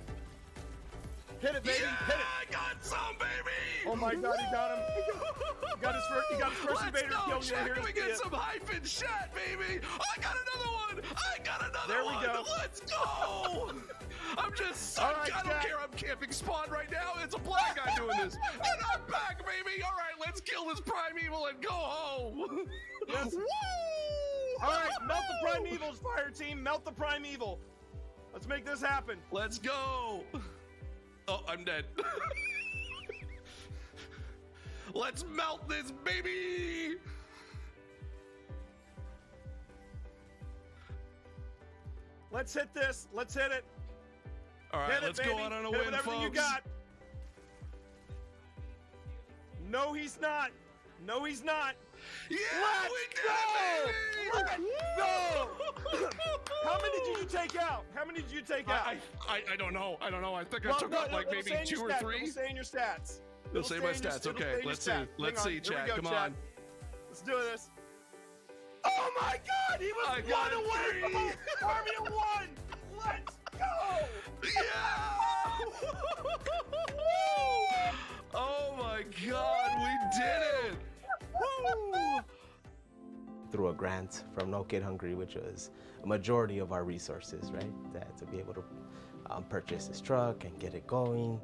Hit it, baby. Yeah, Hit it. I got some, baby. Oh my God, he got him. He got his first invader kill. Let's go, Jack. Can we get some hype in chat, baby? I got another one. I got another There we one. go. Let's go. All right, I don't Jack. care. I'm camping spawn right now. It's a black guy doing this. And I'm back, baby. All right, let's kill this primeval and go home. Yes. Woo! All right, melt the primevals, fire team. Melt the primeval. Let's make this happen. Let's go. Oh, I'm dead. Let's melt this, baby. Let's hit this. Let's hit it. All right, Hit it, let's go baby. out on a Hit it win, with everything folks. you got. No, he's not. No, he's not. Yeah, Let's we did go! it, baby! Let's go! How many did you take out? How many did you take out? I don't know. I don't know. I think I Well, took no, out like it'll maybe say in 2 your or stats. 3. It'll say in your stats. It'll say my stats. Okay, let's see. Let's see, chat. Come on. Let's do this. Oh my God! He was one away from Army of One. Let's go! Yeah! Oh my God, we did it! Woo! Through a grant from No Kid Hungry, which was a majority of our resources, right? To be able to purchase this truck and get it going.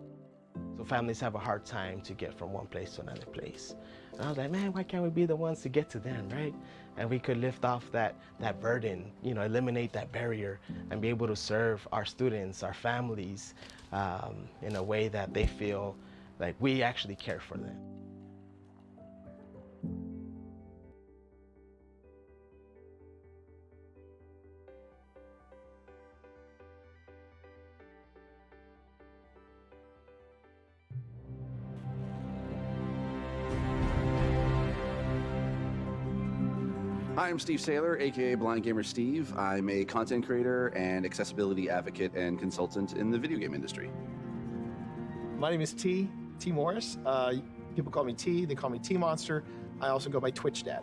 So families have a hard time to get from one place to another place. And I was like, man, why can't we be the ones to get to them, right? And we could lift off that burden, you know, eliminate that barrier and be able to serve our students, our families, in a way that they feel like we actually care for them. Hi, I'm Steve Saylor, aka Blind Gamer Steve. I'm a content creator and accessibility advocate and consultant in the video game industry. My name is T Morris. People call me T. They call me T Monster. I also go by Twitch Dad.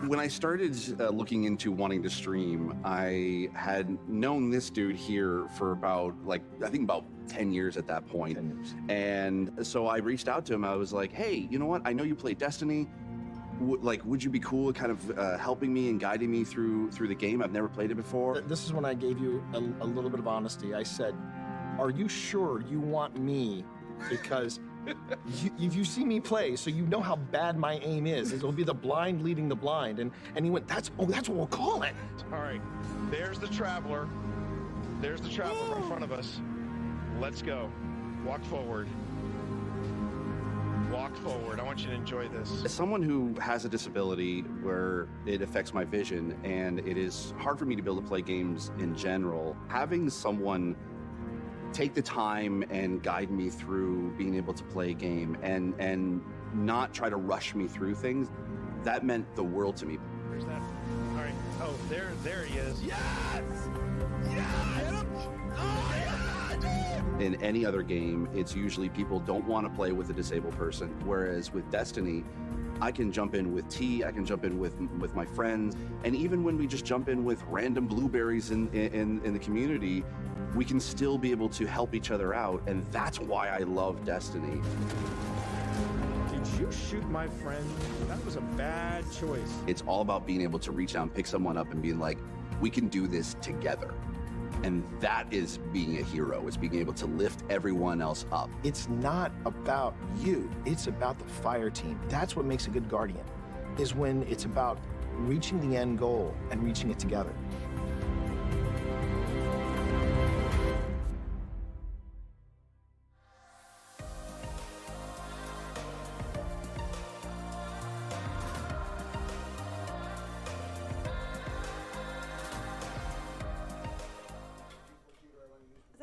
When I started looking into wanting to stream, I had known this dude here for about, I think about 10 years at that point. 10 years. And so I reached out to him. I was like, hey, you know what? I know you play Destiny. Would you be cool kind of helping me and guiding me through the game? I've never played it before. This is when I gave you a little bit of honesty. I said, are you sure you want me? Because you see me play, so you know how bad my aim is. It'll be the blind leading the blind. And he went, that's what we'll call it. All right, there's the Traveler. There's the Traveler in front of us. Let's go. Walk forward. Walk forward. I want you to enjoy this. As someone who has a disability where it affects my vision and it is hard for me to be able to play games in general, having someone take the time and guide me through being able to play a game and not try to rush me through things, that meant the world to me. Where's that? All right. Oh, there he is. Yes! Yes! Get him! Oh, yeah! In any other game, it's usually people don't want to play with a disabled person, whereas with Destiny, I can jump in with T, I can jump in with my friends, and even when we just jump in with random blueberries in the community, we can still be able to help each other out, and that's why I love Destiny. Did you shoot my friend? That was a bad choice. It's all about being able to reach out and pick someone up and being like, we can do this together. And that is being a hero, is being able to lift everyone else up. It's not about you. It's about the fire team. That's what makes a good guardian, is when it's about reaching the end goal and reaching it together.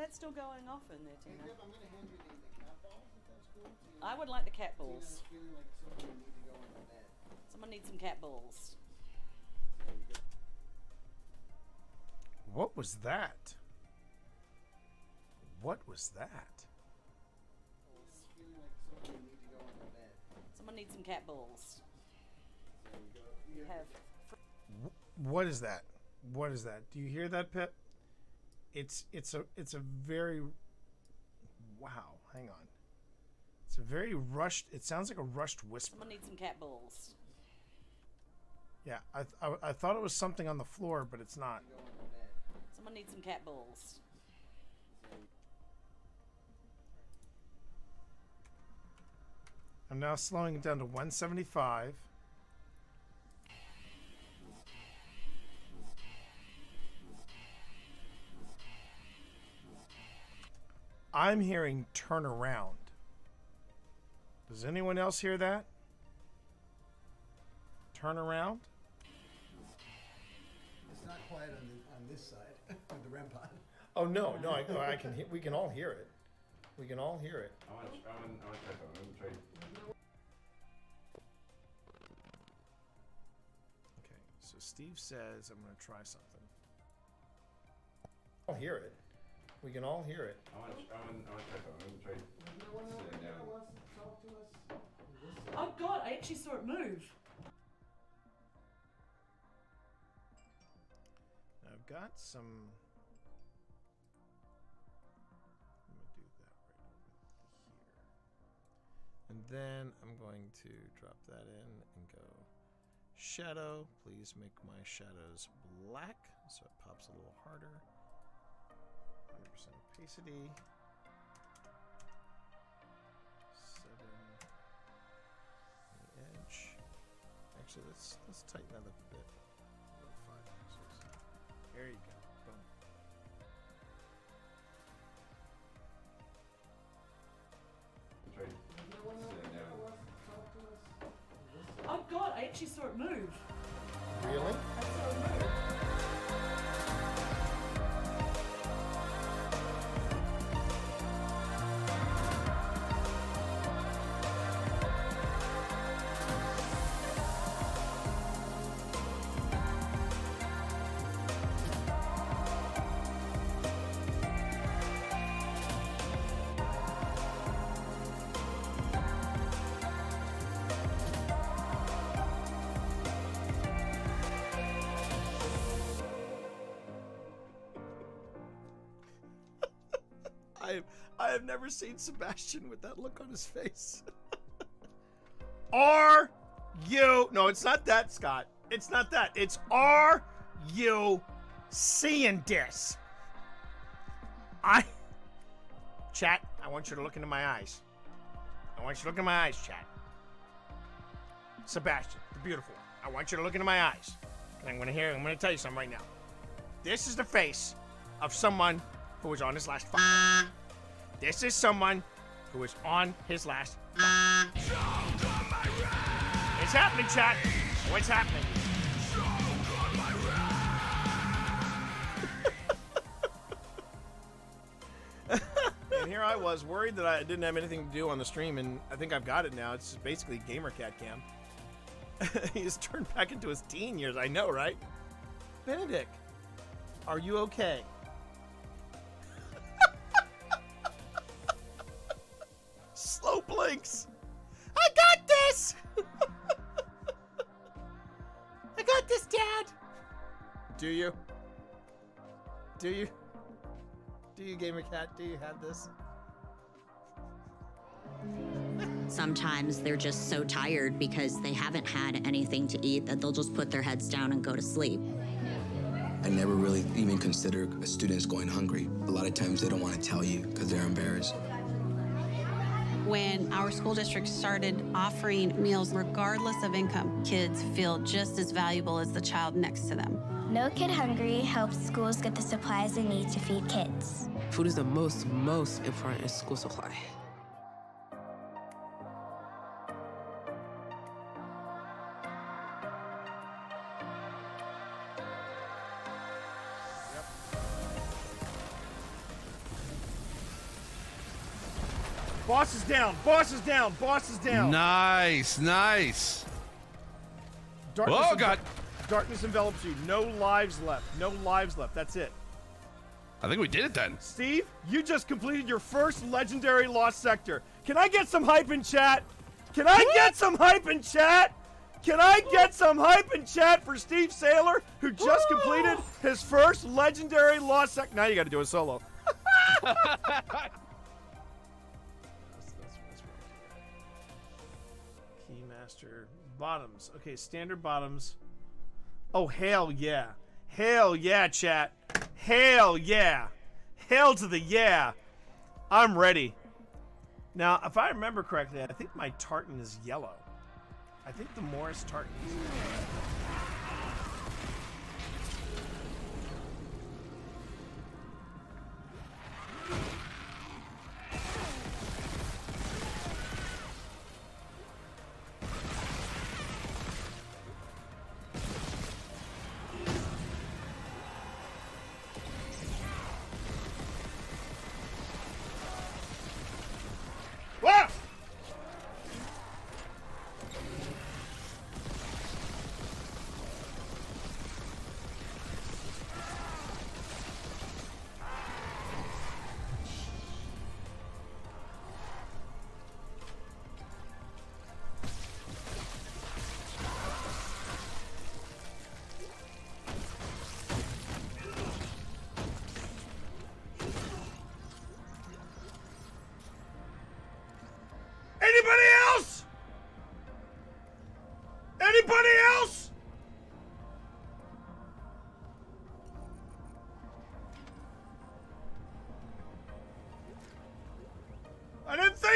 Still going off in there, Tina? I'm going to hand you the cat balls, if that's cool. I would like the cat balls. Someone needs some cat balls. What was that? What was that? Someone needs some cat balls. You have. What is that? What is that? Do you hear that, Pip? It's a very, wow, hang on. It's a very rushed, it sounds like a rushed whisper. Someone needs some cat balls. Yeah, I thought it was something on the floor, but it's not. Someone needs some cat balls. I'm now slowing it down to 175. I'm hearing turn around. Does anyone else hear that? Turn around? not quiet on this side with the REM pod. Oh no, I can. We can all hear it. We can all hear it. I want to try something. I'm going to try. Okay, so Steve says I'm going to try something. I'll hear it. We can all hear it. I want to try something. I'm going to try sitting down. Oh God, I actually saw it move. I've got some. I'm going to do that right over here. And then I'm going to drop that in and go shadow. Please make my shadows black so it pops a little harder. 100% opacity. 7 on the edge. Actually, let's tighten that up a bit. 5 pixels. There you go. Boom. Oh God, I actually saw it move. Really? I saw it move. I have never seen Sebastian with that look on his face. Are you? No, it's not that, Scott. It's not that. It's are you seeing this? Chat, I want you to look into my eyes. I want you to look into my eyes, chat. Sebastian, the beautiful one. I want you to look into my eyes. And I'm gonna tell you something right now. This is the face of someone who was on his last fuck. This is someone who is on his last fuck. It's happening, chat. What's happening? And here I was worried that I didn't have anything to do on the stream, and I think I've got it now. It's basically Gamer Cat Cam. He's turned back into his teen years. I know, right? Benedict, are you okay? Slow blinks. I got this. I got this, Dad. Do you? Do you? Do you, Gamer Cat? Do you have this? Sometimes they're just so tired because they haven't had anything to eat that they'll just put their heads down and go to sleep. I never really even consider students going hungry. A lot of times they don't want to tell you because they're embarrassed. When our school district started offering meals regardless of income, kids feel just as valuable as the child next to them. No Kid Hungry helps schools get the supplies they need to feed kids. Food is the most important school supply. Boss is down. Boss is down. Boss is down. Nice, nice. Darkness Oh, God. Darkness envelops you. No lives left. No lives left. That's it. I think we did it then. Steve, you just completed your first legendary lost sector. Can I get some hype in chat? Can I get some hype in chat? Can I get some hype in chat for Steve Saylor, who just completed his first legendary lost sector? Now you got to do a solo. Keymaster bottoms. Okay, standard bottoms. Oh, hell yeah. Hell yeah, chat. Hell yeah. Hell to the yeah. I'm ready. Now, if I remember correctly, I think my tartan is yellow. I think the Morris tartan is yellow.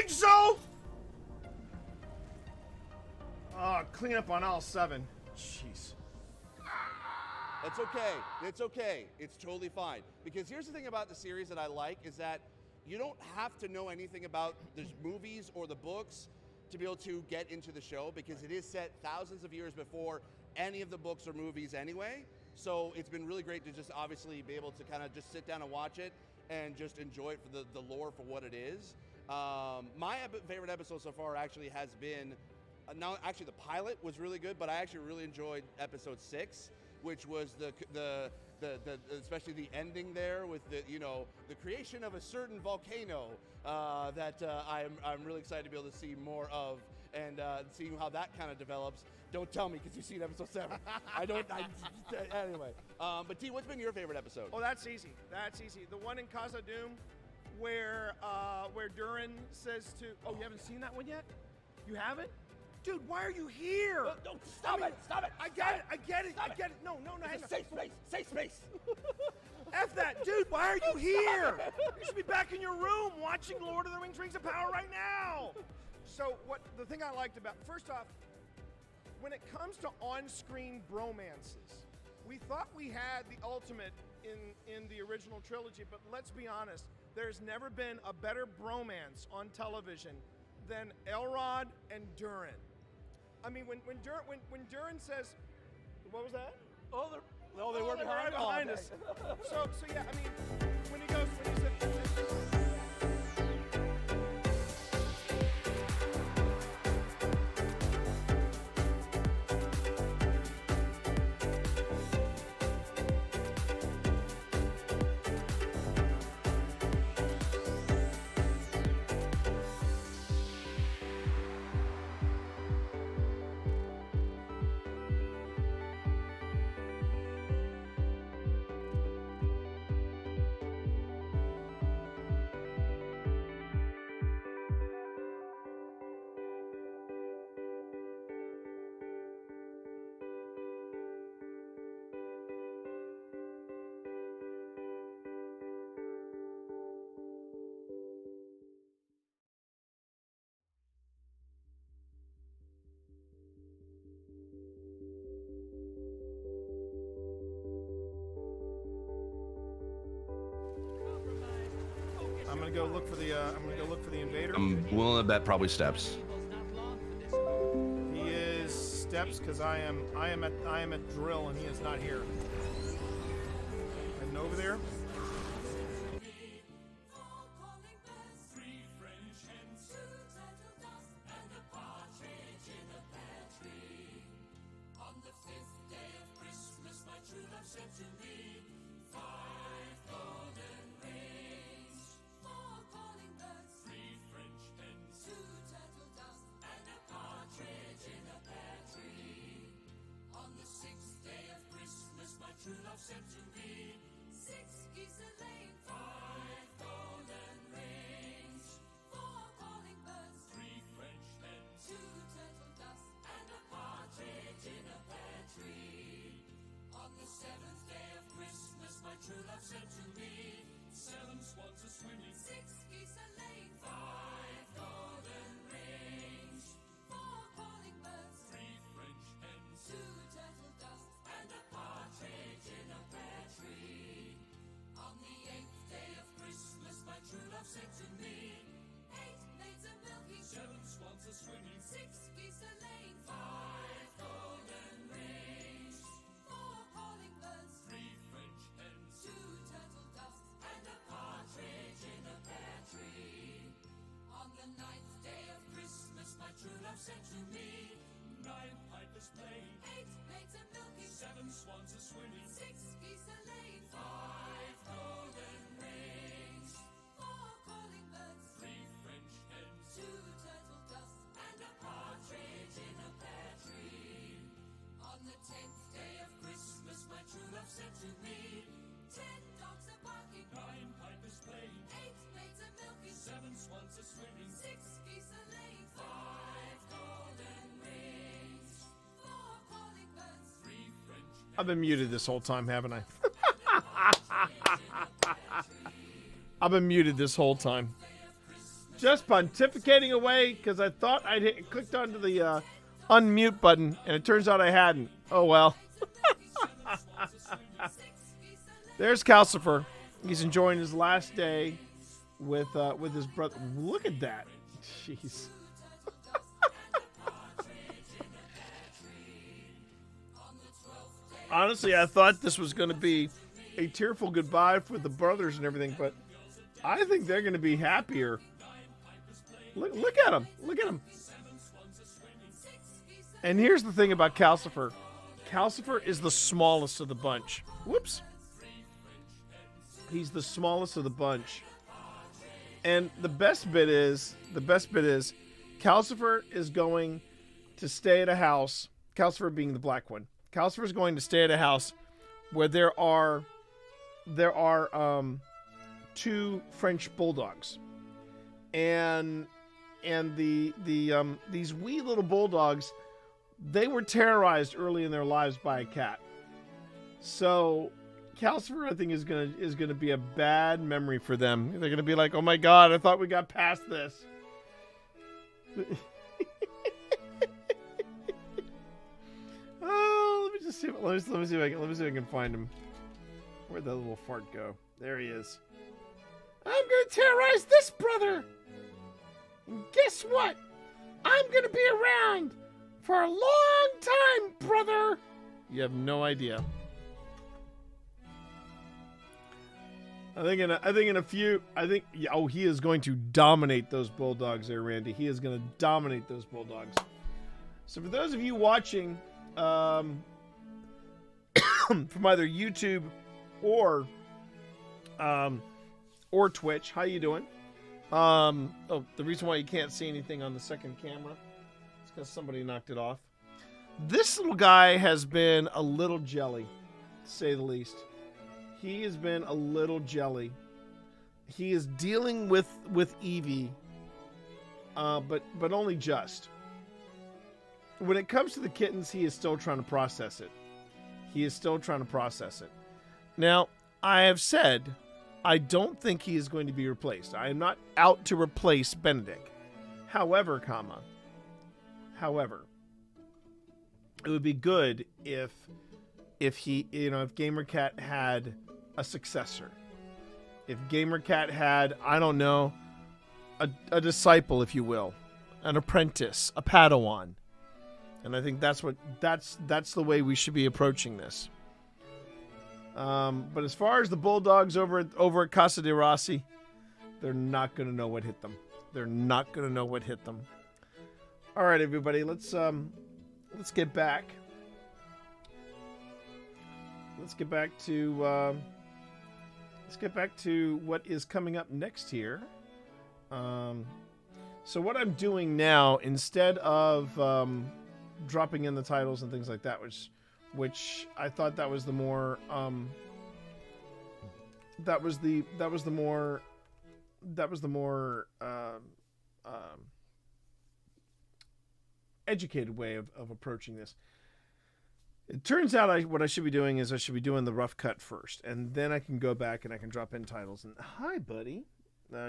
think so? Clean up on all 7. Jeez. It's okay. It's okay. It's totally fine. Because here's the thing about the series that I like is that you don't have to know anything about the movies or the books to be able to get into the show, because it is set thousands of years before any of the books or movies anyway. So it's been really great to just obviously be able to kind of just sit down and watch it and just enjoy it for the lore for what it is. My favorite episode so far actually has been, now actually the pilot was really good, but I actually really enjoyed episode 6, which was the especially the ending there with the creation of a certain volcano that I'm really excited to be able to see more of, and seeing how that kind of develops. Don't tell me, because you've seen episode 7. Anyway. But T, what's been your favorite episode? Oh, that's easy. That's easy. The one in Casa Doom where Durin says to... Oh, you haven't seen that one yet? You haven't? Dude, why are you here? No, stop it! I get it. No, hang on. Safe space. F that, dude, why are you here? You should be back in your room watching Lord of the Rings of Power right now. So the thing I liked about, first off, when it comes to on-screen bromances, we thought we had the ultimate in the original trilogy, but let's be honest, there's never been a better bromance on television than Elrod and Durin. I mean, when Durin says, what was that? They were behind us. So yeah, I mean, when he said. I'm gonna go look for the invader. I'm willing to bet probably Steps. He is Steps, because I am at drill and he is not here. Heading over there. I've been muted this whole time, haven't I? I've been muted this whole time. Just pontificating away because I thought I'd clicked onto the unmute button, and it turns out I hadn't. Oh, well. There's Calcifer. He's enjoying his last day with his brother. Look at that. Jeez. Honestly, I thought this was going to be a tearful goodbye for the brothers and everything, but I think they're going to be happier. Look at him. Look at him. And here's the thing about Calcifer. Calcifer is the smallest of the bunch. Whoops. He's the smallest of the bunch. And the best bit is, Calcifer is going to stay at a house, Calcifer being the black one. Calcifer is going to stay at a house where there are 2 French bulldogs. And these wee little bulldogs, they were terrorized early in their lives by a cat. So Calcifer, I think, is gonna be a bad memory for them. They're gonna be like, "Oh my God, I thought we got past this." Oh, let me see if I can find him. Where'd that little fart go? There he is. I'm gonna terrorize this brother. And guess what? I'm gonna be around for a long time, brother. You have no idea. He is going to dominate those bulldogs there, Randy. He is going to dominate those bulldogs. So for those of you watching from either YouTube or Twitch, how you doing? The reason why you can't see anything on the second camera is because somebody knocked it off. This little guy has been a little jelly, to say the least. He has been a little jelly. He is dealing with Evie, but only just. When it comes to the kittens, he is still trying to process it. Now, I have said, I don't think he is going to be replaced. I am not out to replace Benedict. However, it would be good if GamerCat had a successor. If GamerCat had, I don't know, a disciple, if you will, an apprentice, a Padawan. And I think that's the way we should be approaching this. But as far as the Bulldogs over at Casa de Rossi, they're not going to know what hit them. All right, everybody, let's get back. Let's get back to what is coming up next here. So what I'm doing now, instead of dropping in the titles and things like that, which I thought that was the more educated way of approaching this. It turns out what I should be doing is I should be doing the rough cut first, and then I can go back and I can drop in titles. And hi, buddy,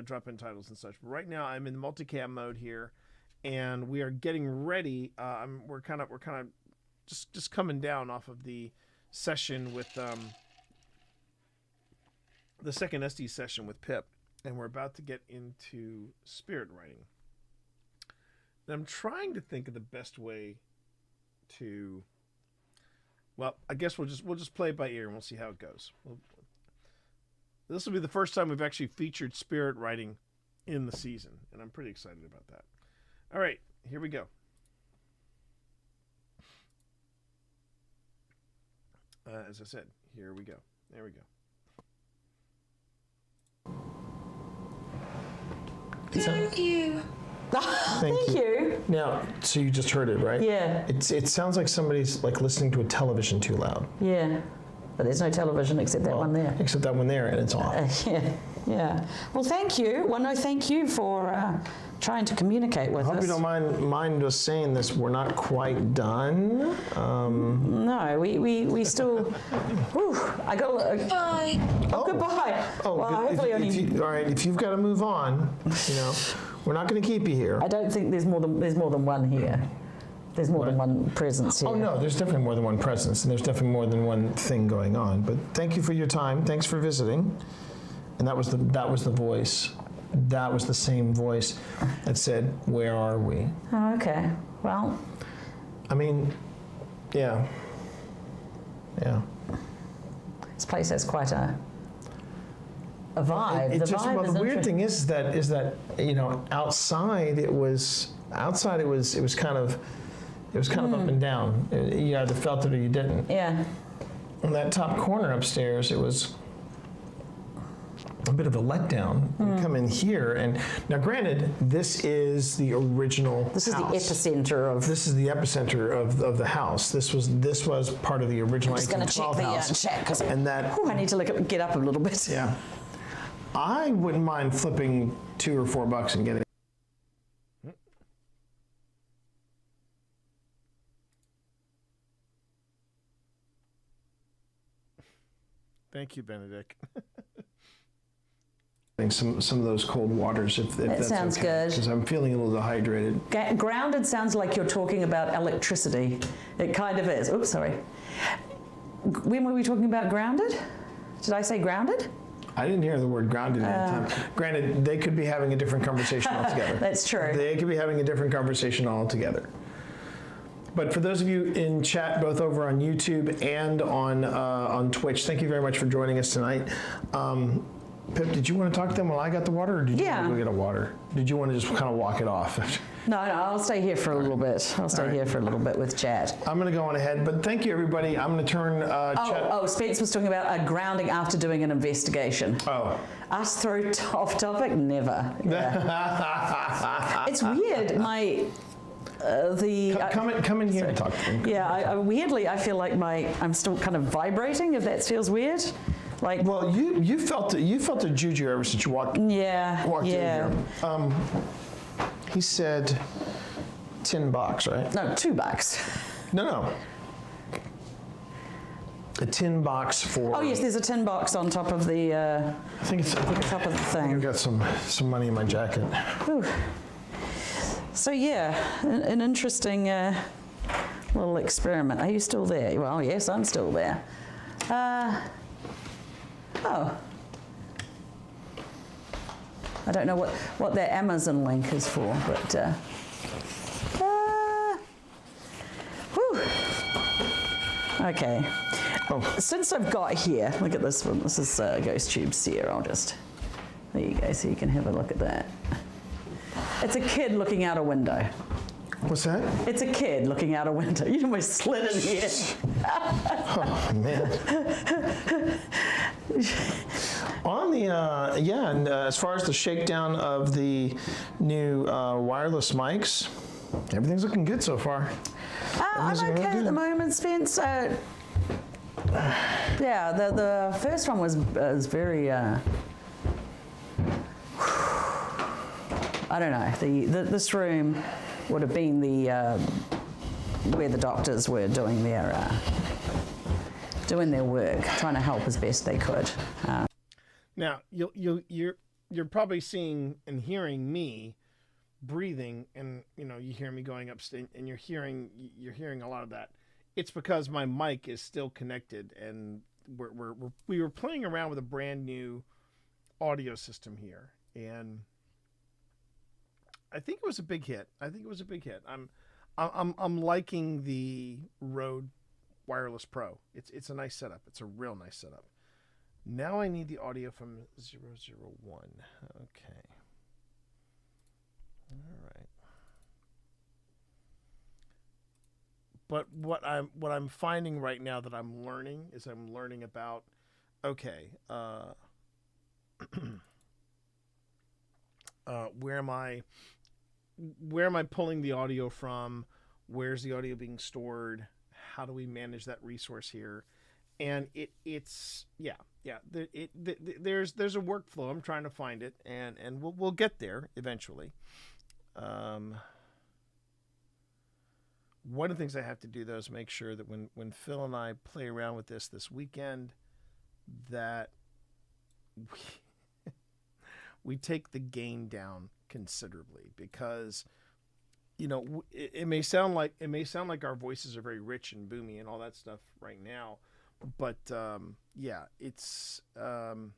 drop in titles and such. But right now I'm in multicam mode here, and we are getting ready. We're kind of just coming down off of the session with the second SD session with Pip, and we're about to get into spirit writing. And I'm trying to think of the best way to. Well, I guess we'll just play it by ear and we'll see how it goes. This will be the first time we've actually featured spirit writing in the season, and I'm pretty excited about that. All right, here we go. As I said, here we go. There we go. Thank you. Thank you. Now, so you just heard it, right? Yeah. It sounds like somebody's like listening to a television too loud. Yeah. But there's no television except that one there. Except that one there, and it's off. Yeah. Well, thank you. Well, no, thank you for trying to communicate with us. I hope you don't mind us saying this. We're not quite done. No, we still. Whew, I got. Bye. Oh, goodbye. Oh, well, good. Hopefully All right, if you've got to move on, We're not going to keep you here. I don't think there's more than one here. There's more than one presence here. Oh no, there's definitely more than one presence, and there's definitely more than one thing going on. But thank you for your time. Thanks for visiting. And that was the voice. That was the same voice that said, "Where are we?" Oh, okay. Well, I mean, yeah. This place has quite a vibe. The weird thing is that outside it was kind of up and down. You either felt it or you didn't. Yeah. In that top corner upstairs, it was a bit of a letdown. You come in here, and now granted, this is the original This is house. the epicenter of... This is the epicenter of the house. This was part of the original 1812 I'm just going to check the chat, because I need to get up a little bit. Yeah. I wouldn't mind flipping $2 or $4 and getting. Thank you, Benedict. Some of those cold waters, if that sounds good. Because I'm feeling a little dehydrated. Grounded sounds like you're talking about electricity. It kind of is. Oops, sorry. When were we talking about grounded? Did I say grounded? I didn't hear the word grounded at any time. Granted, they could be having a different conversation altogether. That's true. They could be having a different conversation altogether. But for those of you in chat, both over on YouTube and on Twitch, thank you very much for joining us tonight. Pip, did you want to talk to them while I got the water, or did you want to go get a water? Did you want to just kind of walk it off? No, I'll stay here for a little bit. I'll stay here for a little bit with chat. I'm going to go on ahead, but thank you, everybody. I'm going to turn chat. Spence was talking about a grounding after doing an investigation. Oh. Us throw off topic? Never. Yeah. It's weird. Come in here and talk to me. Yeah, weirdly, I feel like I'm still kind of vibrating, if that feels weird. Like, well, you felt a juju ever since you walked in here. He said $10, right? No, $2. No. A $10 for. Oh yes, there's a $10 on top of the. I think it's top of the thing. I've got some money in my jacket. Whew. So yeah, an interesting little experiment. Are you still there? Well, yes, I'm still there. Oh. I don't know what their Amazon link is for, but whew. Okay. Oh. Since I've got here, look at this one. This is Ghost Tube's here. There you go, so you can have a look at that. It's a kid looking out a window. What's that? It's a kid looking out a window. You almost slid in here. Oh, man. On the, and as far as the shakedown of the new wireless mics, everything's looking good so far. I'm okay at the moment, Spence. Yeah, the first one was very, I don't know, this room would have been where the doctors were doing their work, trying to help as best they could. Now you're probably seeing and hearing me breathing, and you hear me going upstairs, and you're hearing a lot of that. It's because my mic is still connected, and we were playing around with a brand new audio system here, and I think it was a big hit. I'm liking the Rode Wireless Pro. It's a nice setup. It's a real nice setup. Now I need the audio from 001. Okay. All right. But what I'm finding right now that I'm learning about, okay, where am I pulling the audio from? Where's the audio being stored? How do we manage that resource here? And there's a workflow. I'm trying to find it, and we'll get there eventually. One of the things I have to do though is make sure that when Phil and I play around with this weekend, that we take the gain down considerably because, you know, it may sound like our voices are very rich and boomy and all that stuff right now, but yeah, it's I'm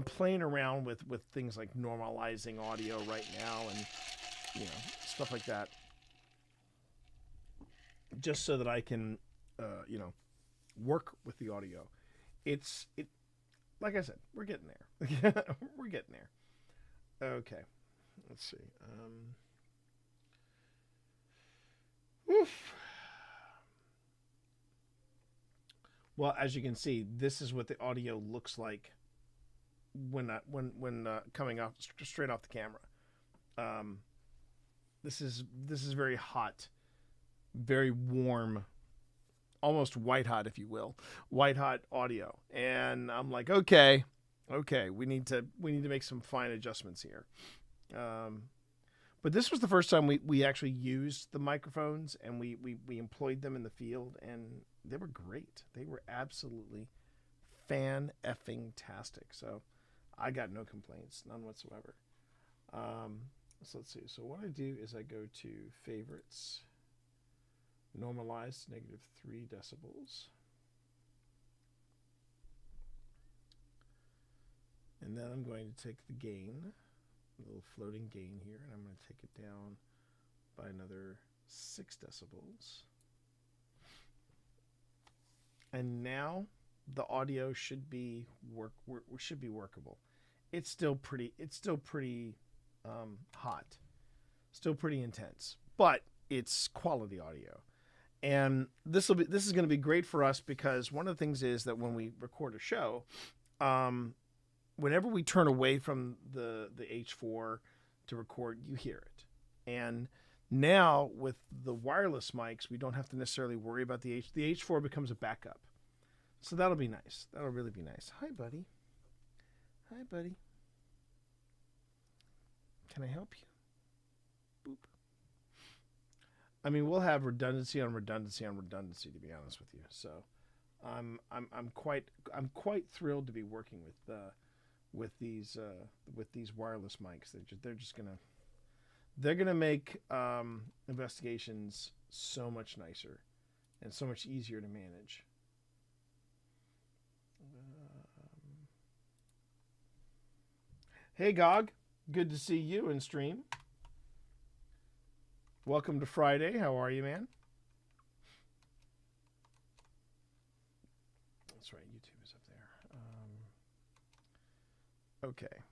playing around with things like normalizing audio right now and, you know, stuff like that, just so that I can you know, work with the audio. Like I said, we're getting there. We're getting there. Okay, let's see. Well, as you can see, this is what the audio looks like when coming off straight off the camera. This is very hot, very warm, almost white hot, if you will, white hot audio. And I'm like, okay, we need to make some fine adjustments here. But this was the first time we actually used the microphones, and we employed them in the field, and they were great. They were absolutely fan-effing-tastic. So I got no complaints, none whatsoever. So let's see. So what I do is I go to favorites, normalized -3 decibels. And then I'm going to take the gain, a little floating gain here, and I'm going to take it down by another 6 decibels. And now the audio should be workable. It's still pretty hot, still pretty intense, but it's quality audio. And this is going to be great for us because one of the things is that when we record a show, whenever we turn away from the H4 to record, you hear it. And now with the wireless mics, we don't have to necessarily worry about the H4 becomes a backup. So that'll be nice. That'll really be nice. Hi, buddy. Hi, buddy. Can I help you? Boop. I mean, we'll have redundancy on redundancy on redundancy, to be honest with you. So, I'm quite thrilled to be working with these wireless mics. They're gonna make investigations so much nicer and so much easier to manage. Hey, Gog, good to see you in stream. Welcome to Friday. How are you, man? That's right. YouTube is up there. Okay.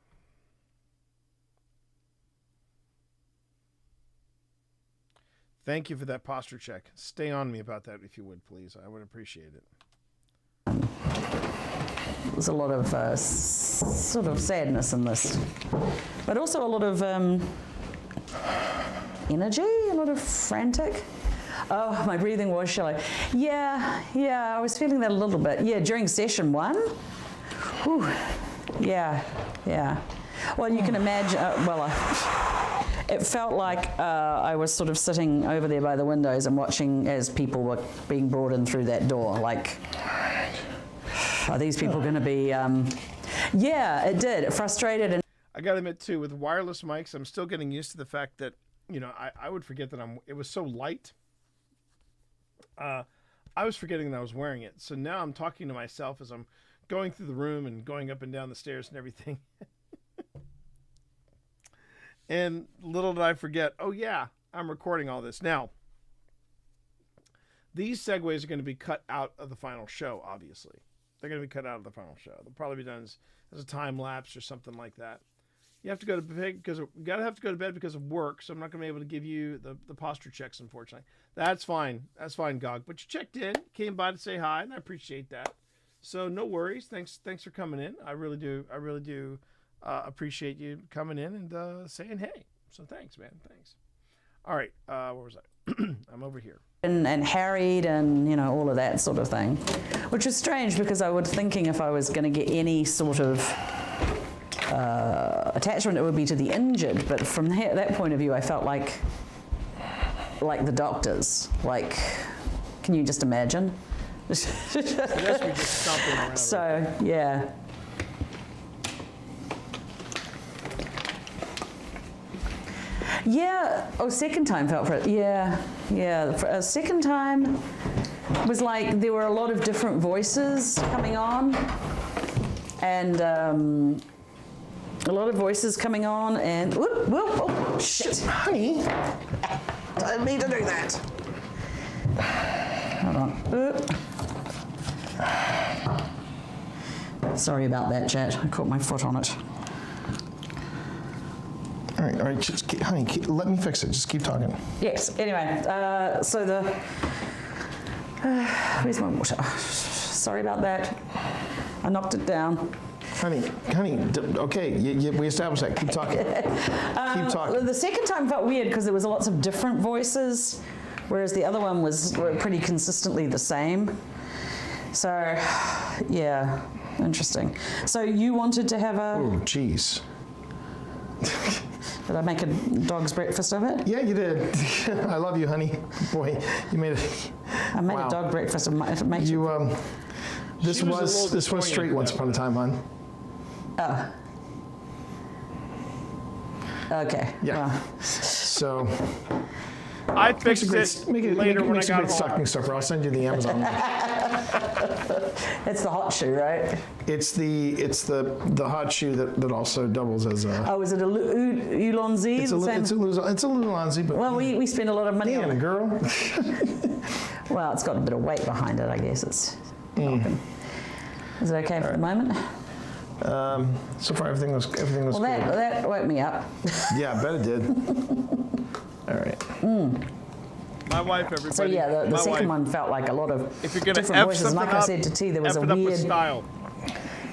Thank you for that posture check. Stay on me about that if you would, please. I would appreciate it. There's a lot of sort of sadness in this, but also a lot of energy, a lot of frantic. Oh, my breathing was shallow. Yeah, I was feeling that a little bit. Yeah, during session 1. Whew. Yeah. Well, you can imagine, it felt like I was sort of sitting over there by the windows and watching as people were being brought in through that door. Like, are these people going to be, yeah, it did. Frustrated. And I got to admit, too, with wireless mics, I'm still getting used to the fact that, you know, I would forget that it was so light. I was forgetting that I was wearing it. So now I'm talking to myself as I'm going through the room and going up and down the stairs and everything. And little did I forget, oh yeah, I'm recording all this. Now, these segues are going to be cut out of the final show, obviously. They're going to be cut out of the final show. They'll probably be done as a time lapse or something like that. You have to go to bed because of work, so I'm not going to be able to give you the posture checks, unfortunately. That's fine. That's fine, Gog. But you checked in, came by to say hi, and I appreciate that. So no worries. Thanks for coming in. I really do appreciate you coming in and saying hey. So thanks, man. Thanks. All right. Where was I? I'm over here. And harried and, you know, all of that sort of thing, which is strange because I was thinking if I was going to get any sort of attachment, it would be to the injured. But from that point of view, I felt like the doctors. Like, can you just imagine? Yes, we're just stomping around. So, yeah. Yeah. Oh, second time felt for it. Yeah. Yeah. For a second time was like there were a lot of different voices coming on, and a lot of voices coming on, and whoop, whoop, oh shit, honey, I didn't mean to do that. Hold on. Whoop. Sorry about that, chat. I caught my foot on it. All right, just honey, let me fix it. Just keep talking. Yes. Anyway, so the where's my water? Sorry about that. I knocked it down. Honey, okay, we established that. Keep talking. Keep talking. The second time felt weird because there was lots of different voices, whereas the other one was pretty consistently the same. So, yeah, interesting. So you wanted to have a... Oh, jeez. Did I make a dog's breakfast of it? Yeah, you did. I love you, honey. Boy, you made it. I made a dog breakfast of it makes you... This was straight once upon a time, hon. Oh. Okay. Yeah. So... I fixed it later when I got home. Stocking stuffer. I'll send you the Amazon link. It's the hot shoe, right? It's the hot shoe that also doubles as a... Oh, is it a Ulanzi? It's a Ulanzi, but... Well, we spend a lot of money on it. Girl. Well, it's got a bit of weight behind it, I guess. It's helping. Is it okay for the moment? So far, everything was well, cool. that woke me up. Yeah, I bet it did. All right. My wife, everybody. So yeah, the second one felt like a lot of if you're gonna different voices. And like I said to T, there was a weird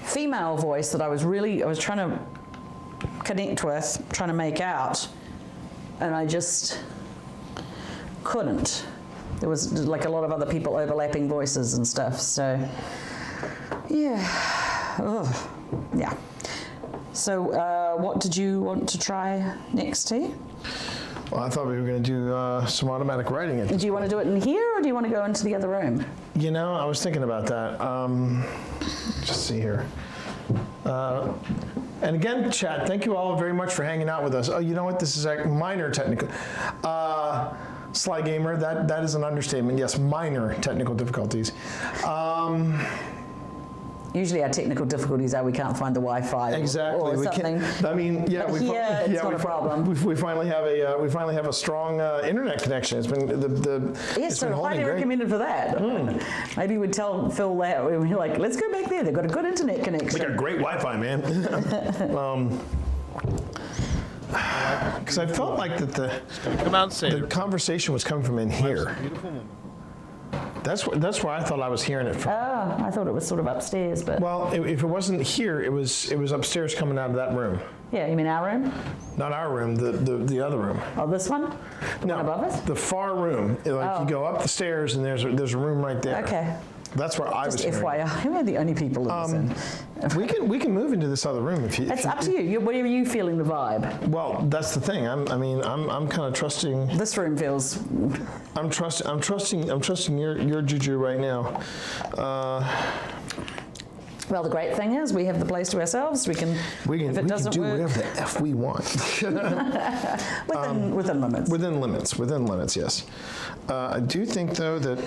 female voice that I was trying to connect with, trying to make out, and I just couldn't. There was like a lot of other people overlapping voices and stuff. So yeah, yeah. So what did you want to try next, T? Well, I thought we were going to do some automatic writing. Do you want to do it in here, or do you want to go into the other room? You know, I was thinking about that. Just see here. And again, chat, thank you all very much for hanging out with us. Oh, you know what? This is a minor technical. Sly Gamer, that is an understatement. Yes, minor technical difficulties. Usually our technical difficulties are we can't find the Wi-Fi exactly. or something. I mean, yeah, it's not a problem. We finally have a strong internet connection. It's been yes, so highly recommended for that. Maybe we'd tell Phil that we're like, let's go back there. They've got a good internet connection. They got great Wi-Fi, man. Because I felt like that the conversation was coming from in here. Beautiful woman. That's where I thought I was hearing it from. Oh, I thought it was sort of upstairs, but... Well, if it wasn't here, it was upstairs coming out of that room. Yeah, you mean our room? Not our room, the other room. Oh, this one? The one above us? The far room. Like you go up the stairs and there's a room right there. Okay. That's where I was hearing. FYI, we're the only people in this in. We can move into this other room if you. It's up to you. Whatever you feeling the vibe. Well, that's the thing. I'm kind of trusting. This room feels. I'm trusting your juju right now. Well, the great thing is we have the place to ourselves. We can if it doesn't do work, whatever the F we want. within limits. Within limits, yes. I do think though that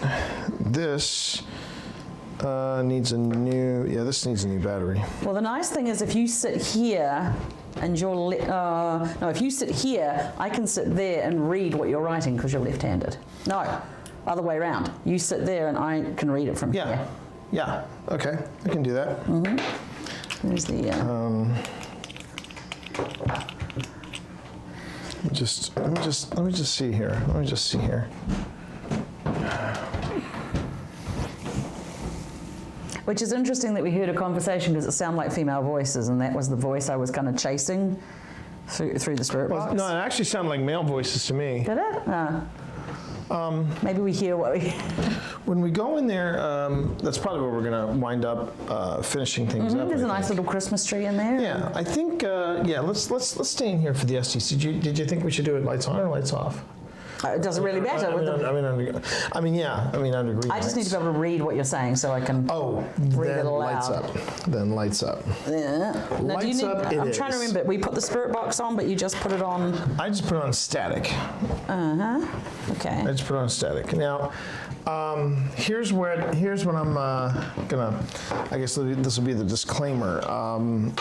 this needs a new. Yeah, this needs a new battery. Well, the nice thing is if you sit here and you're if you sit here, I can sit there and read what you're writing because you're left-handed. No, other way around. You sit there and I can read it from here. Yeah. Okay. I can do that. There's the. Let me just see here. Which is interesting that we heard a conversation because it sounded like female voices, and that was the voice I was kind of chasing through the spirit box. No, it actually sounded like male voices to me. Did it? Maybe we hear what we... When we go in there, that's probably where we're going to wind up finishing things up. There's a nice little Christmas tree in there. Yeah, I think, let's stay in here for the STC. Did you think we should do it lights on or lights off? It doesn't really matter. Under green I just need lights. to be able to read what you're saying so I can read it aloud. Then lights up. Yeah. Now, do you need, I'm trying to remember. We put the spirit box on, but you just put it on. I just put it on static. Okay. I just put it on static. Now, here's what I'm gonna. I guess this will be the disclaimer.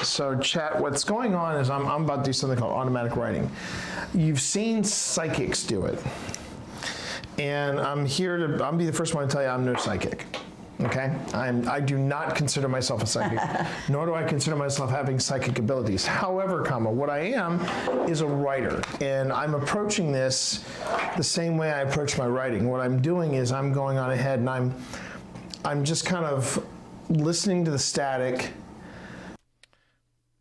So, chat. What's going on is I'm about to do something called automatic writing. You've seen psychics do it, and I'm here to. I'll be the first one to tell you I'm no psychic. Okay, I do not consider myself a psychic, nor do I consider myself having psychic abilities. However, what I am is a writer, and I'm approaching this the same way I approach my writing. What I'm doing is I'm going on ahead and I'm just kind of listening to the static.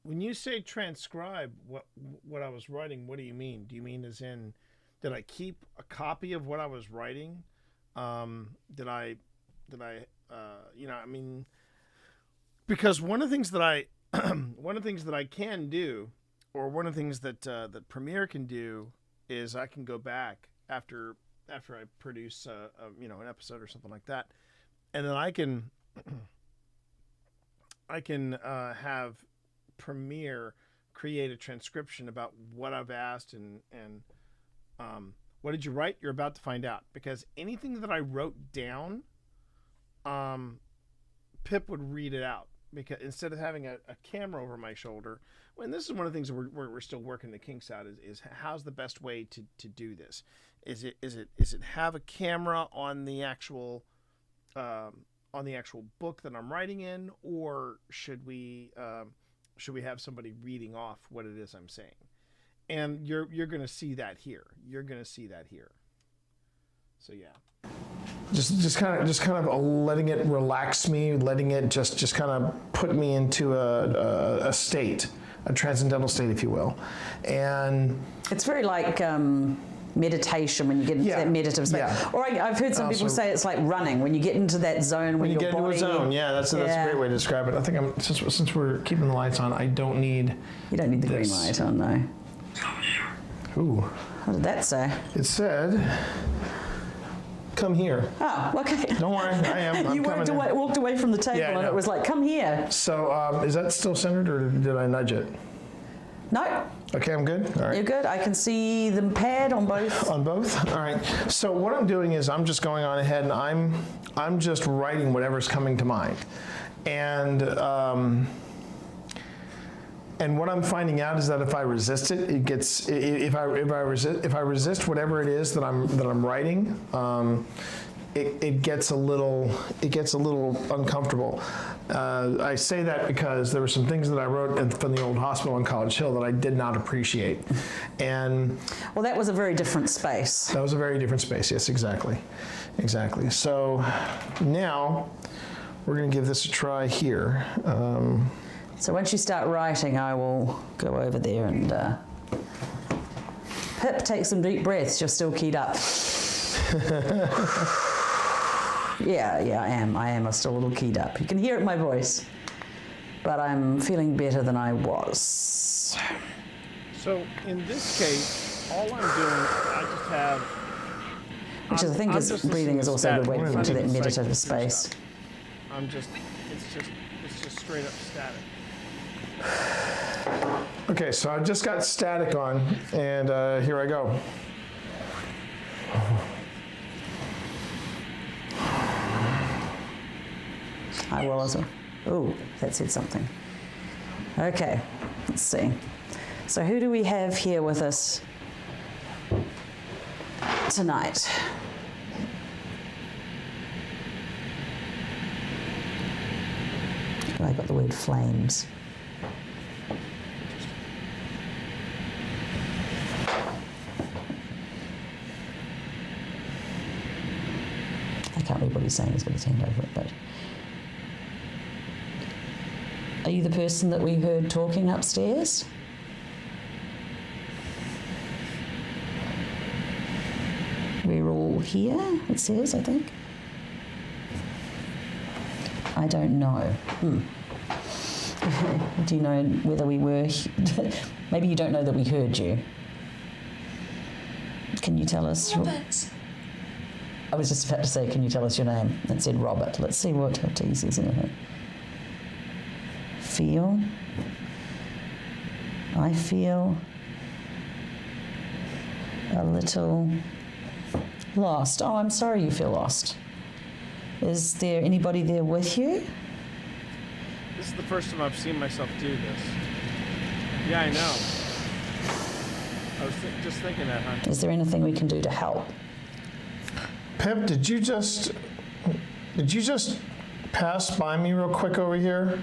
When you say transcribe what I was writing, what do you mean? Do you mean as in, did I keep a copy of what I was writing? Did I because one of the things that I can do, or one of the things that that Premiere can do, is I can go back after I produce an episode or something like that, and then I can have Premiere create a transcription about what I've asked and what did you write? You're about to find out, because anything that I wrote down, Pip would read it out, because instead of having a camera over my shoulder, and this is one of the things that we're still working the kinks out, is how's the best way to do this? Is it have a camera on the actual book that I'm writing in, or should we have somebody reading off what it is I'm saying? And you're going to see that here. So yeah. Just kind of letting it relax me, letting it just kind of put me into a state, a transcendental state, if you will. And it's very like meditation, when you get into that meditative state. Yeah. Or I've heard some people say it's like running, when you get into that zone when you get into a zone. Yeah, that's a great way to describe it. I think since we're keeping the lights on, I don't need. You don't need the green light on, no. Ooh. What did that say? It said, "Come here." Oh, okay. Don't worry, I am. You walked away from the table, and it was like, "Come here." So, is that still centered, or did I nudge it? No. Okay, I'm good. All right. You're good. I can see the pad on both. On both? All right. So what I'm doing is I'm just going on ahead, and I'm just writing whatever's coming to mind, and what I'm finding out is that if I resist it, it gets. If I resist whatever it is that I'm writing, it gets a little uncomfortable. I say that because there were some things that I wrote from the old hospital on College Hill that I did not appreciate, and well, that was a very different space. That was a very different space. Yes, exactly. So now we're going to give this a try here. So once you start writing, I will go over there and Pip, take some deep breaths. You're still keyed up. Yeah, I am. I'm still a little keyed up. You can hear it in my voice, but I'm feeling better than I was. So in this case, all I'm doing, I just have. Which I think is breathing is also a good way to get into that meditative space. It's just straight up static. Okay, so I just got static on, and here I go. I will as well. Oh, that said something. Okay, let's see. So who do we have here with us tonight? I got the word flames. I can't read what he's saying. He's got his hand over it, but. Are you the person that we heard talking upstairs? We're all here, it says, I think. I don't know. Do you know whether we were... Maybe you don't know that we heard you. Can you tell us? Robert. I was just about to say, can you tell us your name? It said Robert. Let's see what T says anything. Feel. I feel a little lost. Oh, I'm sorry you feel lost. Is there anybody there with you? This is the first time I've seen myself do this. Yeah, I know. I was just thinking that, huh? Is there anything we can do to help? Pip, did you just pass by me real quick over here?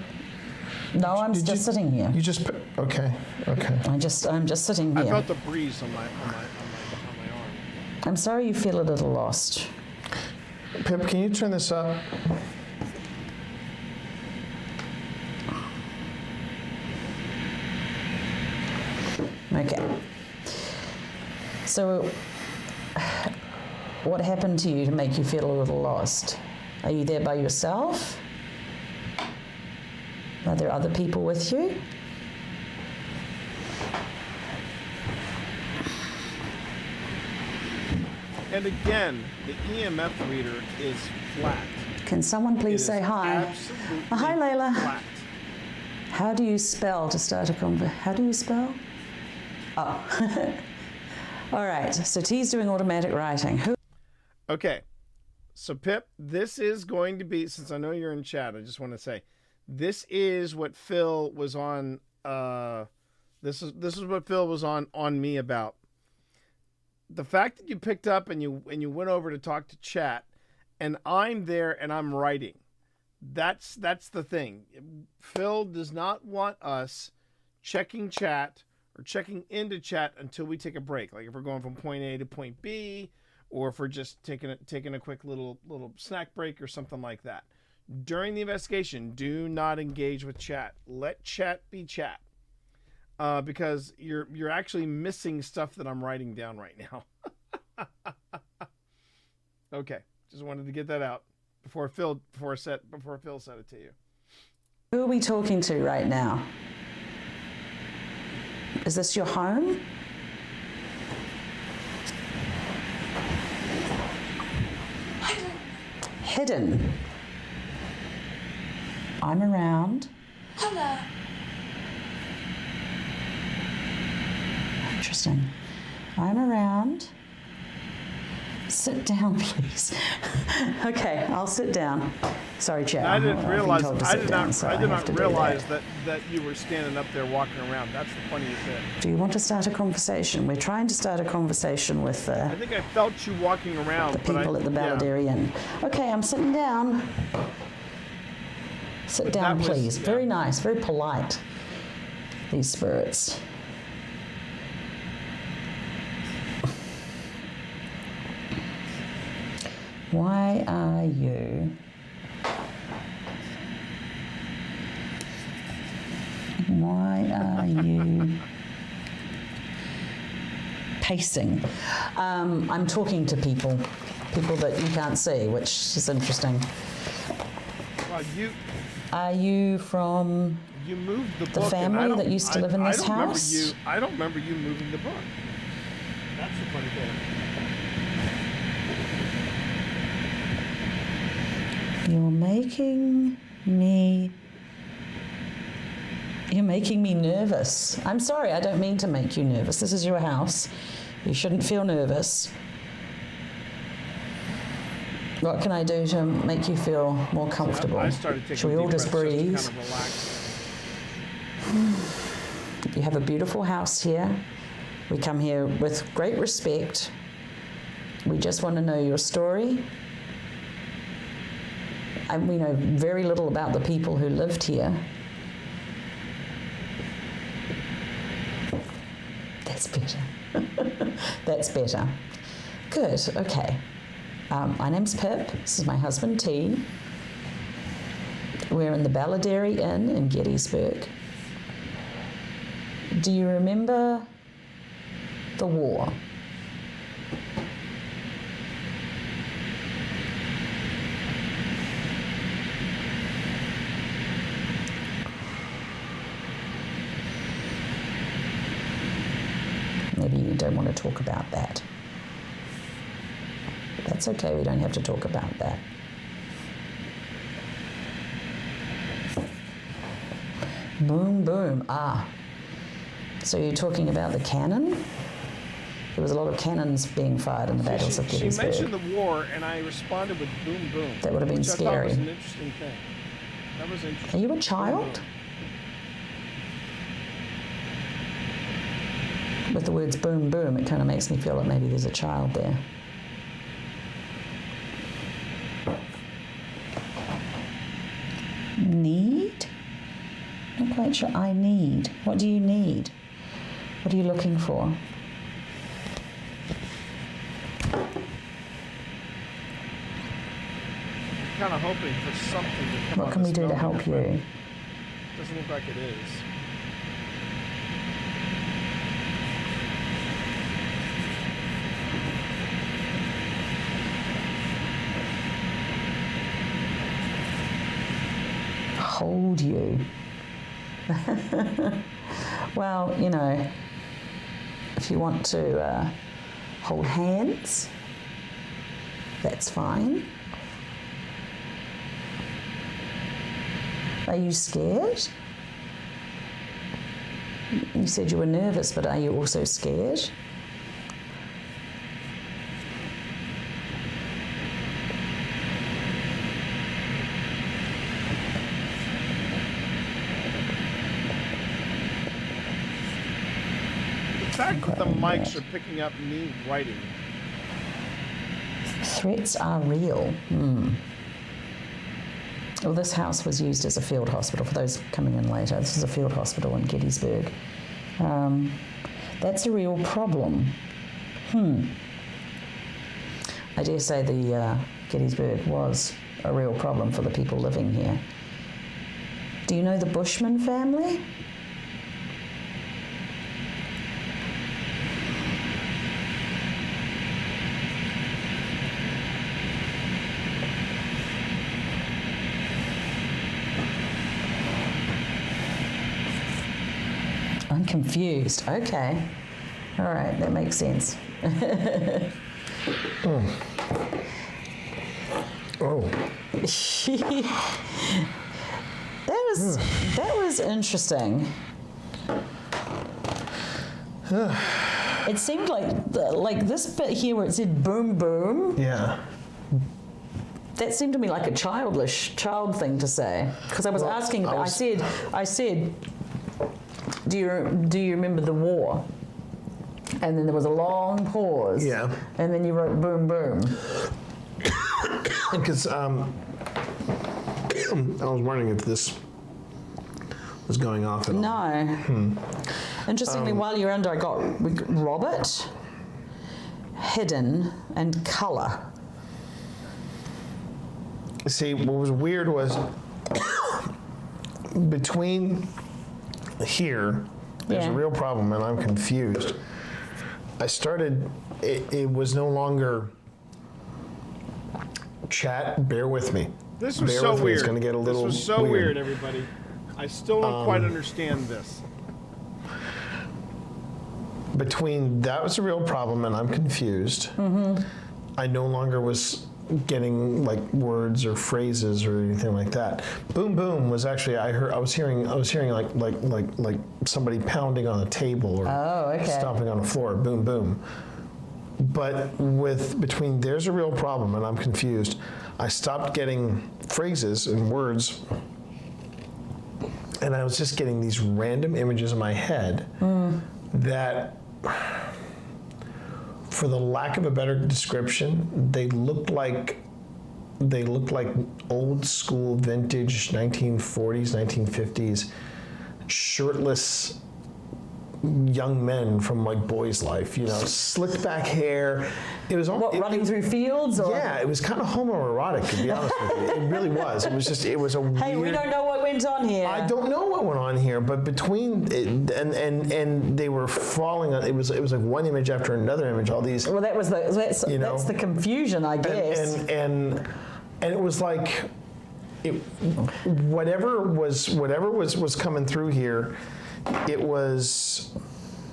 No, I'm just sitting here. You just okay. I'm just sitting here. I felt the breeze on my arm. I'm sorry you feel a little lost. Pip, can you turn this up? Okay. So, what happened to you to make you feel a little lost? Are you there by yourself? Are there other people with you? And again, the EMF reader is flat. Can someone please say hi? Absolutely Hi, Layla. flat. How do you spell to start a conversation? How do you spell? Oh. All right, so T's doing automatic writing. Okay, so Pip, this is going to be, since I know you're in chat, I just want to say, this is what Phil was on, this is what Phil was on me about. The fact that you picked up and you went over to talk to chat, and I'm there and I'm writing. That's the thing. Phil does not want us checking chat or checking into chat until we take a break. Like if we're going from point A to point B, or if we're just taking a quick little snack break or something like that. During the investigation, do not engage with chat. Let chat be chat. Because you're actually missing stuff that I'm writing down right now. Okay, just wanted to get that out before Phil said it to you. Who are we talking to right now? Is this your home? Hidden. I'm around. Hello. Interesting. I'm around. Sit down, please. Okay, I'll sit down. Sorry, Chair. I didn't realize. I did I not realize that you were standing up there walking around. That's the funniest bit. Do you want to start a conversation? We're trying to start a conversation with I think I felt you walking around. the people at the Baladerry Inn. Okay, I'm sitting down. Sit down, please. Very nice, very polite. These spirits. Why are you pacing? I'm talking to people that you can't see, which is interesting. Well, are you from you moved the the book, family that used to live in this house? I don't remember you moving the book. That's the funny thing. You're making me nervous. I'm sorry, I don't mean to make you nervous. This is your house. You shouldn't feel nervous. What can I do to make you feel more comfortable? I started taking Should we all just breathe? Just to kind of relax. You have a beautiful house here. We come here with great respect. We just want to know your story. And we know very little about the people who lived here. That's better. That's better. Good, okay. My name's Pip. This is my husband, T. We're in the Baladerry Inn in Gettysburg. Do you remember the war? Maybe you don't want to talk about that. That's okay, we don't have to talk about that. Boom, boom. Ah. So you're talking about the cannon? There was a lot of cannons being fired in the battles of Gettysburg. She mentioned the war, and I responded with boom, boom. That would have been which scary. I thought was an interesting thing. That was interesting. Are you a child? Boom, boom. With the words boom, boom, it kind of makes me feel like maybe there's a child there. Need? Not quite sure. I need. What do you need? What are you looking for? Kind of hoping for something to come What on can we this do to moment, help but you? Doesn't look like it is. Hold you. Well, you know, if you want to hold hands, that's fine. Are you scared? You said you were nervous, but are you also scared? The fact that the mics are picking up me writing. Threats are real. Well, this house was used as a field hospital. For those coming in later, this is a field hospital in Gettysburg. That's a real problem. I dare say the Gettysburg was a real problem for the people living here. Do you know the Bushman family? I'm confused. Okay. All right, that makes sense. Oh. That was interesting. It seemed like this bit here where it said boom boom. Yeah. That seemed to me like a child thing to say, because I was asking. I said, do you remember the war? And then there was a long pause. Yeah. And then you wrote boom boom. Because I was wondering if this was going off at all. No. Interestingly, while you're under, we got Robert, hidden, and colour. See, what was weird was between here, there's a real problem, and I'm confused. I started, it was no longer chat, bear with me. This was bear so with weird. Me. It's going to get a little This was so weird, everybody. I still don't quite understand this. Between that was a real problem, and I'm confused. I no longer was getting like words or phrases or anything like that. Boom boom was actually I was hearing like somebody pounding on a table or stomping on the floor. Boom boom. But between there's a real problem and I'm confused, I stopped getting phrases and words, and I was just getting these random images in my head that, for the lack of a better description, they looked like old school vintage 1940s, 1950s shirtless young men from like Boy's Life, you know, slicked back hair. It was all running through fields, or yeah, it was kind of homoerotic, to be honest with you. It really was. It was a hey, weird, we don't know what went on here. I don't know what went on here, but between it, and they were falling on. It was like one image after another image. All these. Well, that's the confusion, I guess. And it was like, whatever was coming through here, it was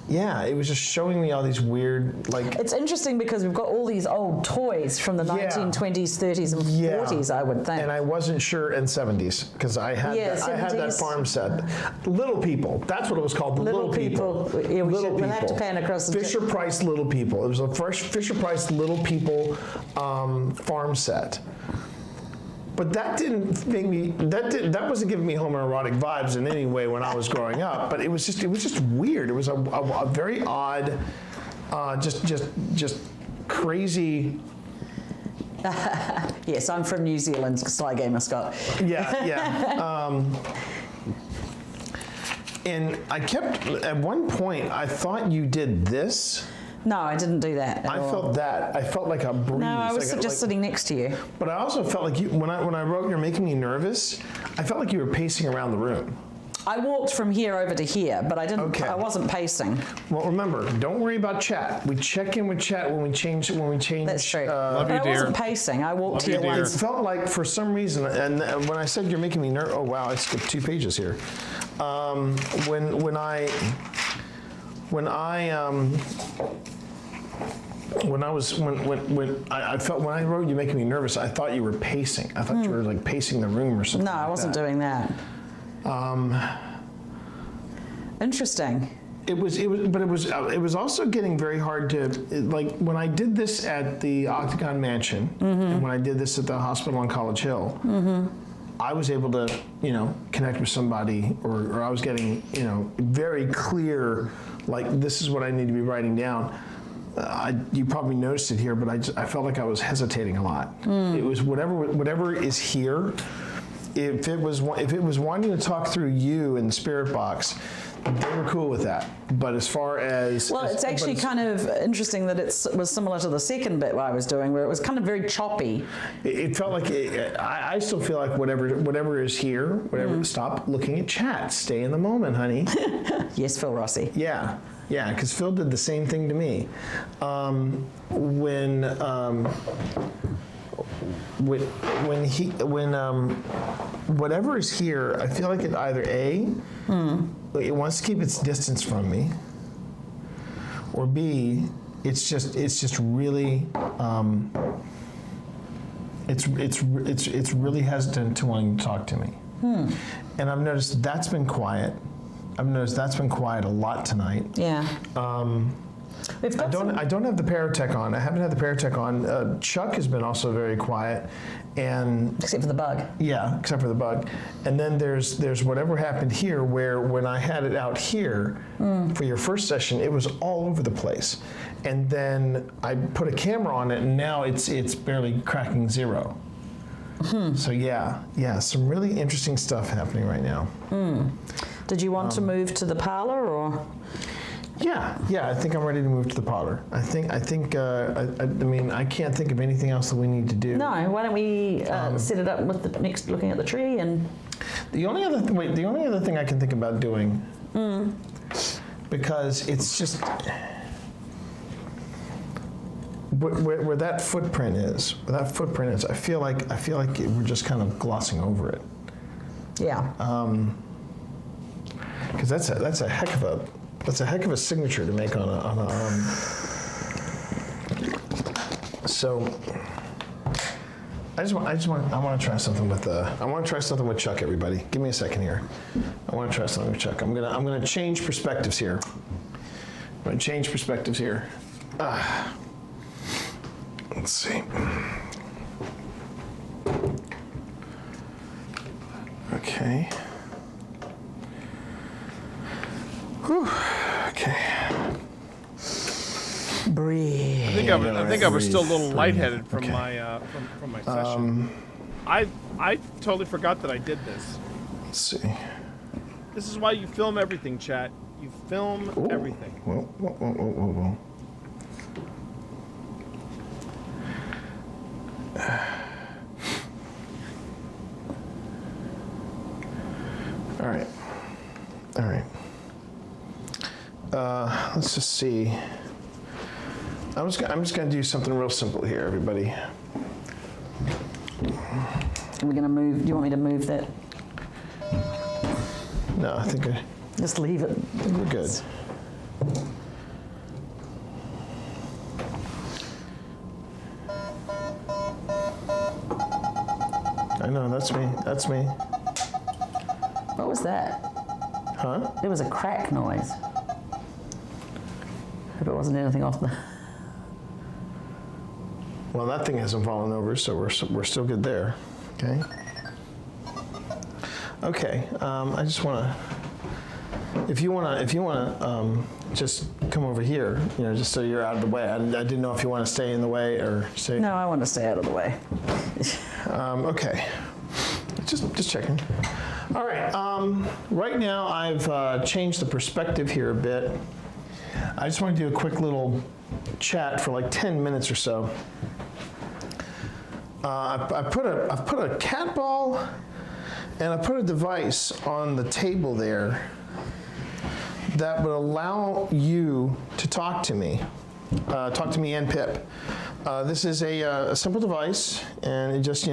Yeah, it was just showing me all these weird, like... It's interesting because we've got all these old toys from the 1920s, 30s, and 40s, I would think. And I wasn't sure, and 70s, because I had that farm set. Little People, that's what it was called, Little People. Yeah, we'll have to pan across the... Fisher Price Little People. It was a first Fisher Price Little People farm set. But that didn't make me. That wasn't giving me homoerotic vibes in any way when I was growing up. But it was just weird. It was a very odd, just crazy. Yes, I'm from New Zealand, Sly Gamer Scott. Yeah. And I kept at one point I thought you did this. No, I didn't do that. I felt that. I felt like a breeze. No, I was just sitting next to you. But I also felt like you, when I wrote "You're making me nervous," I felt like you were pacing around the room. I walked from here over to here, but I didn't. Okay. I wasn't pacing. Well, remember, don't worry about chat. We check in with chat when we change. That's true. Love you, dear. I wasn't pacing. I walked here once. It felt like for some reason, and when I said "You're making me nervous," oh wow, I skipped 2 pages here. When I felt when I wrote "You making me nervous," I thought you were pacing. I thought you were like pacing the room or something. No, I wasn't doing that. Interesting. It was also getting very hard to, like, when I did this at the Octagon Mansion, and when I did this at the hospital on College Hill, I was able to, connect with somebody, or I was getting, very clear, like, this is what I need to be writing down. You probably noticed it here, but I felt like I was hesitating a lot. It was whatever is here. If it was wanting to talk through you in the spirit box, they were cool with that. But as far as it's actually kind of interesting that it was similar to the second bit I was doing, where it was kind of very choppy. It felt like I still feel like whatever is here, stop looking at chat, stay in the moment, honey. Yes, Phil Rossi. Yeah, because Phil did the same thing to me. Whatever is here, I feel like it either it wants to keep its distance from me, or B, it's just really it's really hesitant to wanting to talk to me. And I've noticed that's been quiet. I've noticed that's been quiet a lot tonight. Yeah. I don't have the paratech on. I haven't had the paratech on. Chuck has been also very quiet, and except for the bug. Yeah, except for the bug. And then there's whatever happened here, where when I had it out here for your first session, it was all over the place, and then I put a camera on it, and now it's barely cracking 0. So yeah, some really interesting stuff happening right now. Did you want to move to the parlor, or? Yeah, I think I'm ready to move to the parlor. I mean, I can't think of anything else that we need to do. No, why don't we set it up with the next looking at the tree and. The only other thing I can think about doing, because it's just where that footprint is. I feel like we're just kind of glossing over it. Yeah. Because that's a heck of a signature to make on a So I want to try something with Chuck, everybody. Give me a second here. I want to try something with Chuck. I'm gonna change perspectives here. Let's see. Okay. Whew. Okay. Breathe. I think I was still a little lightheaded from my from my session. I totally forgot that I did this. Let's see. This is why you film everything, chat. You film everything. Whoa. All right. Let's just see. I'm just gonna do something real simple here, everybody. Are we gonna move? Do you want me to move that? No, I think just leave it. I think we're good. I know, that's me. That's me. What was that? Huh? There was a crack noise. Hope it wasn't anything off the... Well, that thing hasn't fallen over, so we're still good there. Okay. Okay. I just want to. If you want to, just come over here. You know, just so you're out of the way. I didn't know if you want to stay in the way or stay. No, I want to stay out of the way. Okay. Just checking. All right. Right now, I've changed the perspective here a bit. I just want to do a quick little chat for like 10 minutes or so. I've put a cat ball and I put a device on the table there that would allow you to talk to me and Pip. This is a simple device, and it just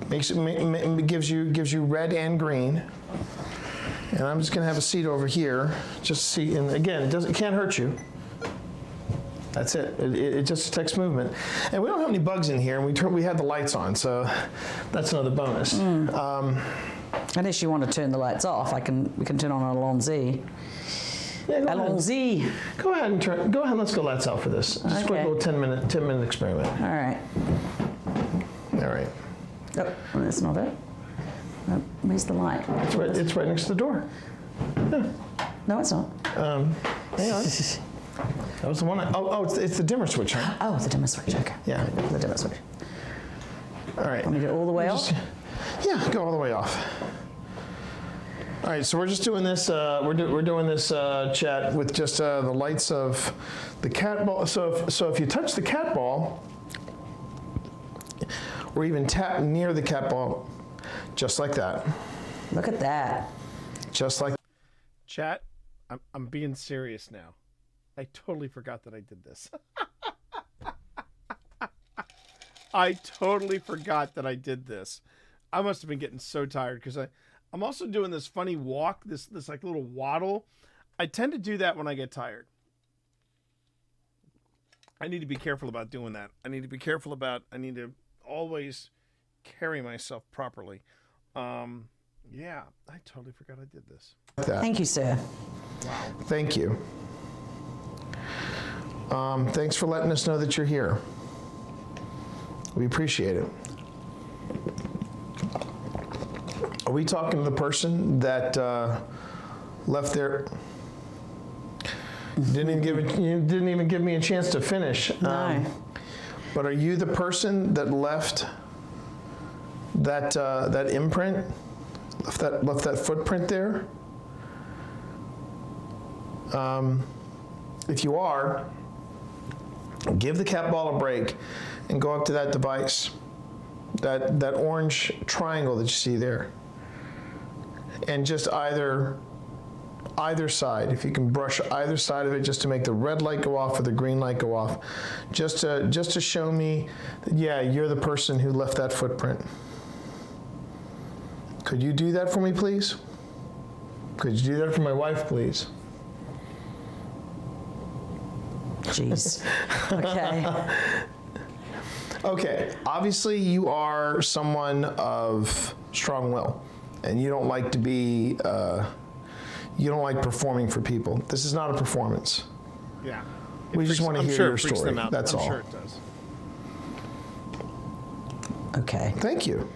gives you red and green. And I'm just gonna have a seat over here, just see. And again, it can't hurt you. That's it. It just detects movement, and we don't have any bugs in here. And we have the lights on, so that's another bonus. Unless you want to turn the lights off, we can turn on an allons-y. Yeah, allons-y. Go ahead and turn. Go ahead. Let's go lights out for this. Just a quick little 10 minute experiment. All right. All right. Oh, that's not it. No, where's the light? It's right next to the door. Yeah. No, it's not. Hang on. That was the one. It's the dimmer switch, huh? Oh, it's the dimmer switch. Okay. Yeah. The dimmer switch. All right. Want me to go all the way off? Yeah, go all the way off. All right, so we're just doing this. We're doing this chat with just the lights of the cat ball. So if you touch the cat ball, or even tap near the cat ball, just like that. Look at that. Just like. Chat, I'm being serious now. I totally forgot that I did this. I totally forgot that I did this. I must have been getting so tired because I'm also doing this funny walk, this like little waddle. I tend to do that when I get tired. I need to be careful about doing that. I need to always carry myself properly. Yeah, I totally forgot I did this. Thank you, sir. Wow. Thank you. Thanks for letting us know that you're here. We appreciate it. Are we talking to the person that left their... You didn't even give me a chance to finish. No. But are you the person that left that imprint? Left that footprint there? If you are, give the cat ball a break and go up to that device, that orange triangle that you see there, and just either side, if you can brush either side of it just to make the red light go off or the green light go off, just to show me that, yeah, you're the person who left that footprint. Could you do that for me, please? Could you do that for my wife, please? Jeez. Okay. Okay, obviously you are someone of strong will, and you don't like to be, you don't like performing for people. This is not a performance. Yeah. We just want to hear your story. That's all. I'm sure it does. Okay. Thank you.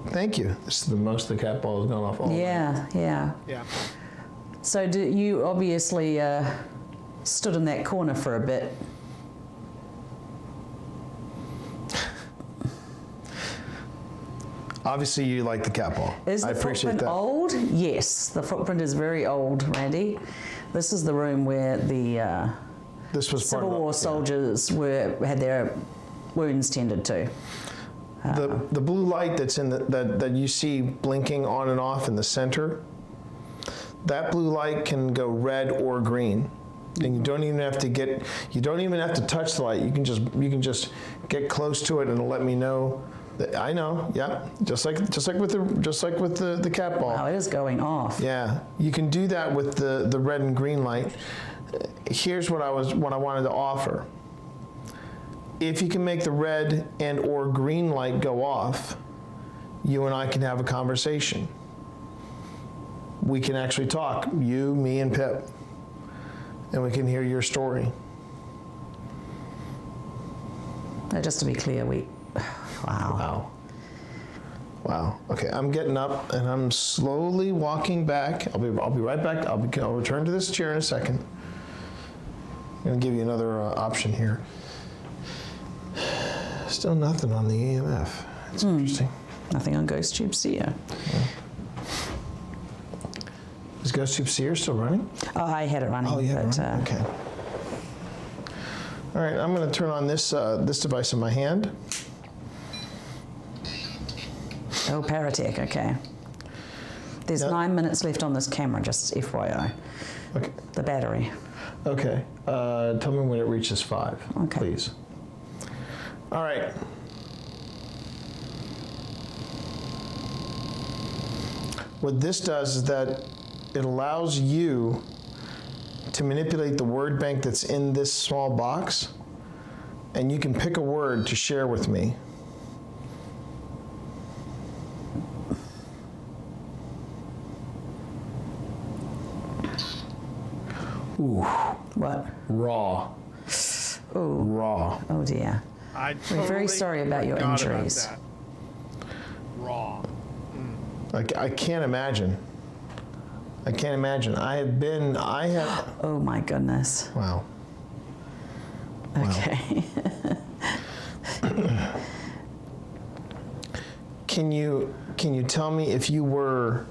Thank you. This is the most the cat ball has gone off all night. Yeah. So you obviously stood in that corner for a bit. Obviously, you like the cat ball. Is the footprint old? Yes, the footprint is very old, Randy. This is the room where the Civil War soldiers had their wounds tended to. The blue light that's in that you see blinking on and off in the center, that blue light can go red or green. And you don't even have to touch the light. You can just get close to it and it'll let me know I know, yeah. Just like with the cat ball. Wow, it is going off. Yeah, you can do that with the red and green light. Here's what I wanted to offer. If you can make the red and or green light go off, you and I can have a conversation. We can actually talk, you, me, and Pip, and we can hear your story. Just to be clear, wow. Wow. Okay, I'm getting up and I'm slowly walking back. I'll be right back. I'll return to this chair in a second. I'm gonna give you another option here. Still nothing on the EMF. It's interesting. Nothing on Ghost Tube Seer. Is Ghost Tube Seer still running? Oh, I had it running. Oh, yeah. But, okay. All right, I'm going to turn on this device in my hand. Oh, Paratech, okay. There's 9 minutes left on this camera, just FYI. Okay. The battery. Okay. Tell me when it reaches 5, please. All right. What this does is that it allows you to manipulate the word bank that's in this small box, and you can pick a word to share with me. Ooh. What? Raw. Ooh. Raw. Oh dear. We're very sorry about your injuries. About that. Raw. I can't imagine. I can't imagine. I have. Oh my goodness. Wow. Okay. Can you tell me if you were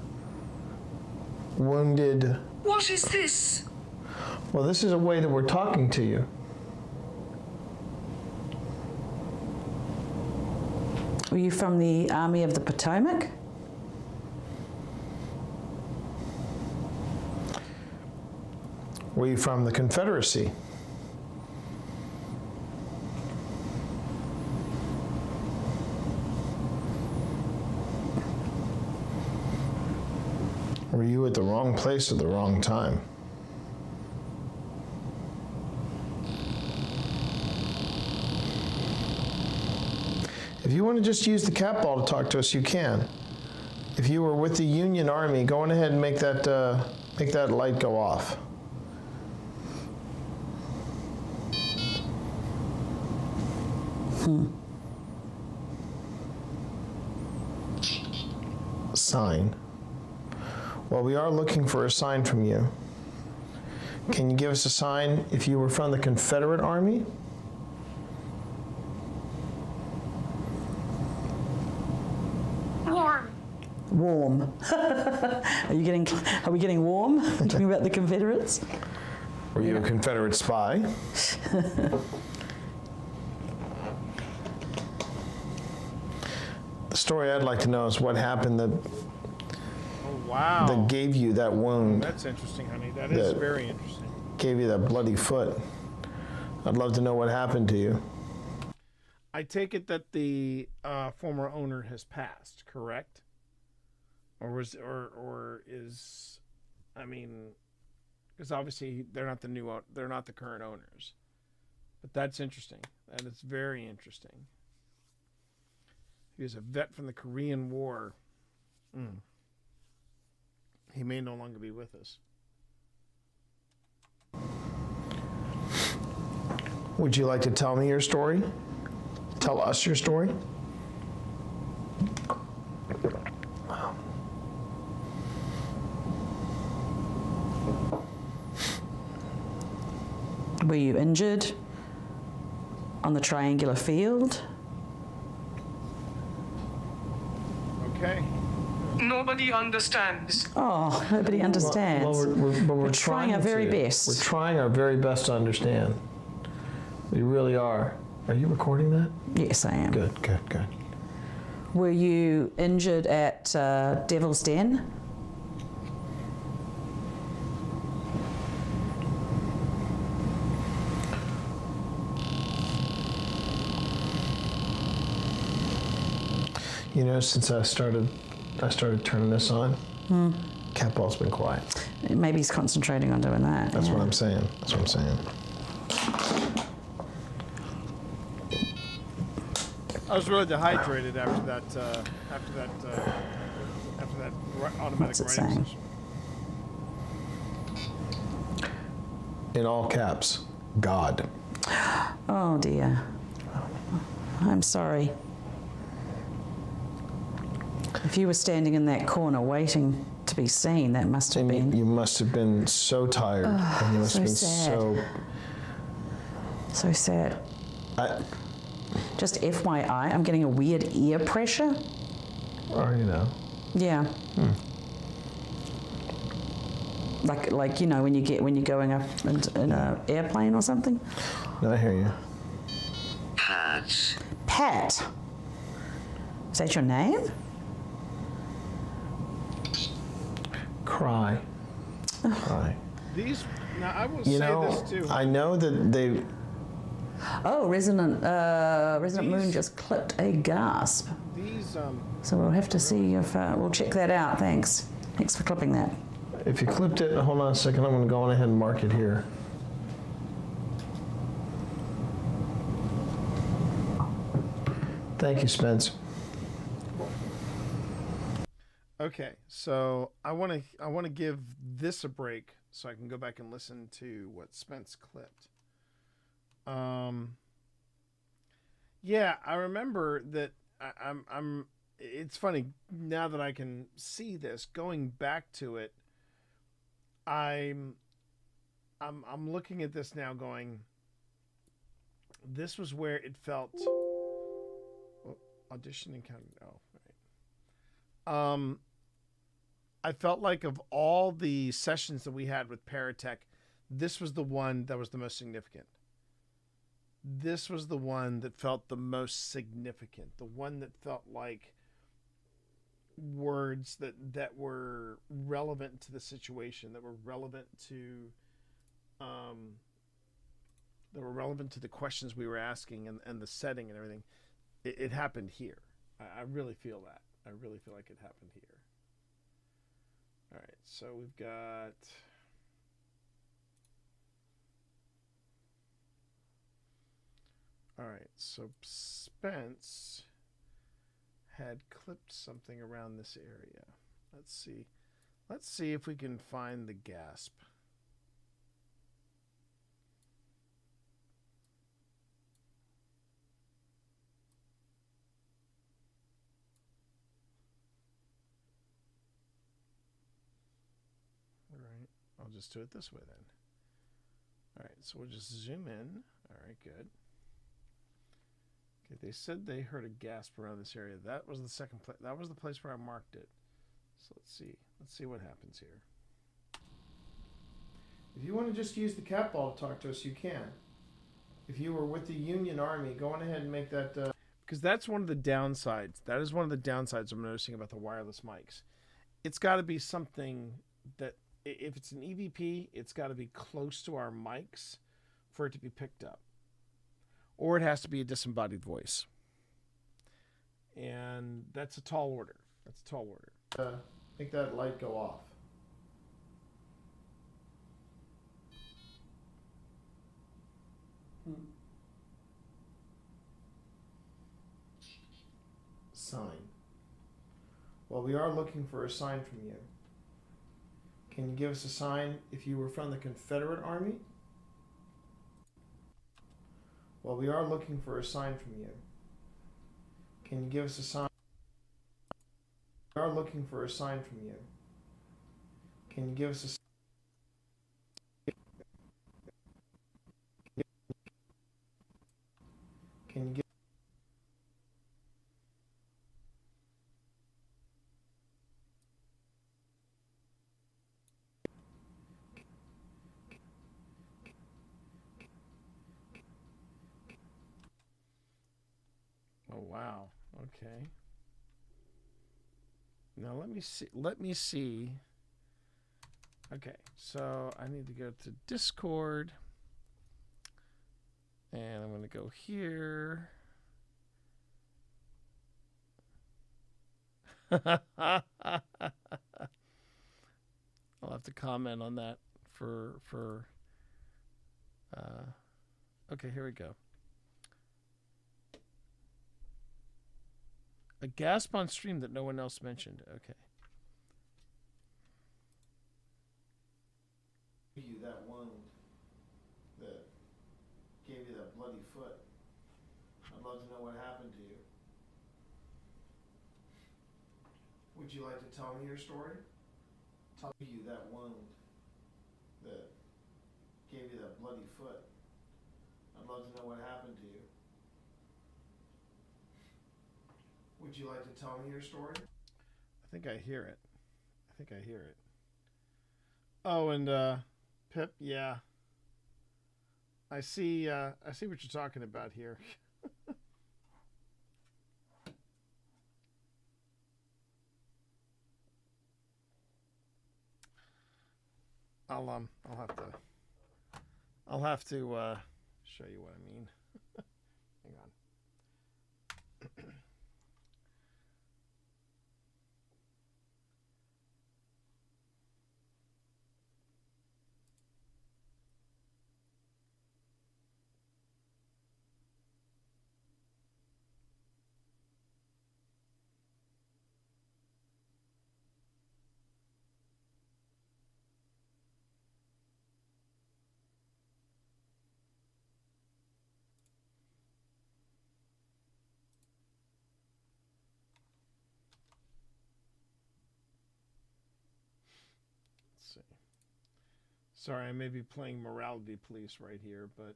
wounded? What is this? Well, this is a way that we're talking to you. Were you from the Army of the Potomac? Were you from the Confederacy? Were you at the wrong place at the wrong time? If you want to just use the cat ball to talk to us, you can. If you were with the Union Army, go on ahead and make that light go off. Sign. Well, we are looking for a sign from you. Can you give us a sign if you were from the Confederate Army? Warm. Warm. Are we getting warm? Talking about the Confederates? Were you a Confederate spy? The story I'd like to know is what happened that that gave you that wound. That's interesting, honey. That is very interesting. Gave you that bloody foot. I'd love to know what happened to you. I take it that the former owner has passed, correct? Or is, I mean, because obviously they're not the current owners. But that's interesting. That is very interesting. He was a vet from the Korean War. He may no longer be with us. Would you like to tell me your story? Tell us your story? Were you injured on the triangular field? Okay. Nobody understands. Oh, nobody understands. Well, we're trying our very best. We're trying our very best to understand. We really are. Are you recording that? Yes, I am. Good. Were you injured at Devil's Den? You know, since I started turning this on, cat ball's been quiet. Maybe he's concentrating on doing that. That's what I'm saying. That's what I'm saying. I was really dehydrated after that automatic What's it writing saying? session. In all caps, God. Oh dear. I'm sorry. If you were standing in that corner waiting to be seen, that must have been. You must have been so tired, and you must so have been sad. So sad. Just FYI, I'm getting a weird ear pressure. Or, you know. Yeah. Like you know when you're going up in an airplane or something. No, I hear you. Pat. Is that your name? Cry. Cry. These now I will You say know, this too. I know that they. Oh, Resident Moon just clipped a gasp. These So we'll have to see if we'll check that out. Thanks for clipping that. If you clipped it, hold on a second. I'm going to go on ahead and mark it here. Thank you, Spence. Okay, so I want to give this a break so I can go back and listen to what Spence clipped. Yeah, I remember that. I'm. It's funny now that I can see this. Going back to it, I'm looking at this now, going. This was where it felt. Audition encounter. Oh, right. I felt like of all the sessions that we had with Paratech, this was the one that was the most significant. This was the one that felt the most significant. The one that felt like words that were relevant to the situation, that were relevant to the questions we were asking and the setting and everything. It happened here. I really feel that. I really feel like it happened here. All right, so we've got. All right, so Spence had clipped something around this area. Let's see. Let's see if we can find the gasp. All right, I'll just do it this way then. All right, so we'll just zoom in. All right, good. Okay, they said they heard a gasp around this area. That was the second place. That was the place where I marked it. So let's see. Let's see what happens here. If you want to just use the cat ball to talk to us, you can. If you were with the Union Army, go on ahead and make that. Because that's one of the downsides. That is one of the downsides I'm noticing about the wireless mics. It's got to be something that, if it's an EVP, it's got to be close to our mics for it to be picked up. Or it has to be a disembodied voice. And that's a tall order. That's a tall order. Make that light go off. Sign. Well, we are looking for a sign from you. Can you give us a sign if you were from the Confederate Army? Well, we are looking for a sign from you. Can you give us a sign? We are looking for a sign from you. Can you give us a sign? Can you give? Oh, wow. Okay. Now let me see. Let me see. Okay, so I need to go to Discord. And I'm going to go here. I'll have to comment on that okay, here we go. A gasp on stream that no one else mentioned. Okay. You that wound that gave you that bloody foot. I'd love to know what happened to you. Would you like to tell me your story? Tell you that wound that gave you that bloody foot. I'd love to know what happened to you. Would you like to tell me your story? I think I hear it. Oh, and Pip, yeah. I see what you're talking about here. I'll have to show you what I mean. Hang on. See. Sorry, I may be playing morality police right here, but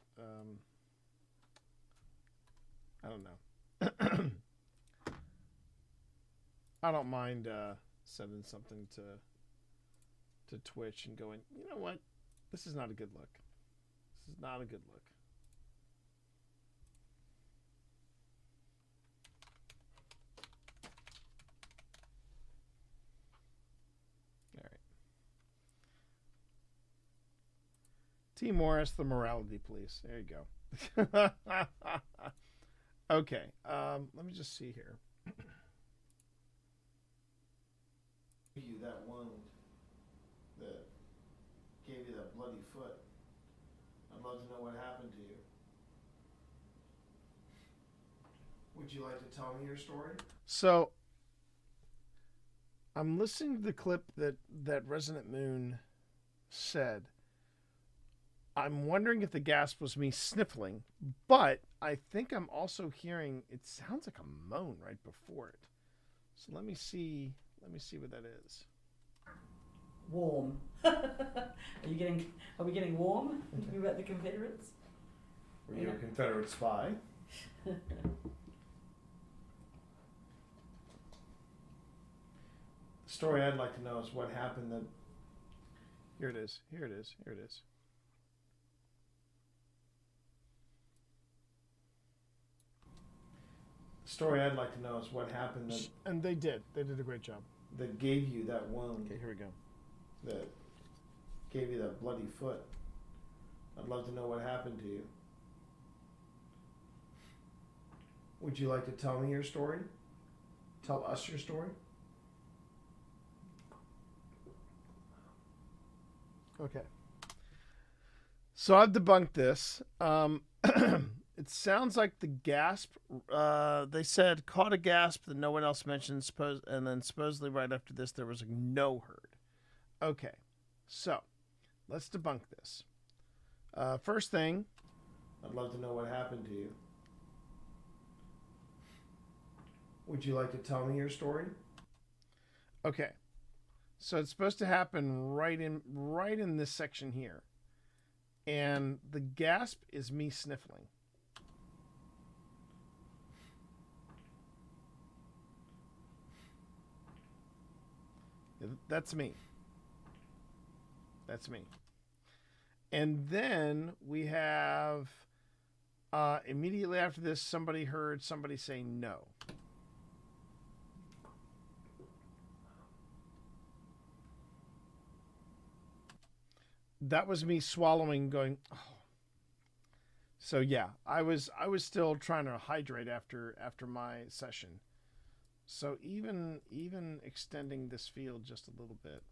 I don't know. I don't mind sending something to Twitch and going, you know what? This is not a good look. This is not a good look. T. Morris, the morality police. There you go. Okay. Let me just see here. You that wound that gave you that bloody foot. I'd love to know what happened to you. Would you like to tell me your story? So, I'm listening to the clip that Resonant Moon said. I'm wondering if the gasp was me sniffling, but I think I'm also hearing, it sounds like a moan right before it. So let me see what that is. Warm. Are we getting warm? Thinking about the Confederates? Were you a Confederate spy? The story I'd like to know is what happened that... Here it is. Story I'd like to know is what happened that, and they did a great job, that gave you that wound. Okay, here we go. That gave you that bloody foot. I'd love to know what happened to you. Would you like to tell me your story? Tell us your story? Okay. So I've debunked this. It sounds like the gasp, they said, caught a gasp that no one else mentioned, and then supposedly right after this, there was a no heard. Okay, so let's debunk this. First thing, I'd love to know what happened to you. Would you like to tell me your story? Okay, so it's supposed to happen right in this section here. And the gasp is me sniffling. That's me. And then we have, immediately after this, somebody heard somebody say no. That was me swallowing, going, oh. So yeah, I was still trying to hydrate after my session. So even extending this field just a little bit.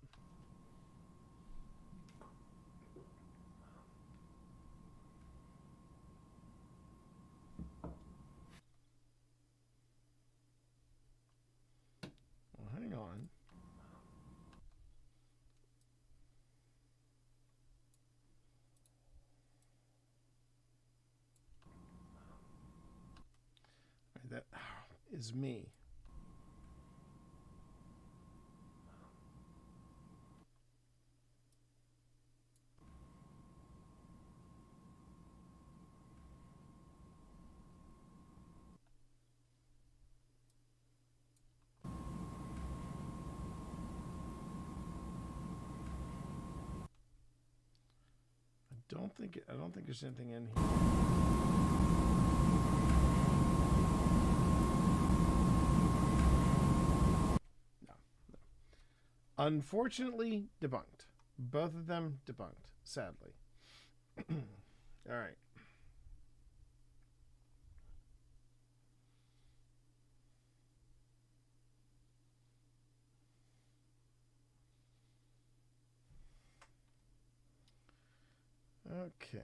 Well, hang on. That is me. I don't think there's anything in here. No. Unfortunately, debunked. Both of them debunked, sadly. All right. Okay.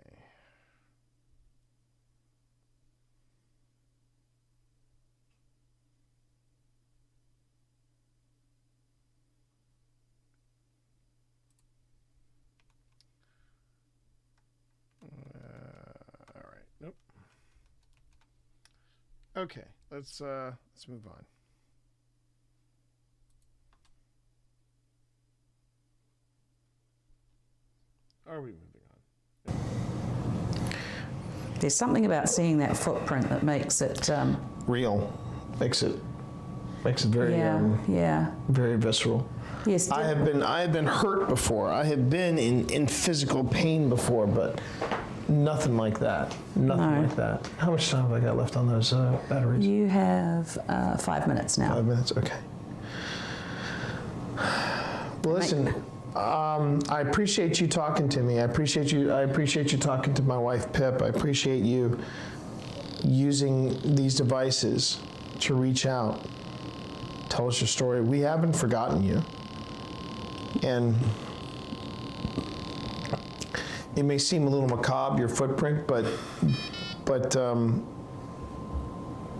All right. Nope. Okay. Let's move on. Are we moving on? There's something about seeing that footprint that makes it real. Makes it very very visceral. Yes. I have been hurt before. I have been in physical pain before, but nothing like that. Nothing like that. How much time have I got left on those batteries? You have 5 minutes now. 5 minutes. Okay. Well, listen. I appreciate you talking to me. I appreciate you talking to my wife, Pip. I appreciate you using these devices to reach out, tell us your story. We haven't forgotten you. And it may seem a little macabre, your footprint, but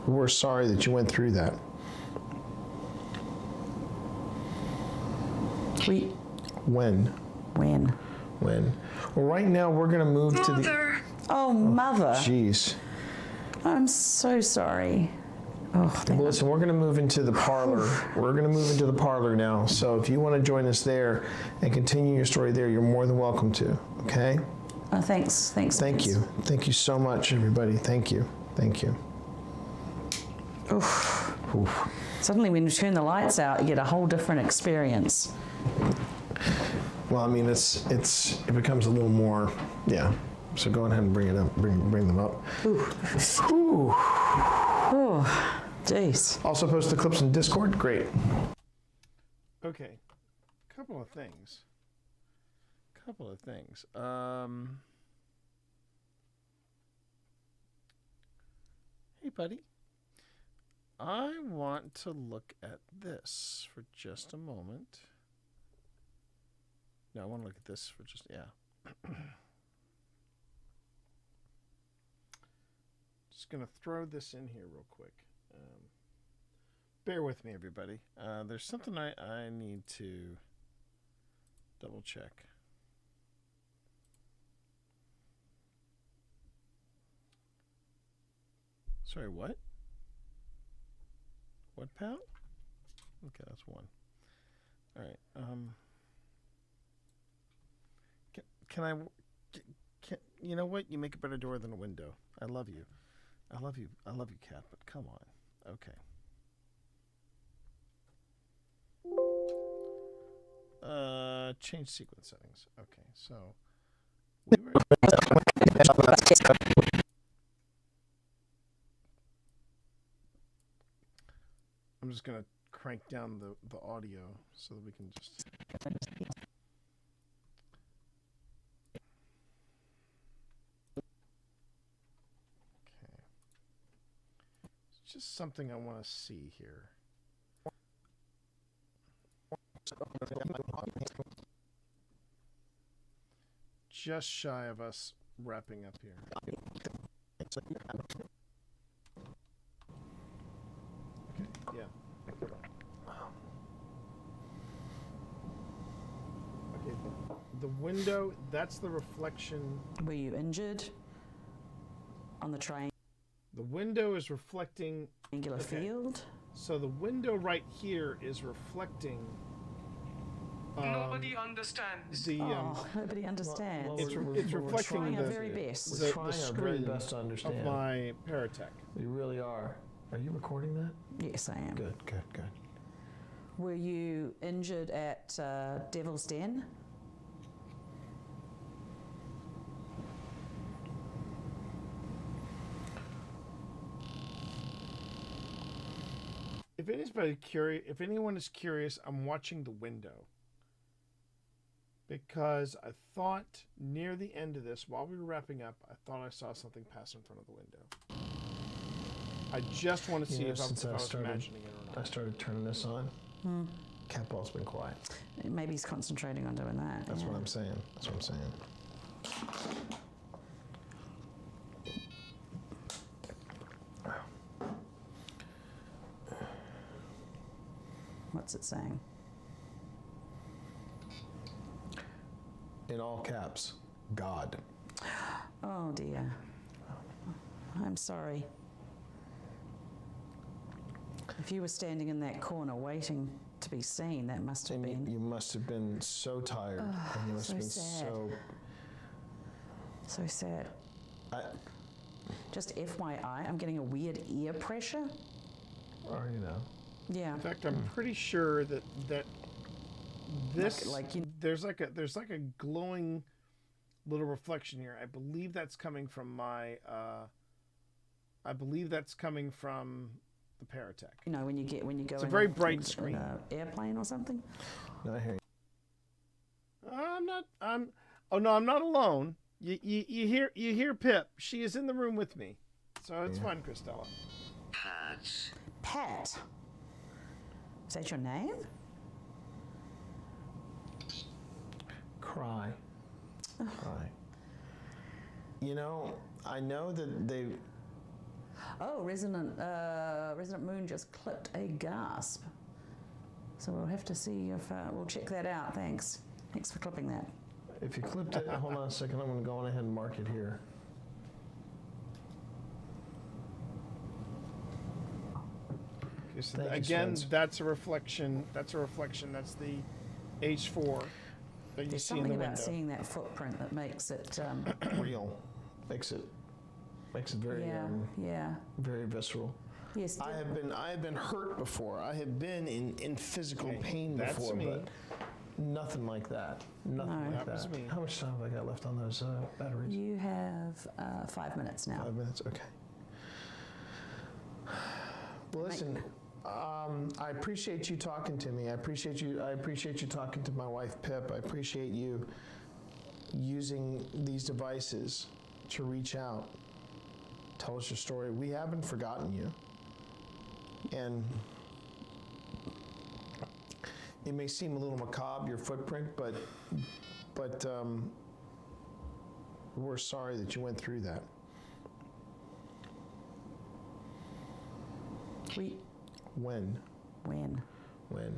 we're sorry that you went through that. When? Well, right now we're going to move to the... Oh, Mother. Jeez. I'm so sorry. Oh, well, listen, we're going to move into the parlor. We're going to move into the parlor now. So if you want to join us there and continue your story there, you're more than welcome to. Okay? Thanks. Thank you. Thank you so much, everybody. Thank you. Thank you. Oof. Suddenly when you turn the lights out, you get a whole different experience. Well, I mean, it becomes a little more, yeah. So go ahead and bring it up, bring them up. Ooh. Ooh. Oh, jeez. Also post the clips in Discord. Great. Okay, couple of things. Hey, buddy. I want to look at this for just a moment. No, I want to look at this for just, Just going to throw this in here real quick. Bear with me, everybody. There's something I need to double check. Sorry, what? What, pal? Okay, that's one. All right. Can you know what? You make a better door than a window. I love you. I love you, Cat, but come on. Okay. Change sequence settings. Okay, so I'm just gonna crank down the audio so that we can just. Just something I want to see here. Just shy of us wrapping up here. Okay, yeah. Okay, the window, that's the reflection. Were you injured on the train? The window is reflecting... Angular field? So the window right here is reflecting... Nobody understands. Nobody understands. It's reflecting our very best. We're trying our very best to understand. Of my Paratech. You really are. Are you recording that? Yes, I am. Good, good, good. Were you injured at Devil's Den? If anyone is curious, I'm watching the window. Because I thought near the end of this, while we were wrapping up, I thought I saw something pass in front of the window. I just want to see if I was imagining it or not. I started turning this on. Catball's been quiet. Maybe he's concentrating on doing that. That's what I'm saying. That's what I'm saying. What's it saying? In all caps, God. Oh dear. I'm sorry. If you were standing in that corner waiting to be seen, that must have been... You must have been so tired. And you must have been sad. So sad. Just FYI, I'm getting a weird ear pressure. Or, you know. Yeah. In fact, I'm pretty sure that this there's like a glowing little reflection here. I believe that's coming from my the Paratech. You know, when you go it's a in very bright screen. In an airplane or something. No, I hear you. I'm not alone. You hear Pip. She is in the room with me. So it's fun, Christella. Pat. Is that your name? Cry. Cry. You know, I know that they... Oh, Resident Moon just clipped a gasp. So we'll have to see if... we'll check that out. Thanks. Thanks for clipping that. If you clipped it... Hold on a second. I'm going to go on ahead and mark it here. So again, that's a reflection. That's the H4 that you There's see in the something window. about seeing that footprint that makes it real. Makes it very very visceral. Yes. I have been hurt before. I have been in physical pain before, but nothing like that. Nothing like that. Was me. How much time have I got left on those batteries? You have 5 minutes now. 5 minutes. Okay. Well, listen. I appreciate you talking to me. I appreciate you talking to my wife, Pip. I appreciate you using these devices to reach out, tell us your story. We haven't forgotten you. And it may seem a little macabre, your footprint, but we're sorry that you went through that. When? Well,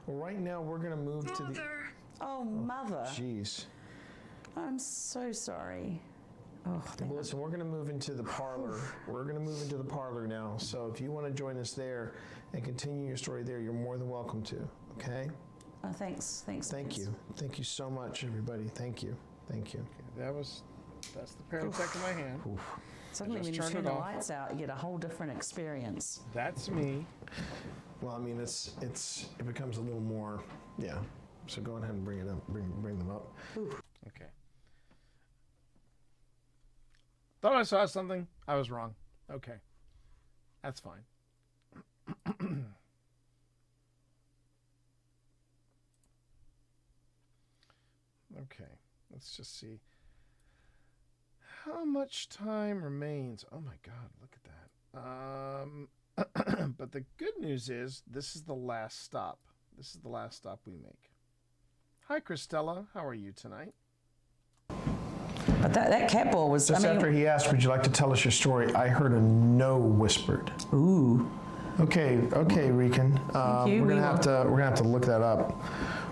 right now we're going to move to the... Oh, Mother. Jeez. I'm so sorry. Oh, well, listen, we're going to move into the parlor. We're going to move into the parlor now. So if you want to join us there and continue your story there, you're more than welcome to. Okay? Thanks. Thank you. Thank you so much, everybody. Thank you. Thank you. Okay, that's the Paratech in my hand. Oof. Suddenly when you turn the lights out, you get a whole different experience. That's me. Well, I mean, it becomes a little more, yeah. So go ahead and bring it up, bring them up. Okay. Thought I saw something. I was wrong. Okay. That's fine. Okay. Let's just see. How much time remains? Oh my God, look at that. But the good news is this is the last stop. This is the last stop we make. Hi, Christella. How are you tonight? But that cat ball was. Just I mean, after he asked, "Would you like to tell us your story?" I heard a no whispered. Ooh. Okay, Rican. you. We're gonna have to look that up.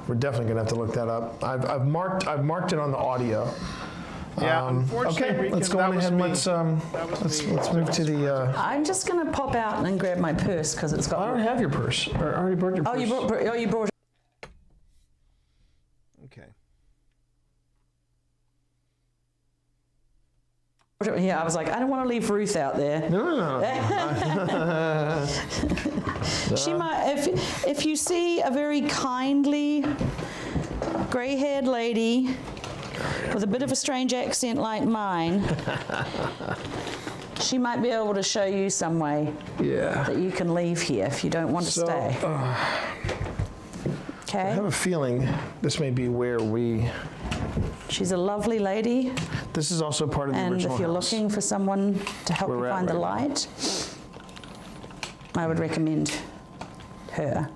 We're definitely gonna have to look that up. I've marked it on the audio. Yeah, unfortunately, okay, Rican, let's go that on was ahead and me. let's move to the. I'm just gonna pop out and grab my purse because it's got. I don't have your purse. I already brought your purse. You brought. Okay. Yeah, I was like, I don't want to leave Ruth out there. No. She might, if you see a very kindly, grey-haired lady with a bit of a strange accent like mine, she might be able to show you some way that you can leave here if you don't want to stay. Okay. I have a feeling this may be where we. She's a lovely lady. This is also part of the original And if you're house. looking for someone to help Where you we're at find the right now. light, I would recommend her.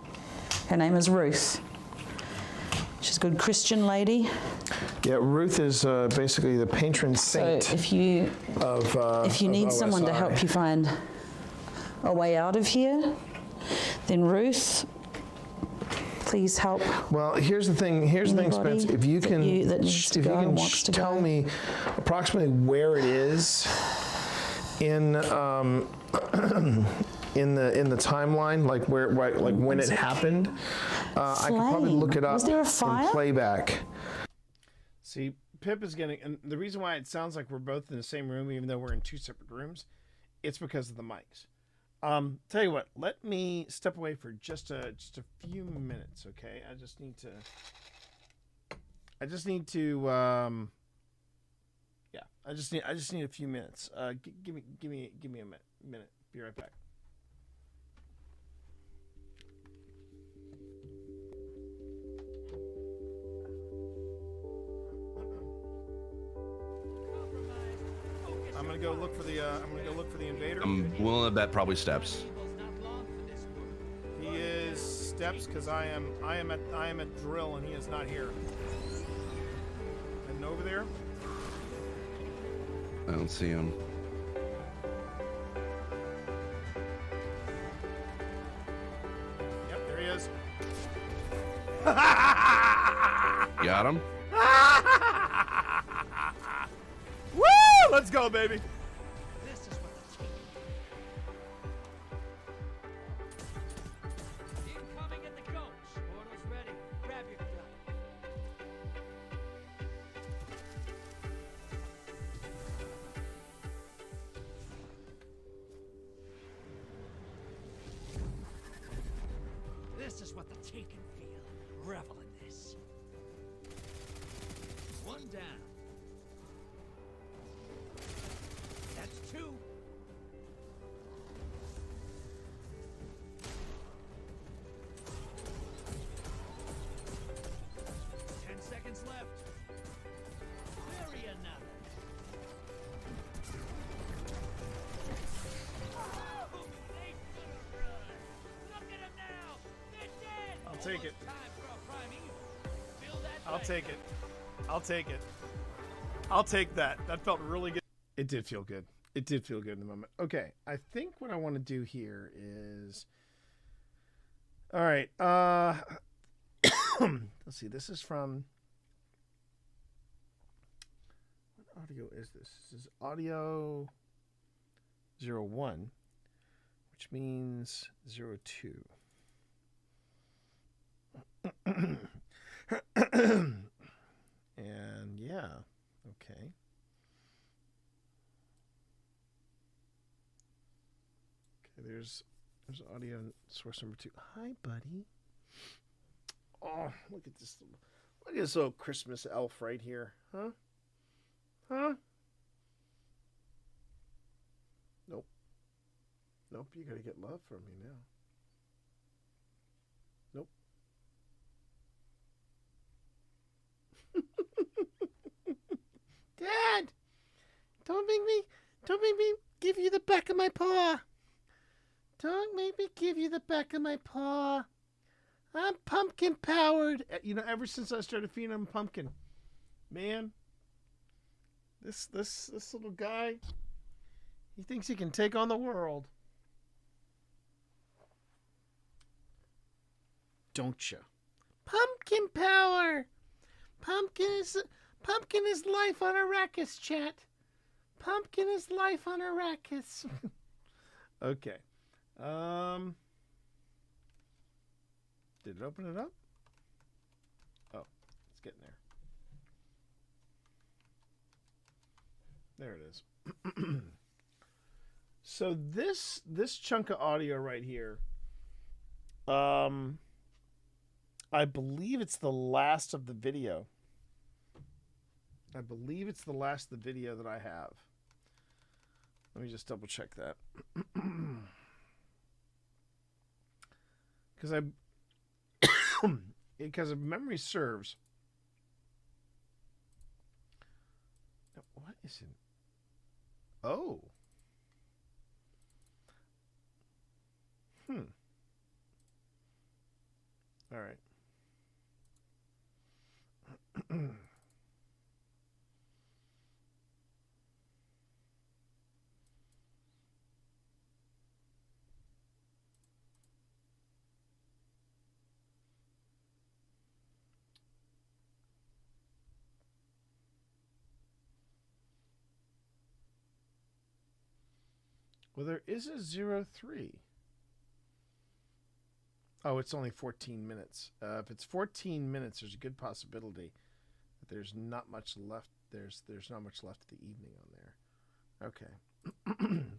Her name is Ruth. She's a good Christian lady. Yeah, Ruth is basically the patron saint. So if you need someone to help you find a way out of here, then Ruth, please help. Well, here's the thing, Spence. If you can, tell me approximately where it is in in the timeline, like when it happened, I could probably look it up. Was there a fire? In playback. See, Pip is getting, and the reason why it sounds like we're both in the same room, even though we're in two separate rooms, it's because of the mics. Tell you what, let me step away for just a few minutes, okay? I just need a few minutes. Give me a minute. Be right back. I'm gonna go look for the invader. I'm willing to bet probably Steps. He is Steps because I am at drill and he is not here. Heading over there. I don't see him. Yep, there he is. Got him? Woo! Let's go, baby. Incoming at the coach. Portal's ready. Grab your gun. This is what the team can feel. Revel in this. One down. That's two. Seconds left. Bury another. Look at him now. They're dead. I'll take it. Time for a prime evil. Feel that I'll way. take it. I'll take it. I'll take that. That felt really good. It did feel good. It did feel good in the moment. Okay, I think what I want to do here is... All right. Let's see. This is from... What audio is this? This is audio 01, which means 02. And yeah, okay. Okay, there's audio source number 2. Hi, buddy. Oh, look at this little Christmas elf right here, huh? Huh? Nope. Nope, you gotta get love from me now. Nope. Dad! Don't make me give you the back of my paw. Don't make me give you the back of my paw. I'm pumpkin powered. You know, ever since I started feeding him pumpkin, man, this little guy, he thinks he can take on the world. Don't you? Pumpkin power. Pumpkin is life on Arrakis, chat. Pumpkin is life on Arrakis. Okay. Did it open it up? Oh, it's getting there. There it is. So this chunk of audio right here, I believe it's the last of the video. I believe it's the last of the video that I have. Let me just double check that. Because if memory serves. What is it? Oh. All right. Well, there is a 03. Oh, it's only 14 minutes. If it's 14 minutes, there's a good possibility that there's not much left. There's not much left of the evening on there. Okay.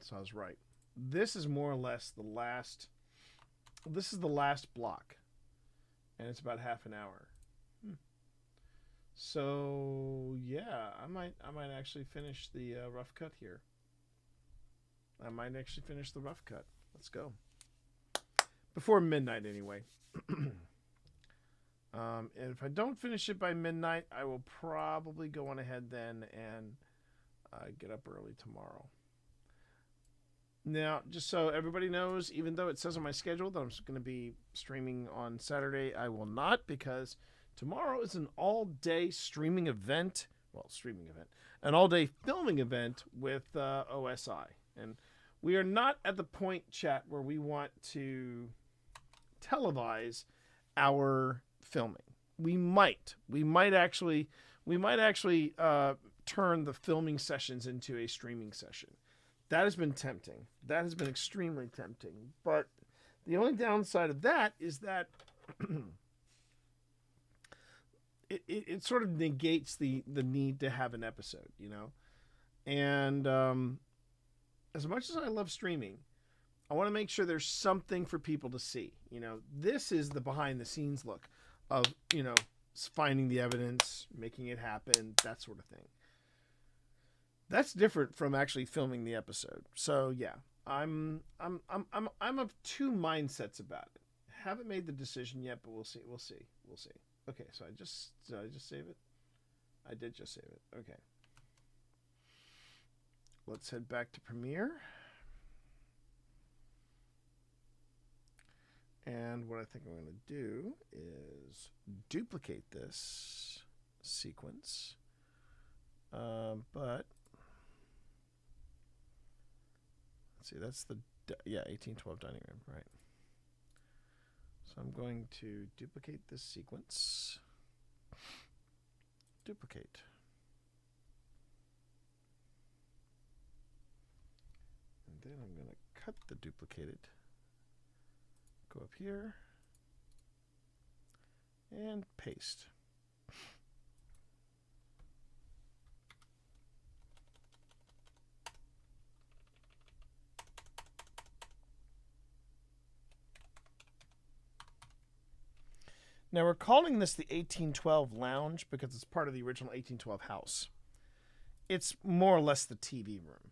So I was right. This is more or less the last. This is the last block, and it's about half an hour. So yeah, I might actually finish the rough cut here. I might actually finish the rough cut. Let's go. Before midnight, anyway. And if I don't finish it by midnight, I will probably go on ahead then and get up early tomorrow. Now, just so everybody knows, even though it says on my schedule that I'm going to be streaming on Saturday, I will not, because tomorrow is an all-day streaming event. Well, streaming event. An all-day filming event with OSI. And we are not at the point, chat, where we want to televise our filming. We might actually turn the filming sessions into a streaming session. That has been tempting. That has been extremely tempting. But the only downside of that is that it sort of negates the need to have an episode, you know? And as much as I love streaming, I want to make sure there's something for people to see. You know, this is the behind the scenes look of, you know, finding the evidence, making it happen, that sort of thing. That's different from actually filming the episode. So yeah, I'm of two mindsets about it. Haven't made the decision yet, but we'll see. Okay, so did I just save it? I did just save it. Okay. Let's head back to Premiere. And what I think I'm going to do is duplicate this sequence. But let's see, that's the 1812 dining room, right? So I'm going to duplicate this sequence. Duplicate. And then I'm going to cut the duplicated. Go up here and paste. Now we're calling this the 1812 Lounge because it's part of the original 1812 house. It's more or less the TV room.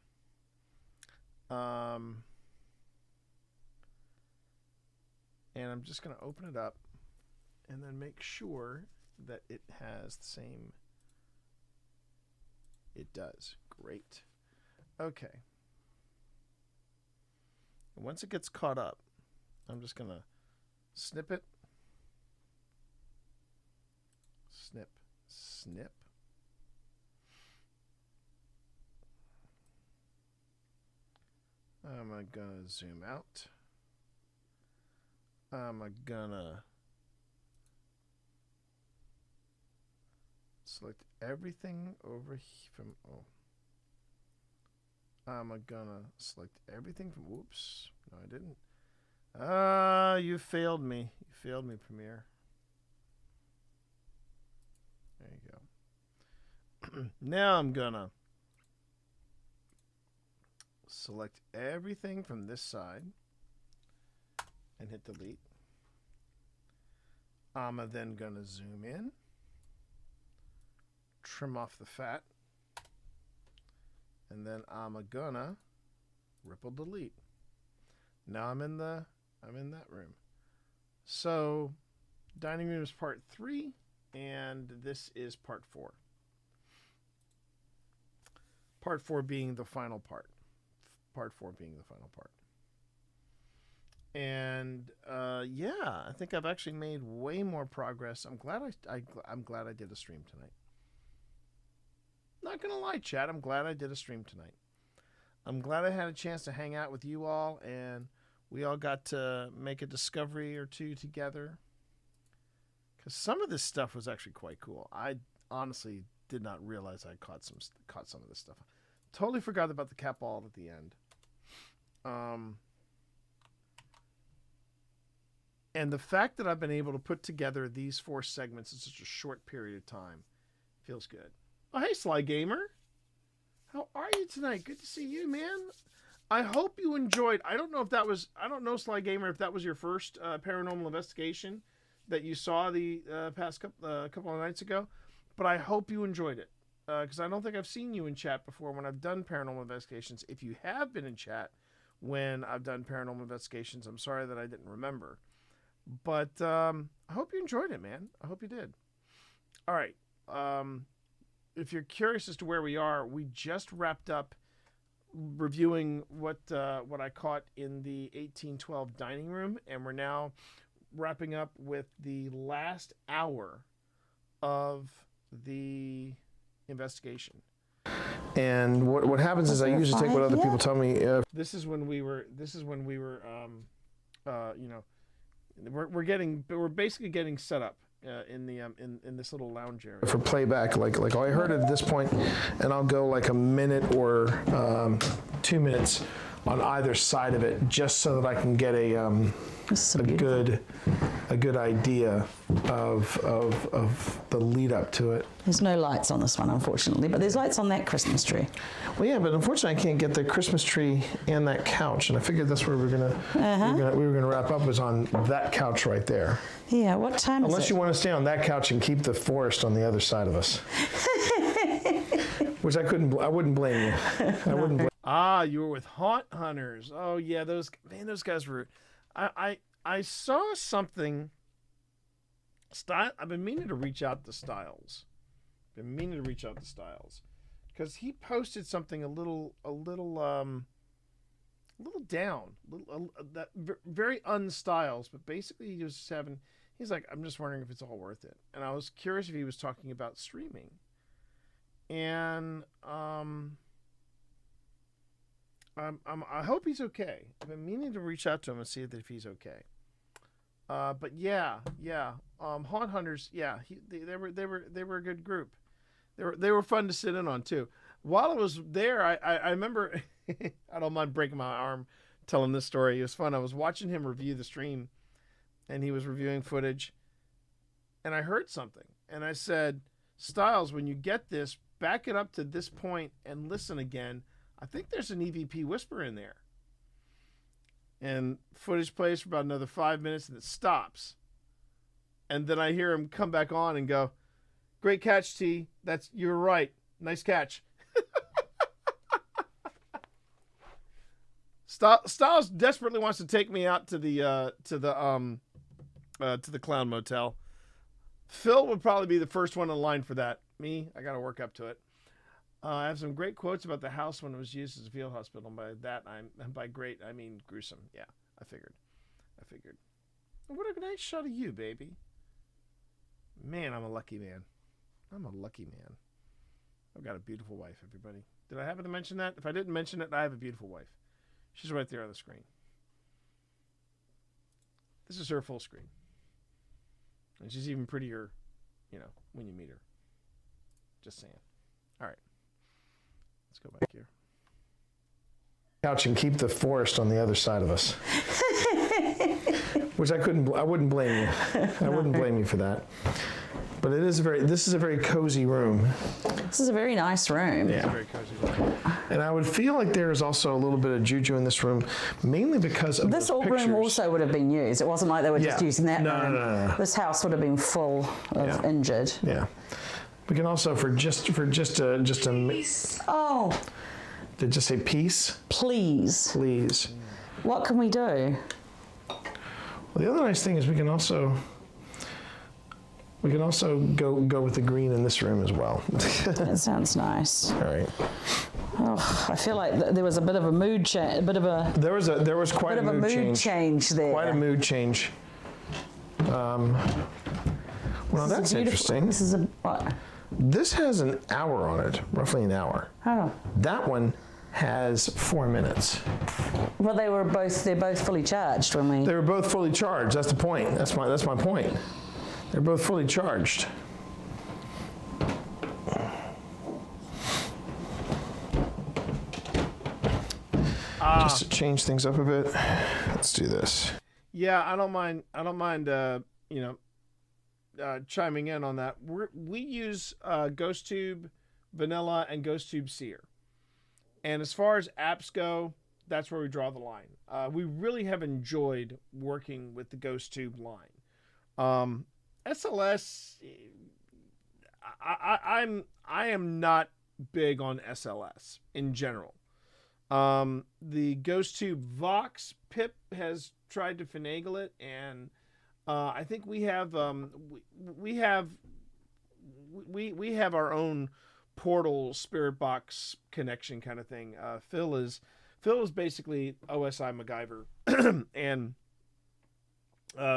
And I'm just going to open it up and then make sure that it has the same. It does. Great. Okay. And once it gets caught up, I'm just going to snip it snip. I'm gonna zoom out. I'm gonna select everything over from, I'm gonna select everything from, whoops, no I didn't. You failed me. You failed me, Premiere. There you go. Now I'm gonna select everything from this side and hit delete. I'm then gonna zoom in, trim off the fat, and then I'm gonna ripple delete. Now I'm in that room. So dining room is part 3 and this is part 4. Part 4 being the final part. Part 4 being the final part. And yeah, I think I've actually made way more progress. I'm glad I'm glad I did a stream tonight. Not gonna lie, chat, I'm glad I did a stream tonight. I'm glad I had a chance to hang out with you all, and we all got to make a discovery or two together. Because some of this stuff was actually quite cool. I honestly did not realize I caught some of this stuff. Totally forgot about the cat ball at the end. And the fact that I've been able to put together these 4 segments in such a short period of time feels good. Oh, hey, Sly Gamer. How are you tonight? Good to see you, man. I hope you enjoyed. I don't know, Sly Gamer, if that was your first paranormal investigation that you saw the past couple of nights ago, but I hope you enjoyed it. Because I don't think I've seen you in chat before when I've done paranormal investigations. If you have been in chat when I've done paranormal investigations, I'm sorry that I didn't remember. But I hope you enjoyed it, man. I hope you did. All right. If you're curious as to where we are, we just wrapped up reviewing what I caught in the 1812 dining room, and we're now wrapping up with the last hour of the investigation. And what happens is I usually take what other people tell me. This is when we were you know, we're basically getting set up in this little lounge area for playback. Like all I heard at this point, and I'll go like a minute or 2 minutes on either side of it, just so that I can get a good idea of the lead up to it. There's no lights on this one, unfortunately, but there's lights on that Christmas tree. Well, yeah, but unfortunately, I can't get the Christmas tree and that couch, and I figured that's where we were gonna wrap up, was on that couch right there. Yeah, what time is it? Unless you want to stay on that couch and keep the forest on the other side of us. Which I wouldn't blame you. I wouldn't blame. Ah, you were with Haunt Hunters. Oh yeah, those guys were. I saw something. I've been meaning to reach out to Styles. Because he posted something a little down, very unstyles. But basically, he was just he's like, I'm just wondering if it's all worth it. And I was curious if he was talking about streaming. And I hope he's okay. I've been meaning to reach out to him and see if he's okay. But yeah. Haunt Hunters, yeah, they were a good group. They were fun to sit in on too. While I was there, I remember I don't mind breaking my arm telling this story. It was fun. I was watching him review the stream, and he was reviewing footage, and I heard something, and I said, Styles, when you get this, back it up to this point and listen again. I think there's an EVP whisper in there. And footage plays for about another 5 minutes, and it stops. And then I hear him come back on and go, "Great catch, T. You're right. Nice catch." Styles desperately wants to take me out to the Clown Motel. Phil would probably be the first one in line for that. Me, I got to work up to it. I have some great quotes about the house when it was used as a field hospital. By great, I mean gruesome. Yeah, I figured. What a nice shot of you, baby. Man, I'm a lucky man. I'm a lucky man. I've got a beautiful wife, everybody. Did I happen to mention that? If I didn't mention it, I have a beautiful wife. She's right there on the screen. This is her full screen. And she's even prettier, when you meet her. Just saying. All right. Let's go back here. Couch and keep the forest on the other side of us. Which I wouldn't blame you. I wouldn't blame you for that. But this is a very cozy room. This is a very nice room. Yeah. It's a very cozy room. And I would feel like there's also a little bit of juju in this room, mainly because of this those pictures. room also would have been used. It wasn't like they were just using that room. No. This house would have been full of injured. Yeah. We can also for just a oh. Did it just say peace? Please. Please. What can we do? Well, the other nice thing is we can also go with the green in this room as well. That sounds nice. All right. Oh, I feel like there was a bit of a mood change. There was quite a mood change there. Quite a mood change. Well, that's interesting. This is what? This has an hour on it, roughly an hour. Oh. That one has 4 minutes. Well, they're both fully charged when we. They were both fully charged. That's the point. That's my point. They're both fully charged. Just to change things up a bit, let's do this. Yeah, I don't mind. Chiming in on that. We use GhostTube Vanilla and GhostTube Seer, and as far as apps go, that's where we draw the line. We really have enjoyed working with the GhostTube line. SLS, I am not big on SLS in general. The GhostTube Vox Pip has tried to finagle it, and I think we have our own portal spirit box connection kind of thing. Phil is basically OSI MacGyver, and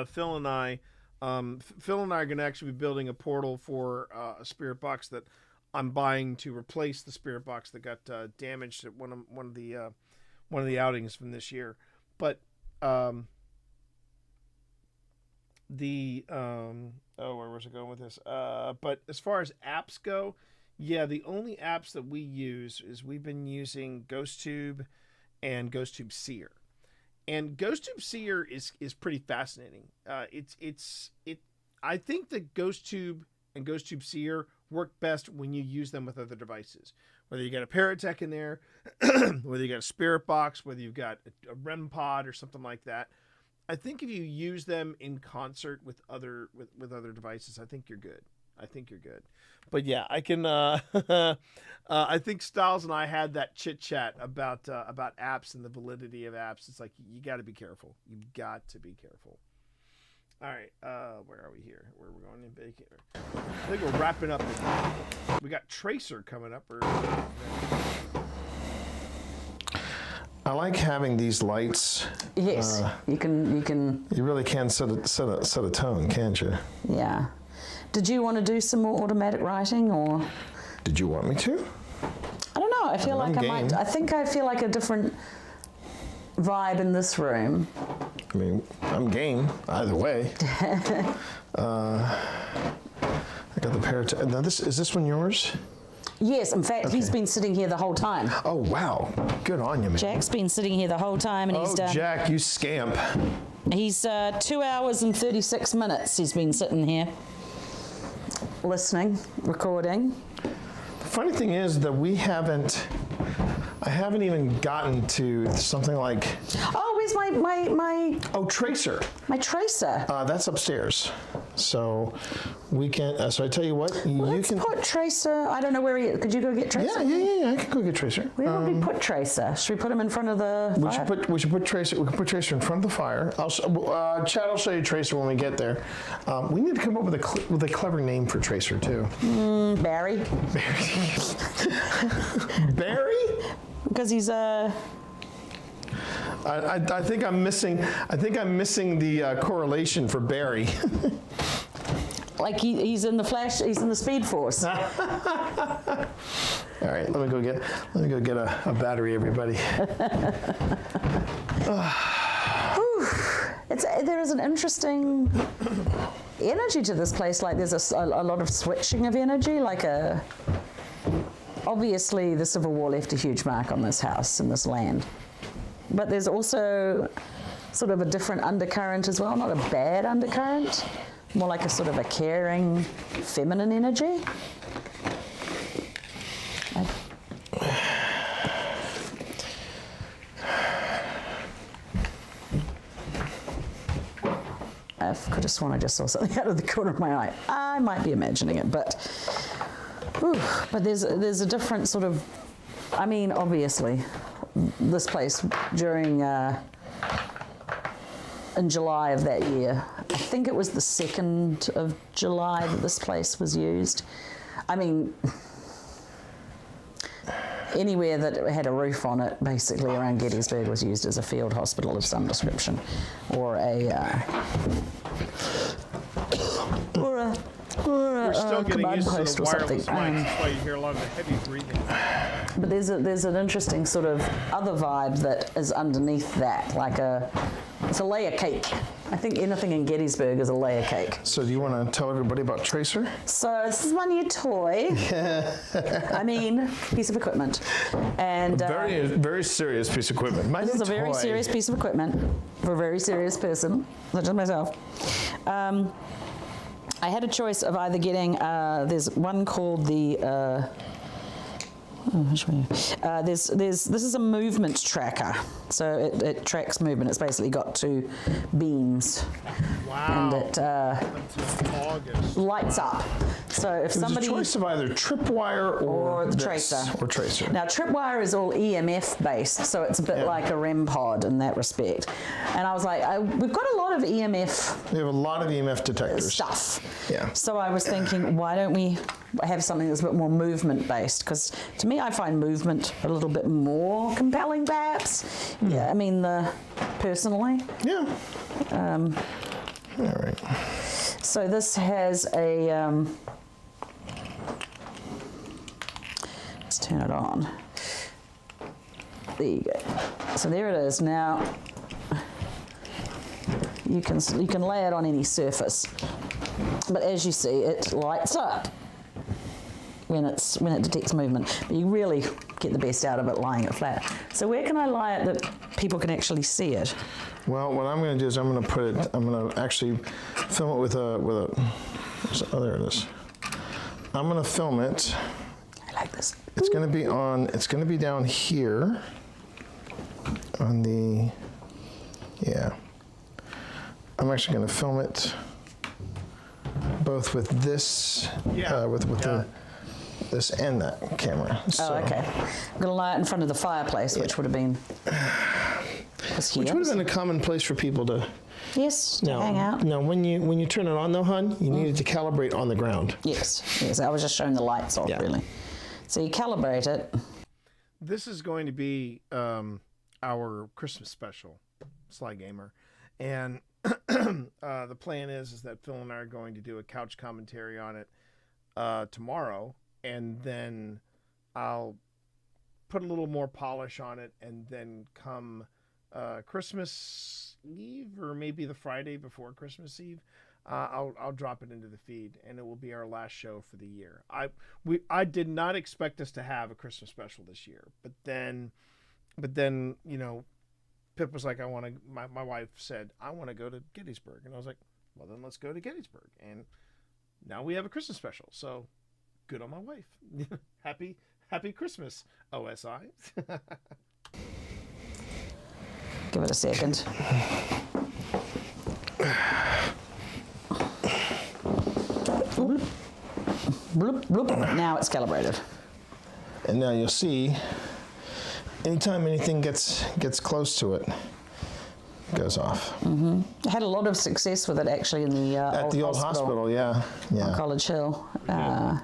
Phil and I are going to actually be building a portal for a spirit box that I'm buying to replace the spirit box that got damaged at one of the outings from this year. But where was I going with this? But as far as apps go, yeah, the only apps that we use is we've been using GhostTube and GhostTube Seer. And GhostTube Seer is pretty fascinating. I think that GhostTube and GhostTube Seer work best when you use them with other devices. Whether you got a Paratech in there, whether you got a Spirit Box, whether you've got a REM pod or something like that. I think if you use them in concert with other devices, I think you're good. But yeah, I can. I think Styles and I had that chit chat about apps and the validity of apps. It's like you got to be careful. You've got to be careful. All right, where are we here? Where are we going in bacon? I think we're wrapping up. We got Tracer coming up. I like having these lights. Yes, you can. You really can set a tone, can't you? Yeah. Did you want to do some more automatic writing, or? Did you want me to? I don't know. I feel like I might. I think I feel like a different vibe in this room. I mean, I'm game either way. I got the Paratech. Now, is this one yours? Yes, in fact, he's been sitting here the whole time. Oh, wow. Good on you, man. Jack's been sitting here the whole time, and he's done. Jack, you scamp. He's 2 hours and 36 minutes he's been sitting here, listening, recording. The funny thing is that I haven't even gotten to something like... Oh, where's my... Oh, Tracer. My Tracer. That's upstairs. So we can... so I tell you what, Let's put Tracer... I don't know where he is. Could you go get Tracer? Yeah, I can go get Tracer. Where would we put Tracer? Should we put him in front of the fire? We should put Tracer... We can put Tracer in front of the fire. Chad will show you Tracer when we get there. We need to come up with a clever name for Tracer, too. Barry. Barry? Because he's I think I'm missing the correlation for Barry. Like he's in the Flash, he's in the Speed Force. All right, let me go get a battery, everybody. There is an interesting energy to this place. Like there's a lot of switching of energy. Obviously, the Civil War left a huge mark on this house and this land. But there's also sort of a different undercurrent as well. Not a bad undercurrent, more like a sort of a caring, feminine energy. I could have sworn I just saw something out of the corner of my eye. I might be imagining it, but there's a different sort of. I mean, obviously, this place during in July of that year, I think it was the 2nd of July that this place was used. I mean, anywhere that had a roof on it, basically around Gettysburg, was used as a field hospital of some description, or We're still getting command used to post the or wireless something. mics. That's why you hear a lot of the heavy breathing. But there's an interesting sort of other vibe that is underneath that, it's a layer cake. I think anything in Gettysburg is a layer cake. So do you want to tell everybody about Tracer? So this is my new toy. I mean, piece of equipment. And very, very serious piece of equipment. This is a very serious piece of equipment for a very serious person, such as myself. I had a choice of either getting, there's one called the, this is a movement tracker. So it tracks movement. It's basically got 2 beams. Wow. And it lights up. So if somebody... There's a choice of either tripwire or the this, Tracer. Or Tracer. Now, tripwire is all EMF based, so it's a bit like a REM pod in that respect. And I was like, we've got a lot of EMF... We have a lot of EMF detectors. Stuff. Yeah. So I was thinking, why don't we have something that's a bit more movement based? Because to me, I find movement a little bit more compelling, perhaps. Yeah, I mean, personally. Yeah. All right. So this has a. Let's turn it on. There you go. So there it is. Now you can lay it on any surface, but as you see, it lights up when it detects movement. But you really get the best out of it lying it flat. So where can I lie it that people can actually see it? Well, what I'm going to do is I'm going to actually film it with a oh, there it is. I'm going to film it. I like this. It's going to be down here on the, yeah. I'm actually going to film it both with this, this and that camera. So. Oh, okay. I'm going to lie it in front of the fireplace, which would have been... Which would have been a common place for people to... Yes, to hang out. Now, when you turn it on, though, hon, you needed to calibrate on the ground. Yes. I was just showing the lights off, really. So you calibrate it. This is going to be our Christmas special, Sly Gamer. And the plan is that Phil and I are going to do a couch commentary on it tomorrow. And then I'll put a little more polish on it. And then come Christmas Eve, or maybe the Friday before Christmas Eve, I'll drop it into the feed, and it will be our last show for the year. I did not expect us to have a Christmas special this year, but then you know, Pip was like, my wife said, I want to go to Gettysburg, and I was like, well, then let's go to Gettysburg, and now we have a Christmas special. So good on my wife. Happy Christmas, OSI. Give it a second. Bloop, bloop. Now it's calibrated. And now you'll see, anytime anything gets close to it, it goes off. Mm-hmm. I had a lot of success with it actually in the at the old hospital, yeah. On College Hill. And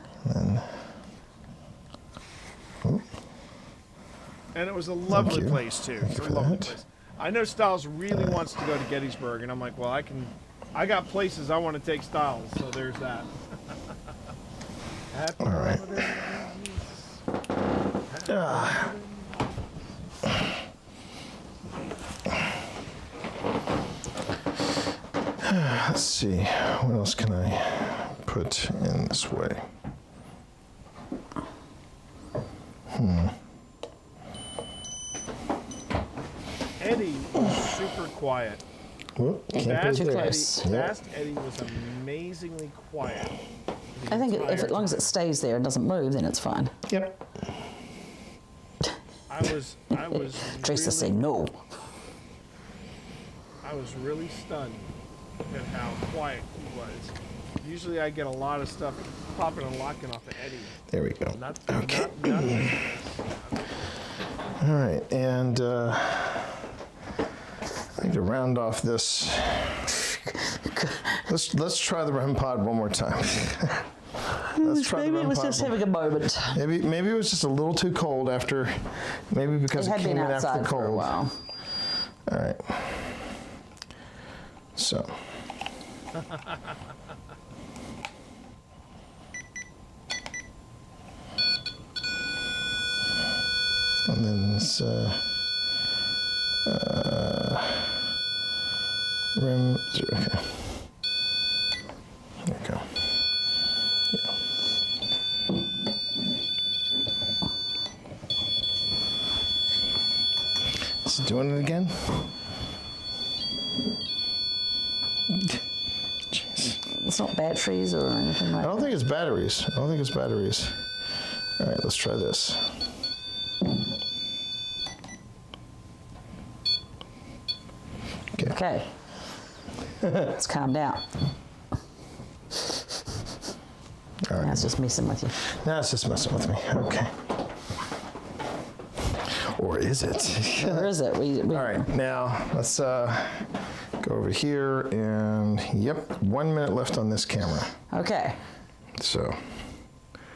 it was a lovely place too. It's a lovely place. I know Styles really wants to go to Gettysburg, and I'm like, well, I can I got places I want to take styles, so there's that. Happy All right. Let's see, what else can I put in this way? Eddie was super quiet. Whoop, can't put it there. Fast Eddie was amazingly quiet. I think if as long as it stays there and doesn't move, then it's fine. Yep. I was Teresa really, say no. I was really stunned at how quiet he was. Usually I get a lot of stuff popping and locking off of Eddie. There we go. Okay. Not All right, and I think to round off this, let's try the REM pod one more time. Let's try Maybe the REM it was pod just having a moment. Maybe it was just a little too cold after. Maybe because It it had came been in after outside the for a cold. while. All right. So. And then this REM 0. Okay. There we go. Yeah. Is it doing it again? Jeez. It's not batteries or anything like I don't think it's batteries. I don't think it's batteries. All right, let's try this. Okay. Let's calm down. All right. Now it's just messing with you. Now it's just messing with me. Okay. Or is it? Or is it? All right, now let's go over here and yep, 1 minute left on this camera. Okay. So.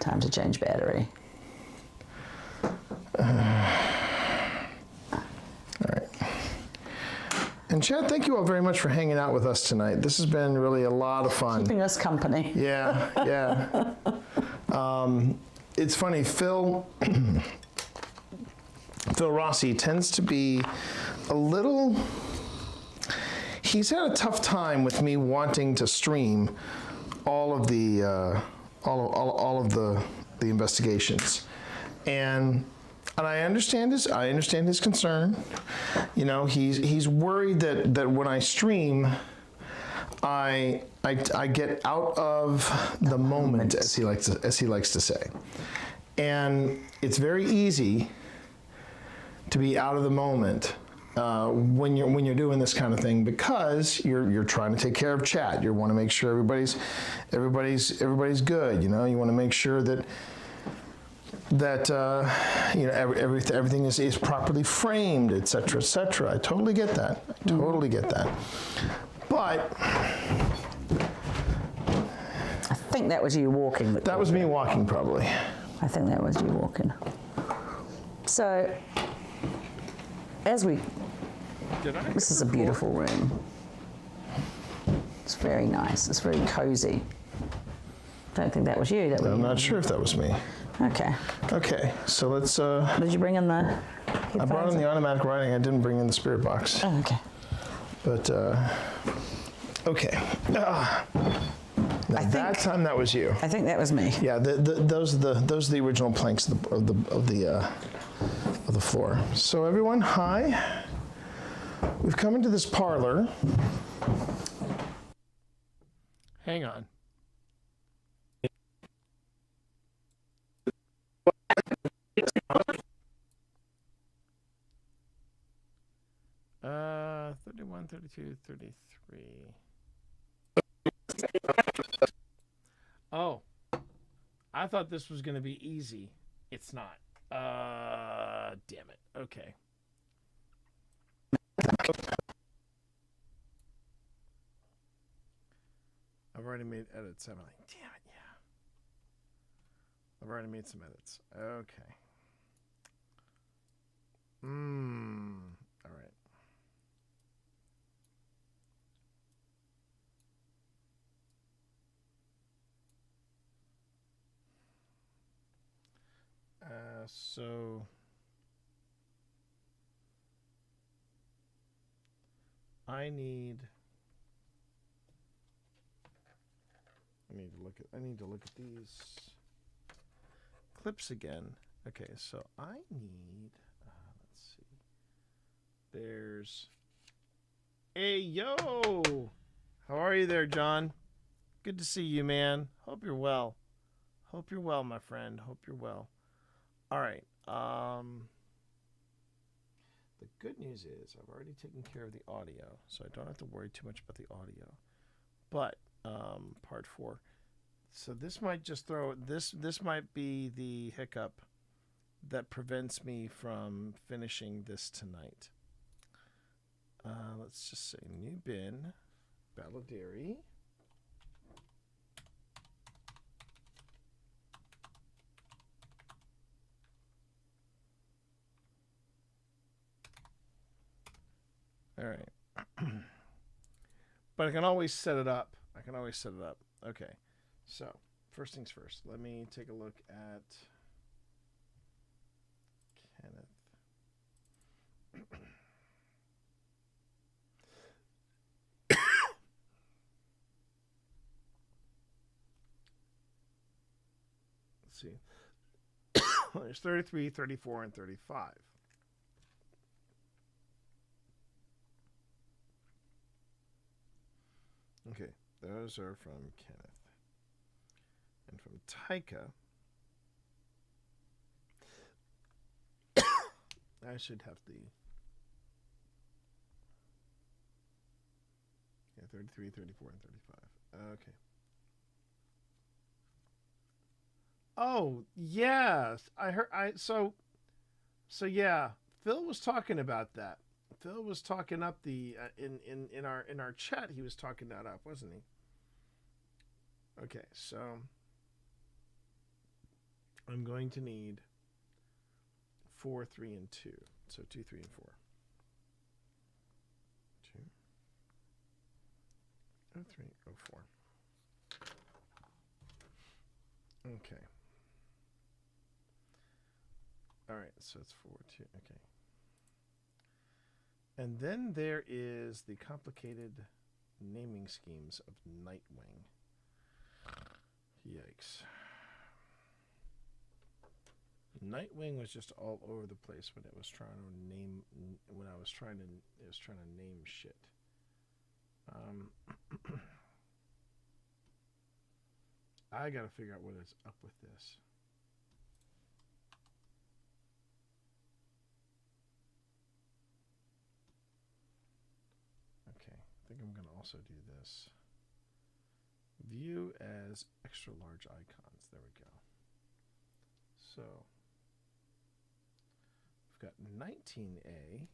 Time to change battery. And Chad, thank you all very much for hanging out with us tonight. This has been really a lot of fun. Keeping us company. Yeah, yeah. It's funny, Phil Rossi tends to be a little, he's had a tough time with me wanting to stream all of the all of the investigations. And I understand his concern. You know, he's worried that when I stream, I get out of the moment, as he likes to say. And it's very easy to be out of the moment when you're doing this kind of thing, because you're trying to take care of chat. You want to make sure everybody's good. You know, you want to make sure that you know, everything is properly framed, et cetera, et cetera. I totally get that. I totally get that. But I think that was you walking. That was me walking, probably. I think that was you walking. So, this is a beautiful room. It's very nice. It's very cozy. Don't think that was you. I'm not sure if that was me. Okay. Okay, so let's. Did you bring in the? I brought in the automatic writing. I didn't bring in the spirit box. Oh, okay. But okay. Now that time that was you. I think that was me. Yeah, those are the original planks of the floor. So everyone, hi. We've come into this parlor. Hang on. Uh, 31, 32, 33. Oh, I thought this was going to be easy. It's not. Damn it. Okay. I've already made edits, haven't I? Damn it, yeah. I've already made some edits. Okay. All right. So I need to look at these clips again. Okay, so I need let's see. There's hey yo. How are you there, John? Good to see you, man. Hope you're well. Hope you're well, my friend. Hope you're well. All right. The good news is I've already taken care of the audio, so I don't have to worry too much about the audio. But part 4. So this might just throw this might be the hiccup that prevents me from finishing this tonight. Let's just say new bin, Baladerry. All right. But I can always set it up. Okay. So, first things first. Let me take a look at Kenneth. Let's see. There's 33, 34, and 35. Okay, those are from Kenneth. And from Taika, I should have the 33, 34, and 35. Okay. Oh, yes. So yeah, Phil was talking about that. Phil was talking up the in our chat. He was talking that up, wasn't he? Okay, so I'm going to need 4, 3, and 2. So 2, 3, and 4. 2, 3, 4. Okay. All right, so it's 4, 2. Okay. And then there is the complicated naming schemes of Nightwing. Yikes. Nightwing was just all over the place when it was trying to name name shit. I gotta figure out what is up with this. Okay, I think I'm gonna also do this. View as extra large icons. There we go. So we've got 19A.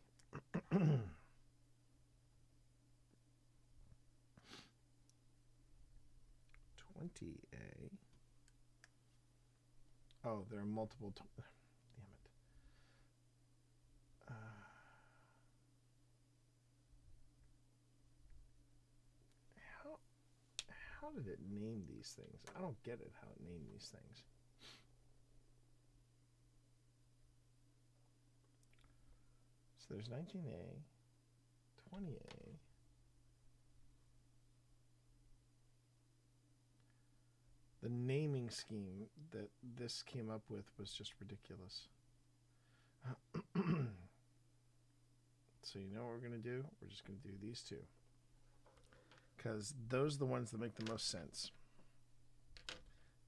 20A. Oh, there are multiple. Damn it. How did it name these things? I don't get it. How it named these things. So there's 19A, 20A. The naming scheme that this came up with was just ridiculous. So you know what we're going to do? We're just going to do these two. Because those are the ones that make the most sense.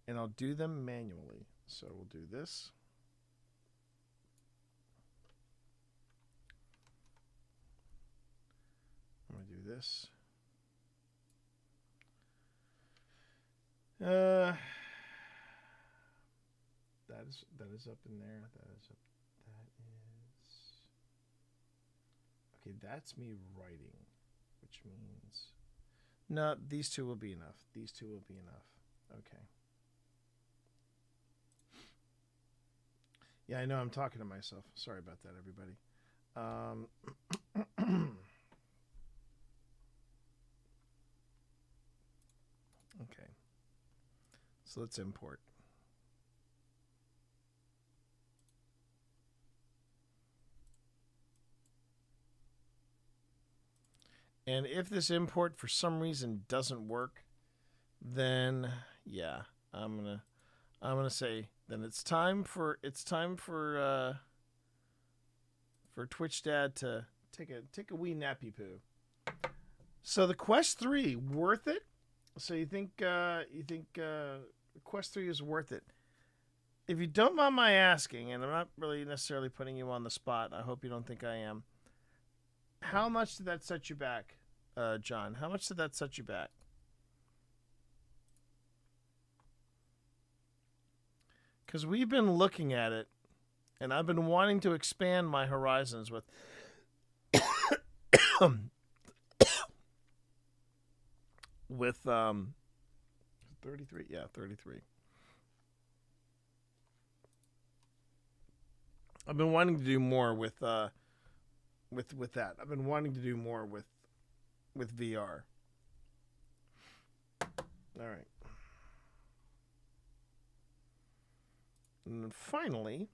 And I'll do them manually. So we'll do this. I'm going to do this. That is up in there. That is. Okay, that's me writing, which means no, these two will be enough. These two will be enough. Okay. Yeah, I know I'm talking to myself. Sorry about that, everybody. Okay. So let's import. And if this import for some reason doesn't work, then yeah, I'm gonna say then it's time for Twitch Dad to take a wee nappy poo. So the Quest 3 worth it? So you think Quest 3 is worth it? If you don't mind my asking, and I'm not really necessarily putting you on the spot, I hope you don't think I am. How much did that set you back, John? How much did that set you back? Because we've been looking at it, and I've been wanting to expand my horizons with with 33, yeah, 33. I've been wanting to do more with that. I've been wanting to do more with VR. All right. And then finally,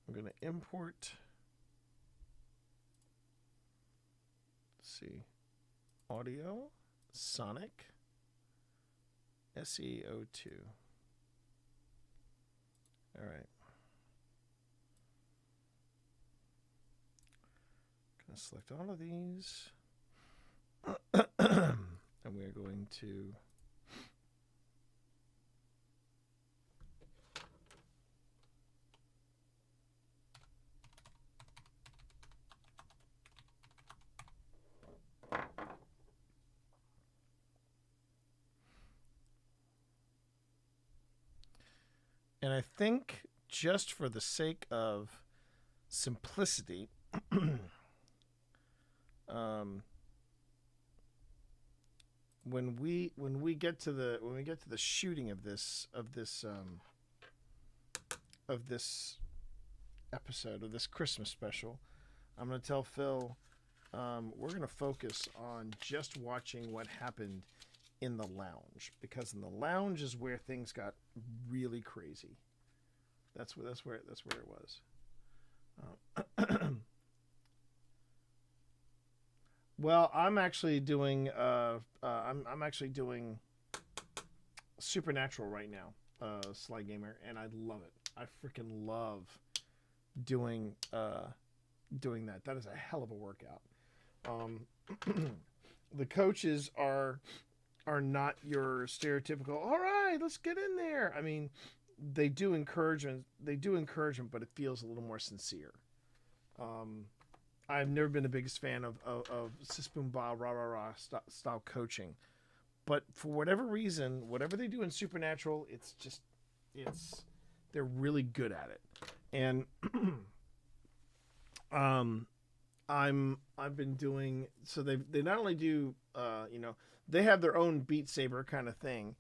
I'm going to import, let's see, audio, Sonic, SEO2. All right. Going to select all of these. And we're going to and I think just for the sake of simplicity, when we get to the shooting of this episode of this Christmas special, I'm going to tell Phil we're going to focus on just watching what happened in the lounge, because in the lounge is where things got really crazy. That's where it was. Well, I'm actually doing I'm actually doing Supernatural right now, Sly Gamer, and I love it. I freaking love doing that. That is a hell of a workout. The coaches are not your stereotypical, all right, let's get in there. I mean, they do encouragement, but it feels a little more sincere. I've never been the biggest fan of sis boom ba rah rah rah style coaching, but for whatever reason, whatever they do in Supernatural, they're really good at it. And I've been doing, so they not only do they have their own Beat Saber kind of thing,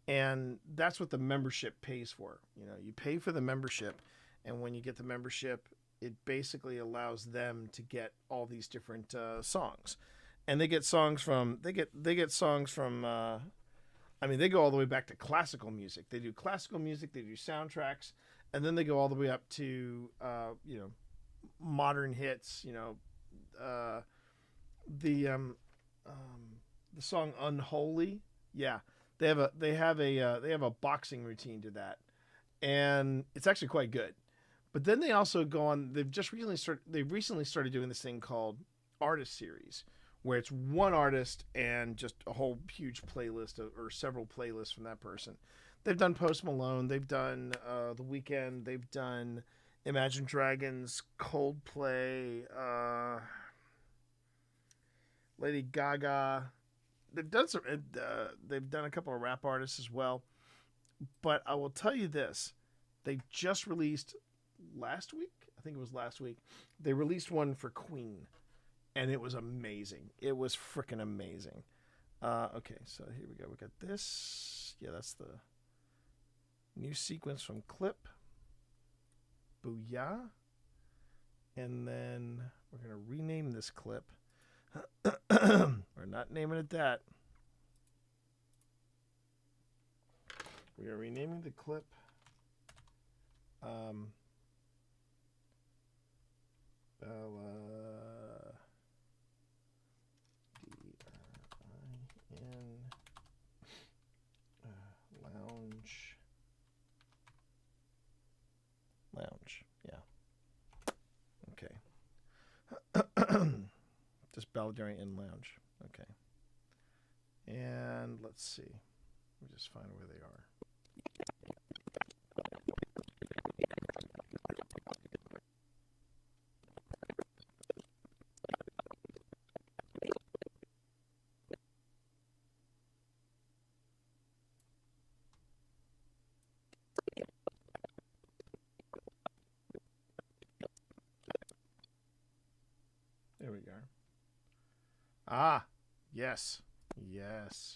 and that's what the membership pays for. You pay for the membership, and when you get the membership, it basically allows them to get all these different songs, and they get songs from they get songs from. I mean, they go all the way back to classical music. They do classical music. They do soundtracks, and then they go all the way up to modern hits. The song "Unholy." Yeah, they have a boxing routine to that, and it's actually quite good. But then they also go on. They've recently started doing this thing called Artist Series, where it's one artist and just a whole huge playlist or several playlists from that person. They've done Post Malone. They've done The Weeknd. They've done Imagine Dragons, Coldplay, Lady Gaga. They've done some. They've done a couple of rap artists as well. But I will tell you this: they just released last week. I think it was last week. They released one for Queen, and it was amazing. It was freaking amazing. Okay, so here we go. We got this. Yeah, that's the new sequence from Clip. Booyah. And then we're going to rename this clip. We're not naming it that. We are renaming the clip. Lounge, yeah. Okay. Just Baladerry Inn Lounge. Okay. And let's see. Let me just find where they are. There we go. Ah, yes. Yes.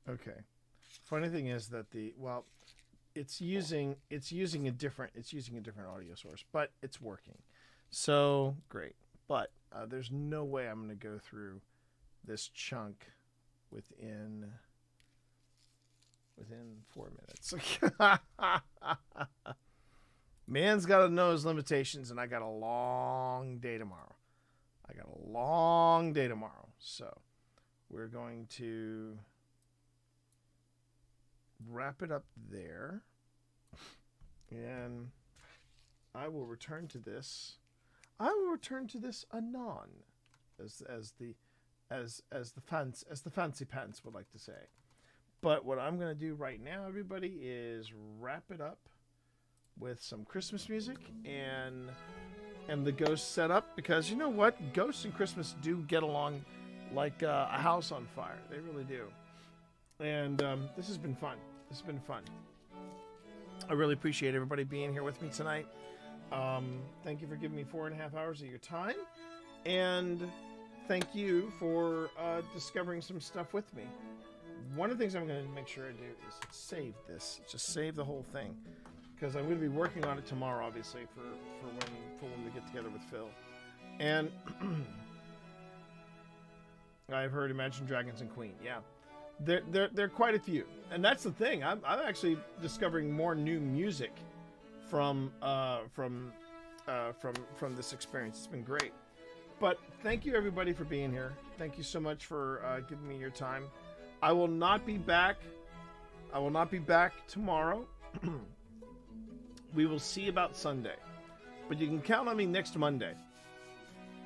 Okay. Funny thing is that it's using a different audio source, but it's working. So great. But there's no way I'm going to go through this chunk within 4 minutes. Man's got to know his limitations, and I got a long day tomorrow. So we're going to wrap it up there, and I will return to this. Anon, as the fancy pants would like to say. But what I'm going to do right now, everybody, is wrap it up with some Christmas music and the ghost setup, because you know what, ghosts and Christmas do get along like a house on fire. They really do. And this has been fun. I really appreciate everybody being here with me tonight. Thank you for giving me 4.5 hours of your time, and thank you for discovering some stuff with me. One of the things I'm going to make sure I do is save this, just save the whole thing, because I'm going to be working on it tomorrow, obviously, for when we get together with Phil. And I've heard Imagine Dragons and Queen. Yeah, there are quite a few, and that's the thing. I'm actually discovering more new music from this experience. It's been great. But thank you everybody for being here. Thank you so much for giving me your time. I will not be back tomorrow. We will see about Sunday, but you can count on me next Monday.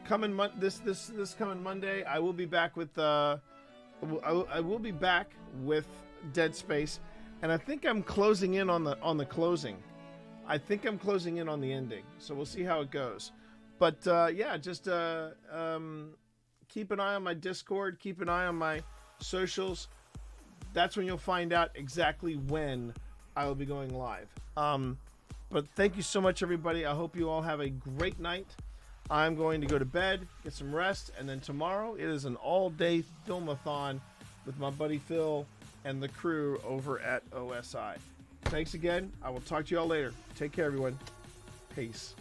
This coming Monday, I will be back with I will be back with Dead Space, and I think I'm closing in on the closing. I think I'm closing in on the ending, so we'll see how it goes. But yeah, just keep an eye on my Discord, keep an eye on my socials. That's when you'll find out exactly when I will be going live. But thank you so much, everybody. I hope you all have a great night. I'm going to go to bed, get some rest, and then tomorrow it is an all-day filmathon with my buddy Phil and the crew over at OSI. Thanks again. I will talk to you all later. Take care, everyone. Peace.